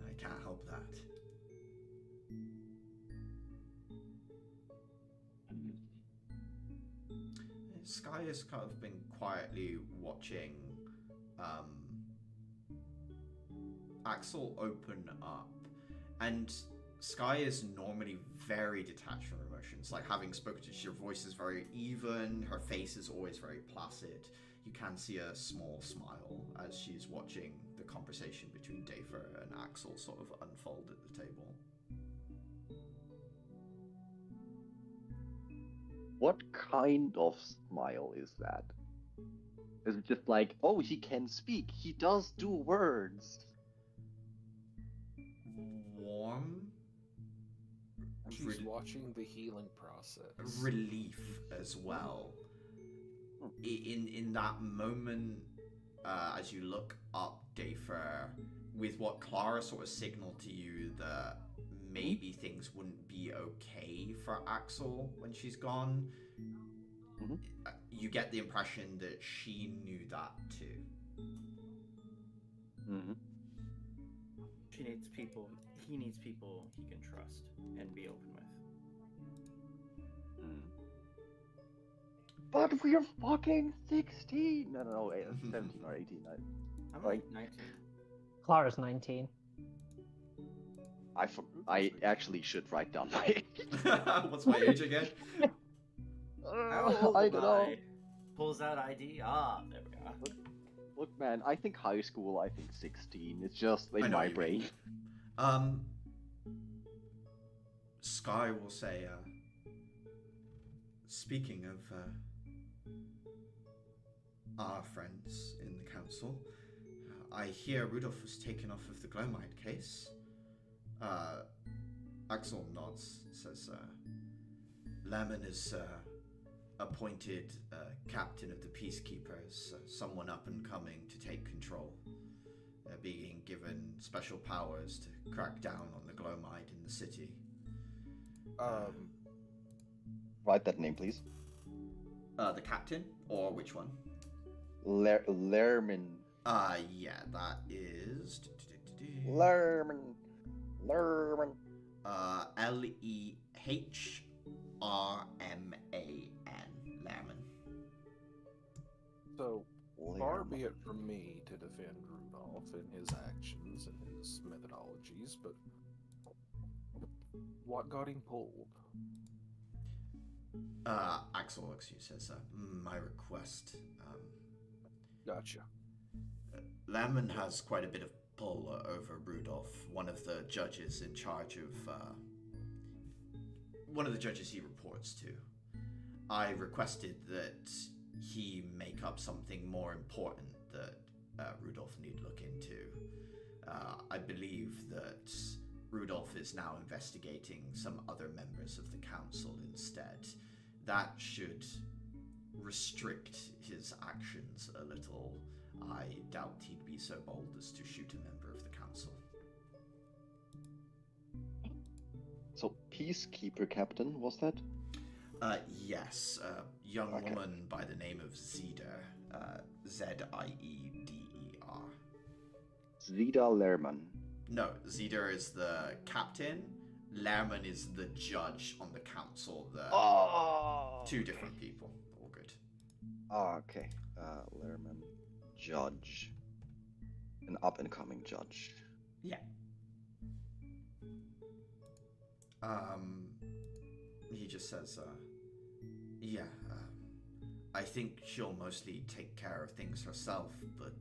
I can't help that. Sky has kind of been quietly watching Axel open up, and Sky is normally very detached from emotions. Like, having spoken to you, her voice is very even, her face is always very placid. You can see a small smile as she's watching the conversation between Daver and Axel sort of unfold at the table. What kind of smile is that? Is it just like, oh, he can speak, he does do words? Warm? She's watching the healing process. Relief as well. In that moment, as you look up Dafer, with what Clara sort of signaled to you that maybe things wouldn't be okay for Axel when she's gone, you get the impression that she knew that too. He needs people he can trust and be open with. But we're fucking 16! No, 17 or 18. I'm like 19. Clara's 19. I actually should write down my age. What's my age again? How old I am don't know. Pulls out ID. Ah, there we are. Look, man, I think high school, I think 16. It's just in my brain. Sky will say, speaking of our friends in the council, I hear Rudolph was taken off of the Glomite case. Axel nods, says, Lemon is appointed captain of the Peacekeepers, someone up and coming to take control. They're being given special powers to crack down on the Glomite in the city. Write that name, please. The captain, or which one? Lerman. Yeah, that is... Lerman. Lehran. Lerman. So, far be it from me to defend Rudolph in his actions and his methodologies, but what got him pulled? Axel looks at you, says, my request. Gotcha. Lerman has quite a bit of pull over Rudolph, one of the judges in charge of, one of the judges he reports to. I requested that he make up something more important that Rudolph need look into. I believe that Rudolph is now investigating some other members of the council instead. That should restrict his actions a little. I doubt he'd be so bold as to shoot a member of the council. So, Peacekeeper Captain, was that? Yes, a young woman by the name of Zeder, Zieder. Zida Lerman. No, Zeder is the captain, Lerman is the judge on the council. Two different people. All good. Okay. Lerman, judge. An up-and-coming judge. Yeah. He just says, I think she'll mostly take care of things herself, but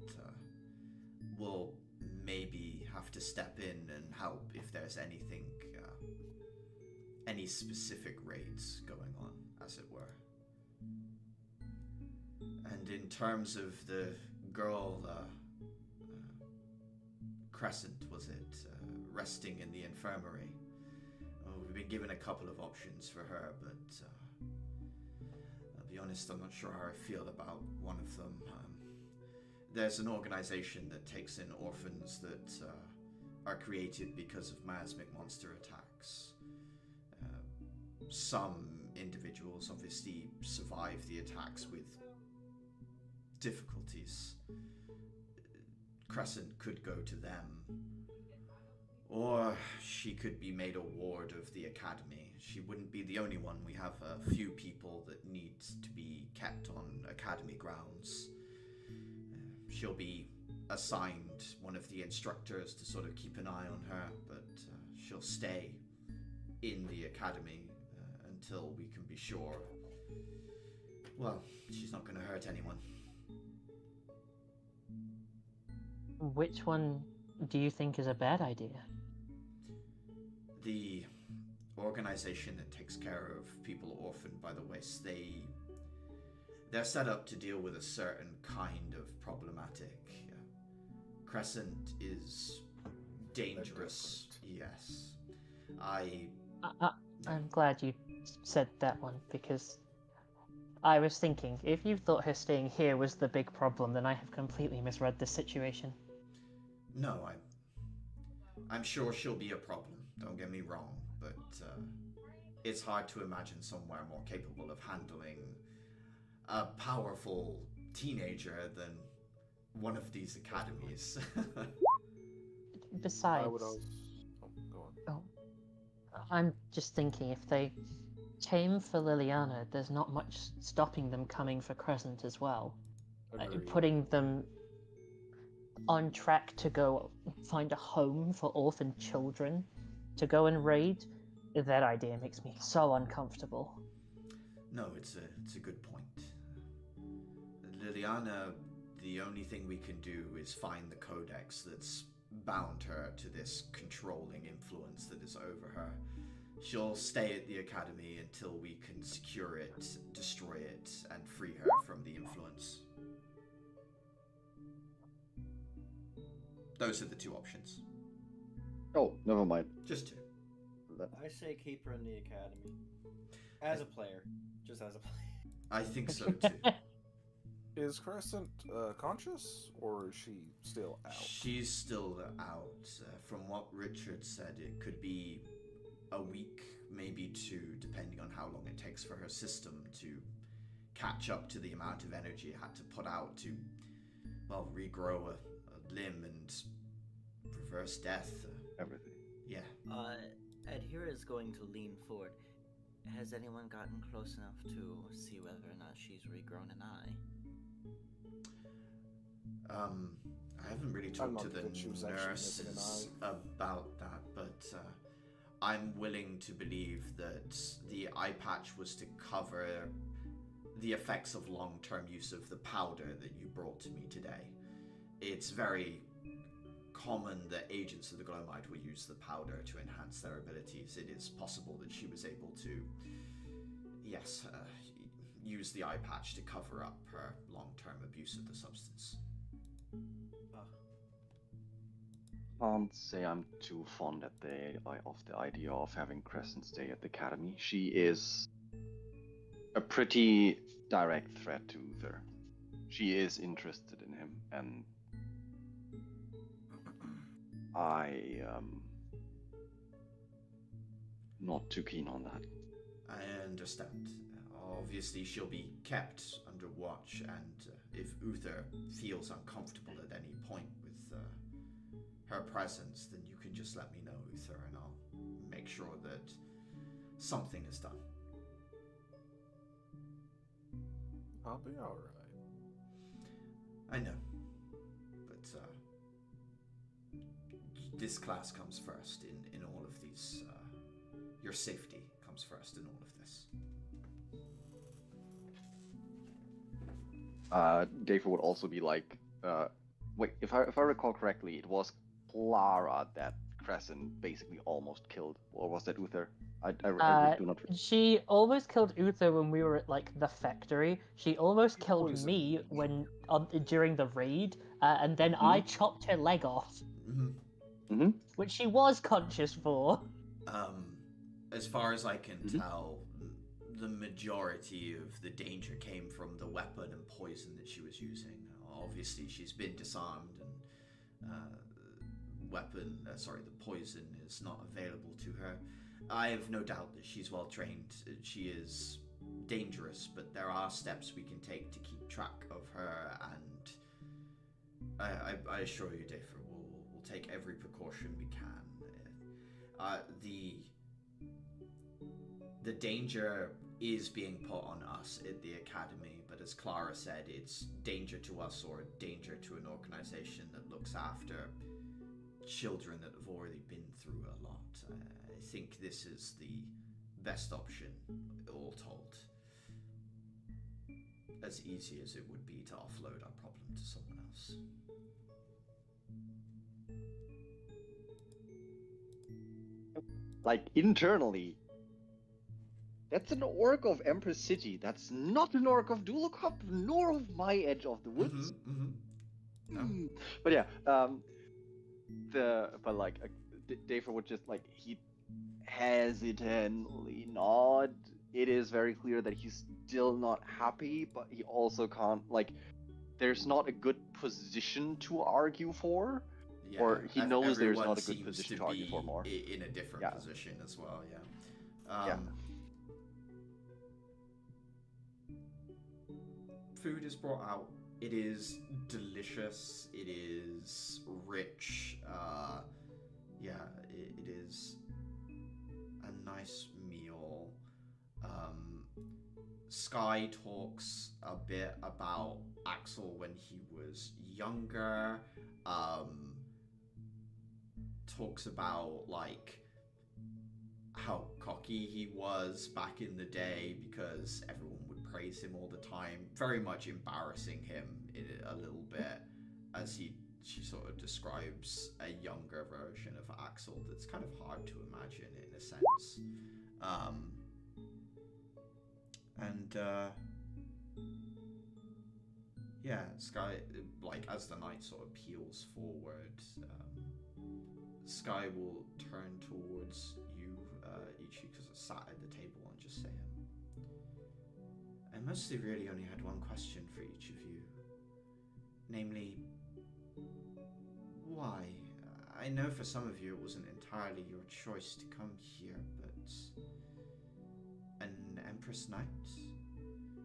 we'll maybe have to step in and help if there's anything, any specific raids going on, as it were. And in terms of the girl, Crescent, was it, resting in the infirmary? Well, we've been given a couple of options for her, but I'll be honest, I'm not sure how I feel about one of them. There's an organization that takes in orphans that are created because of miasmic monster attacks. Some individuals obviously survive the attacks with difficulties. Crescent could go to them, or she could be made a ward of the academy. She wouldn't be the only one. We have a few people that need to be kept on academy grounds. She'll be assigned one of the instructors to sort of keep an eye on her, but she'll stay in the academy until we can be sure. Well, she's not going to hurt anyone. Which one do you think is a bad idea? The organization that takes care of people orphaned by the West, they're set up to deal with a certain kind of problematic. Crescent is dangerous. Yes. I'm glad you said that one, because I was thinking, if you thought her staying here was the big problem, then I have completely misread the situation. No, I'm sure she'll be a problem, don't get me wrong, but it's hard to imagine somewhere more capable of handling a powerful teenager than one of these academies. Besides, I would also... go on. I'm just thinking, if they came for Liliana, there's not much stopping them coming for Crescent as well. Agreed. Putting them on track to go find a home for orphan children, to go and raid, that idea makes me so uncomfortable. No, it's a good point. Liliana, the only thing we can do is find the codex that's bound her to this controlling influence that is over her. She'll stay at the academy until we can secure it, destroy it, and free her from the influence. Those are the two options. Oh, never mind. Just two. I say keep her in the academy. As a player. Just as a player. I think so too. Is Crescent conscious, or is she still out? She's still out. From what Richard said, it could be a week, maybe two, depending on how long it takes for her system to catch up to the amount of energy it had to put out to, well, regrow a limb and reverse death. Everything. Yeah. Adhira is going to lean forward. Has anyone gotten close enough to see whether or not she's regrown an eye? I haven't really talked to the nurses about that, but I'm willing to believe that the eye patch was to cover the effects of long-term use of the powder that you brought to me today. It's very common that agents of the Glowmite will use the powder to enhance their abilities. It is possible that she was able to, yes, use the eye patch to cover up her long-term abuse of the substance. Can't say I'm too fond of the idea of having Crescent stay at the academy. She is a pretty direct threat to Uther. She is interested in him, and I am not too keen on that. I understand. Obviously, she'll be kept under watch, and if Uther feels uncomfortable at any point with her presence, then you can just let me know, Uther, and I'll make sure that something is done. I'll be alright. I know, but this class comes first in all of these. Your safety comes first in all of this. Dave would also be like, wait, if I recall correctly, it was Clara that Crescent basically almost killed, or was that Uther? I really do not. She almost killed Uther when we were at like the factory. She almost killed Poison. me when during the raid, and then I chopped her leg off, which she was conscious for. As far as I can tell, the majority of the danger came from the weapon and poison that she was using. Obviously, she's been disarmed, and the poison is not available to her. I have no doubt that she's well trained. She is dangerous, but there are steps we can take to keep track of her, and I assure you, Dave, we'll take every precaution we can. The danger is being put on us at the academy, but as Clara said, it's danger to us or danger to an organization that looks after children that have already been through a lot. I think this is the best option, all told. As easy as it would be to offload our problem to someone else. Like, internally, that's an orc of Empress City. That's not an orc of Dulacop, nor of my edge of the woods. No. But yeah, Dave would just he hesitantly nod. It is very clear that he's still not happy, but he also can't there's not a good position to argue for. Yeah, or he knows there's not a good seems position to to argue for be more. in a different position as well, yeah. Food is brought out. It is delicious. It is rich. It is a nice meal. Sky talks a bit about Axel when he was younger. Talks about how cocky he was back in the day because everyone would praise him all the time, very much embarrassing him a little bit as she sort of describes a younger version of Axel that's kind of hard to imagine in a sense. Sky, as the night sort of peels forward, Sky will turn towards you, Ichi, because I sat at the table and just say, I mostly really only had one question for each of you. Namely, why? I know for some of you it wasn't entirely your choice to come here, but an Empress Knight?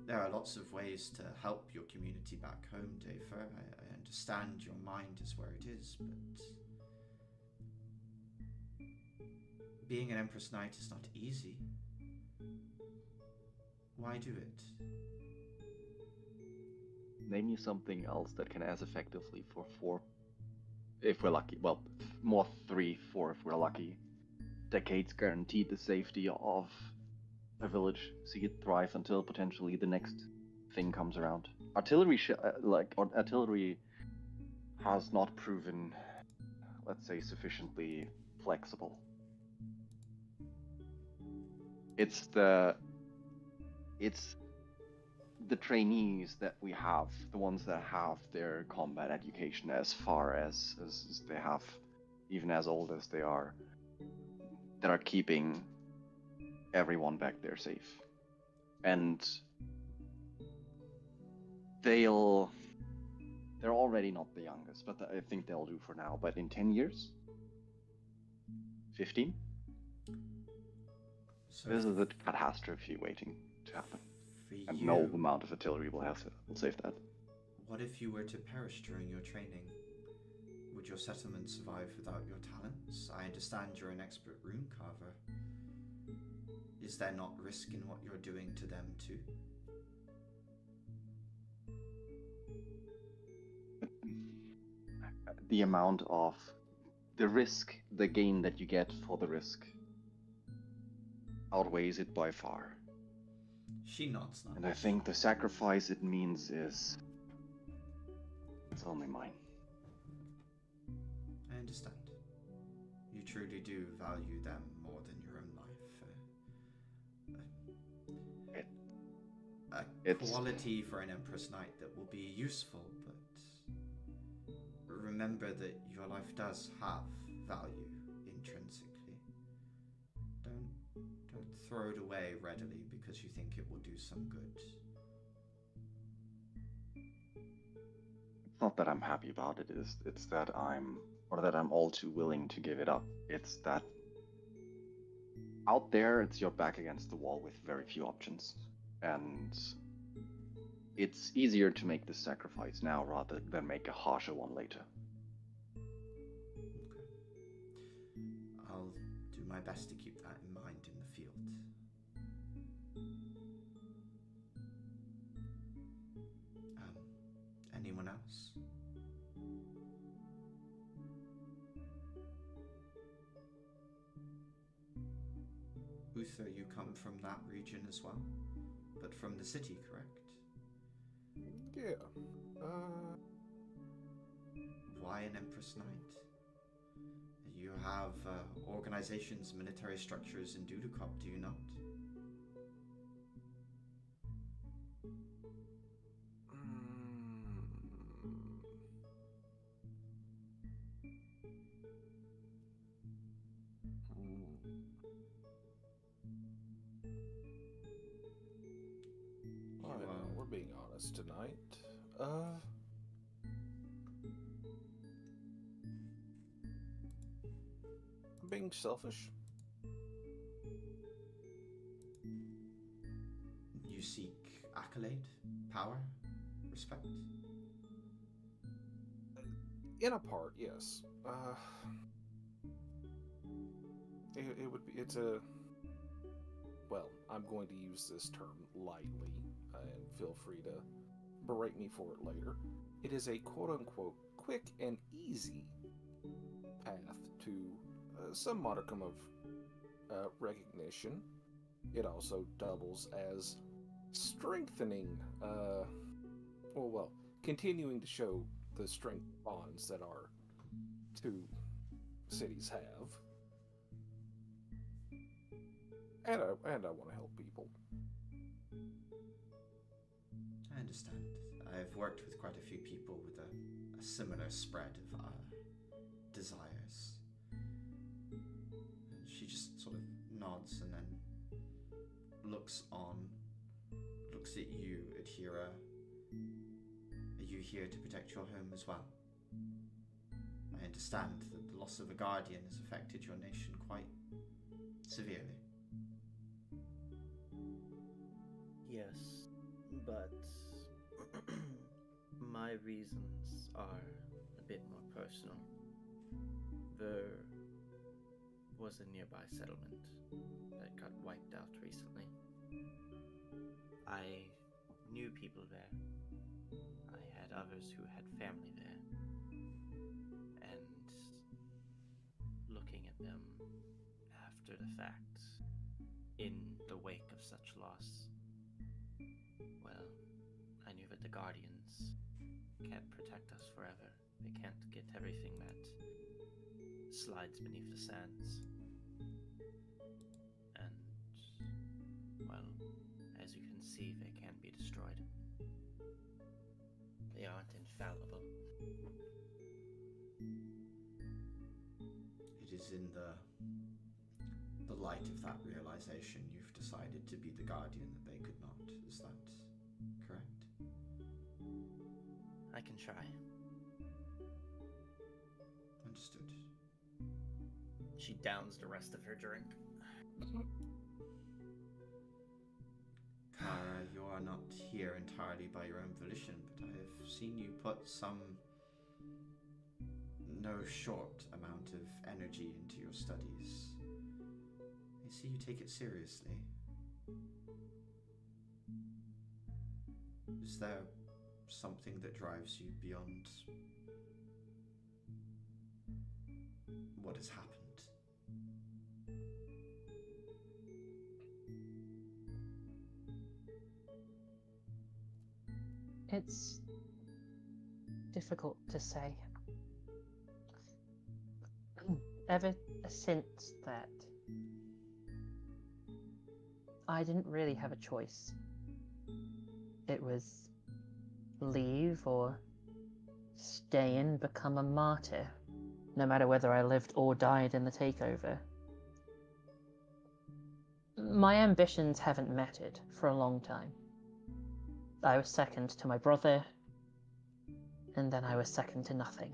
There are lots of ways to help your community back home, Dafer. I understand your mind is where it is, but being an Empress Knight is not easy. Why do it? Name me something else that can as effectively for 4, if we're lucky, well, more 3, 4 if we're lucky, decades guarantee the safety of a village, see it thrive until potentially the next thing comes around. Artillery has not proven, let's say, sufficiently flexible. It's the trainees that we have, the ones that have their combat education as far as they have, even as old as they are, that are keeping everyone back there safe. And they're already not the youngest, but I think they'll do for now. But in 10 years? 15? So this is a catastrophe waiting to happen. And you, no amount of artillery will save that. What if you were to perish during your training? Would your settlement survive without your talents? I understand you're an expert rune carver. Is there not risk in what you're doing to them too? The amount of the risk, the gain that you get for the risk outweighs it by far. She nods. And I think the sacrifice it means it's only mine. I understand. You truly do value them more than your own life. a It's- quality for an Empress Knight that will be useful, but remember that your life does have value intrinsically. Don't throw it away readily because you think it will do some good. It's not that I'm happy about it, it's that I'm all too willing to give it up. It's that out there, it's your back against the wall with very few options. And it's easier to make this sacrifice now rather than make a harsher one later. Okay. I'll do my best to keep that in mind in the field. Anyone else? Uther, you come from that region as well, but from the city, correct? Yeah. Why an Empress Knight? You have organizations, military structures in Dudukop, do you not? We're being honest tonight. I'm being selfish. You seek accolade, power, respect? In a part, yes. It's a... Well, I'm going to use this term lightly, and feel free to berate me for it later. It is a quote-unquote quick and easy path to some modicum of recognition. It also doubles as strengthening, continuing to show the strength bonds that our two cities have. And I want to help people. I understand. I've worked with quite a few people with a similar spread of desires. And she just sort of nods and then looks at you, Adhira. Are you here to protect your home as well? I understand that the loss of a guardian has affected your nation quite severely. Yes, but my reasons are a bit more personal. There was a nearby settlement that got wiped out recently. I knew people there. I had others who had family there. And looking at them after the fact, in the wake of such loss, well, I knew that the Guardians can't protect us forever. They can't get everything that slides beneath the sands. And, well, as you can see, they can be destroyed. They aren't infallible. It is in the light of that realization you've decided to be the guardian that they could not. Is that correct? I can try. Understood. She downs the rest of her drink. Kara, you are not here entirely by your own volition, but I have seen you put no short amount of energy into your studies. I see you take it seriously. Is there something that drives you beyond what has happened? It's difficult to say. Ever since that, I didn't really have a choice. it was leave or stay and become a martyr, no matter whether I lived or died in the takeover. My ambitions haven't mattered for a long time. I was second to my brother, and then I was second to nothing.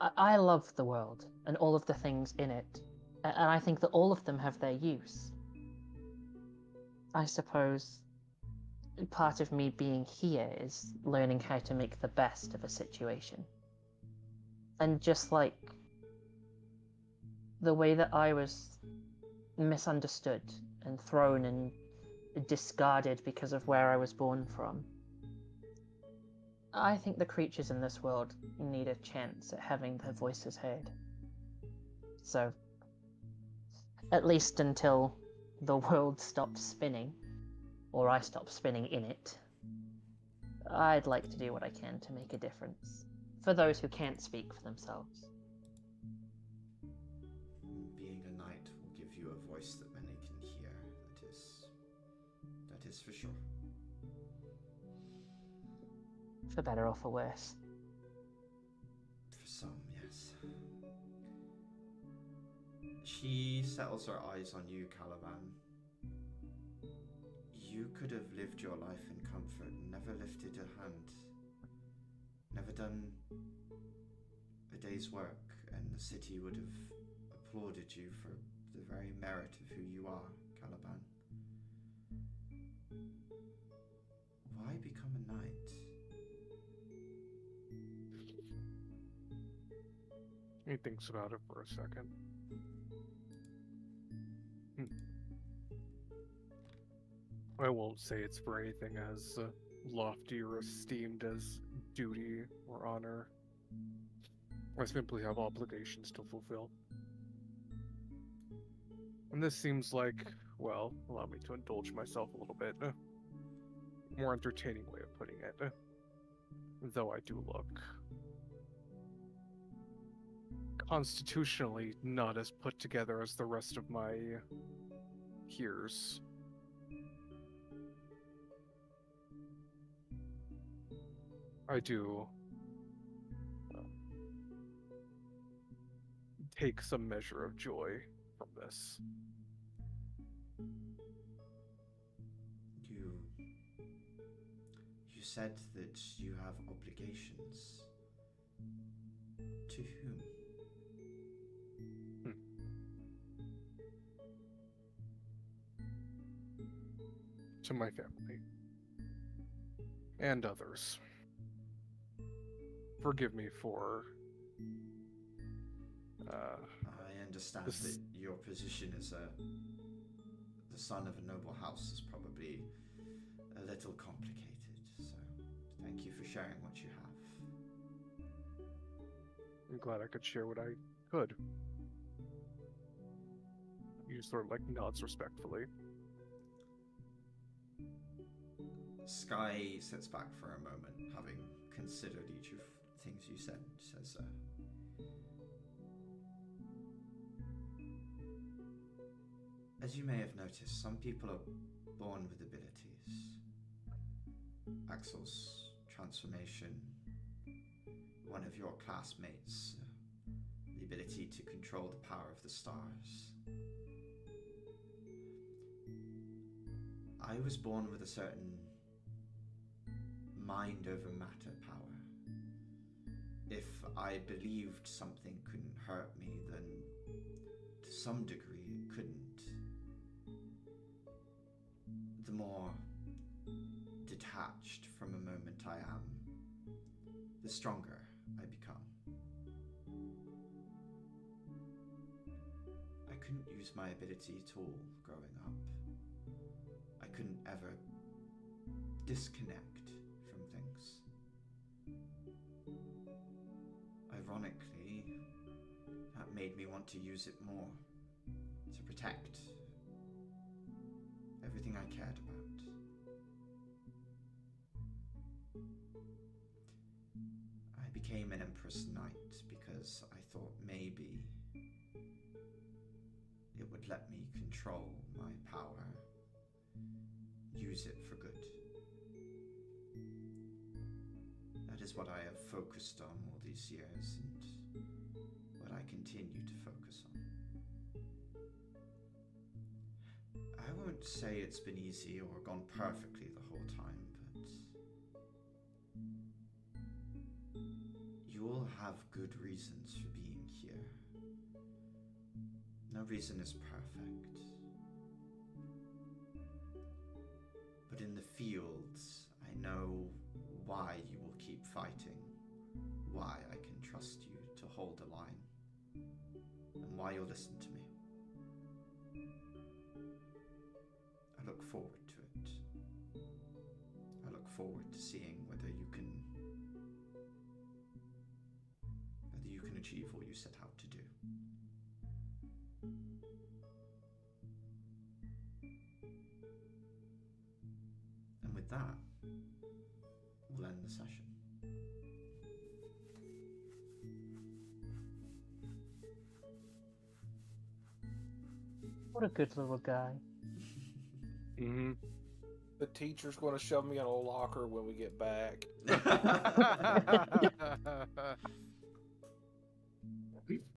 I love the world and all of the things in it, and I think that all of them have their use. I suppose part of me being here is learning how to make the best of a situation. And just like the way that I was misunderstood and thrown and discarded because of where I was born from, I think the creatures in this world need a chance at having their voices heard. So, at least until the world stops spinning, or I stop spinning in it, I'd like to do what I can to make a difference for those who can't speak for themselves. Being a knight will give you a voice that many can hear. That is for sure. For better or for worse. For some, yes. She settles her eyes on you, Caliban. You could have lived your life in comfort and never lifted a hand. Never done a day's work, and the city would have applauded you for the very merit of who you are, Caliban. Why become a knight? He thinks about it for a second. I won't say it's for anything as lofty or esteemed as duty or honor. I simply have obligations to fulfill. And this seems like, well, allow me to indulge myself a little bit. More entertaining way of putting it. Though I do look constitutionally not as put together as the rest of my peers. I do take some measure of joy from this. You said that you have obligations. To whom? To my family. And others. Forgive me for... I understand that your position as the son of a noble house is probably a little complicated, so thank you for sharing what you have. I'm glad I could share what I could. You sort of like nods respectfully. Sky sits back for a moment, having considered each of the things you said. Says, as you may have noticed, some people are born with abilities. Axel's transformation, one of your classmates, the ability to control the power of the stars. I was born with a certain mind over matter power. If I believed something couldn't hurt me, then to some degree it couldn't. The more detached from a moment I am, the stronger I become. I couldn't use my ability at all growing up. I couldn't ever disconnect from things. Ironically, that made me want to use it more, to protect everything I cared about. I became an Empress Knight because I thought maybe it would let me control my power, use use it for good. That is what I have focused on all these years, and what I continue to focus on. I won't say it's been easy or gone perfectly the whole time, but you all have good reasons for being here. No reason is perfect. But in the fields, I know why you will keep fighting, why I can trust you to hold the line, and why you'll listen to me. I look forward to it. I look forward to seeing whether you can achieve all you set out to do. And with that, we'll end the session. What a good little guy. Mm-hmm. The teacher's going to shove me in a locker when we get back.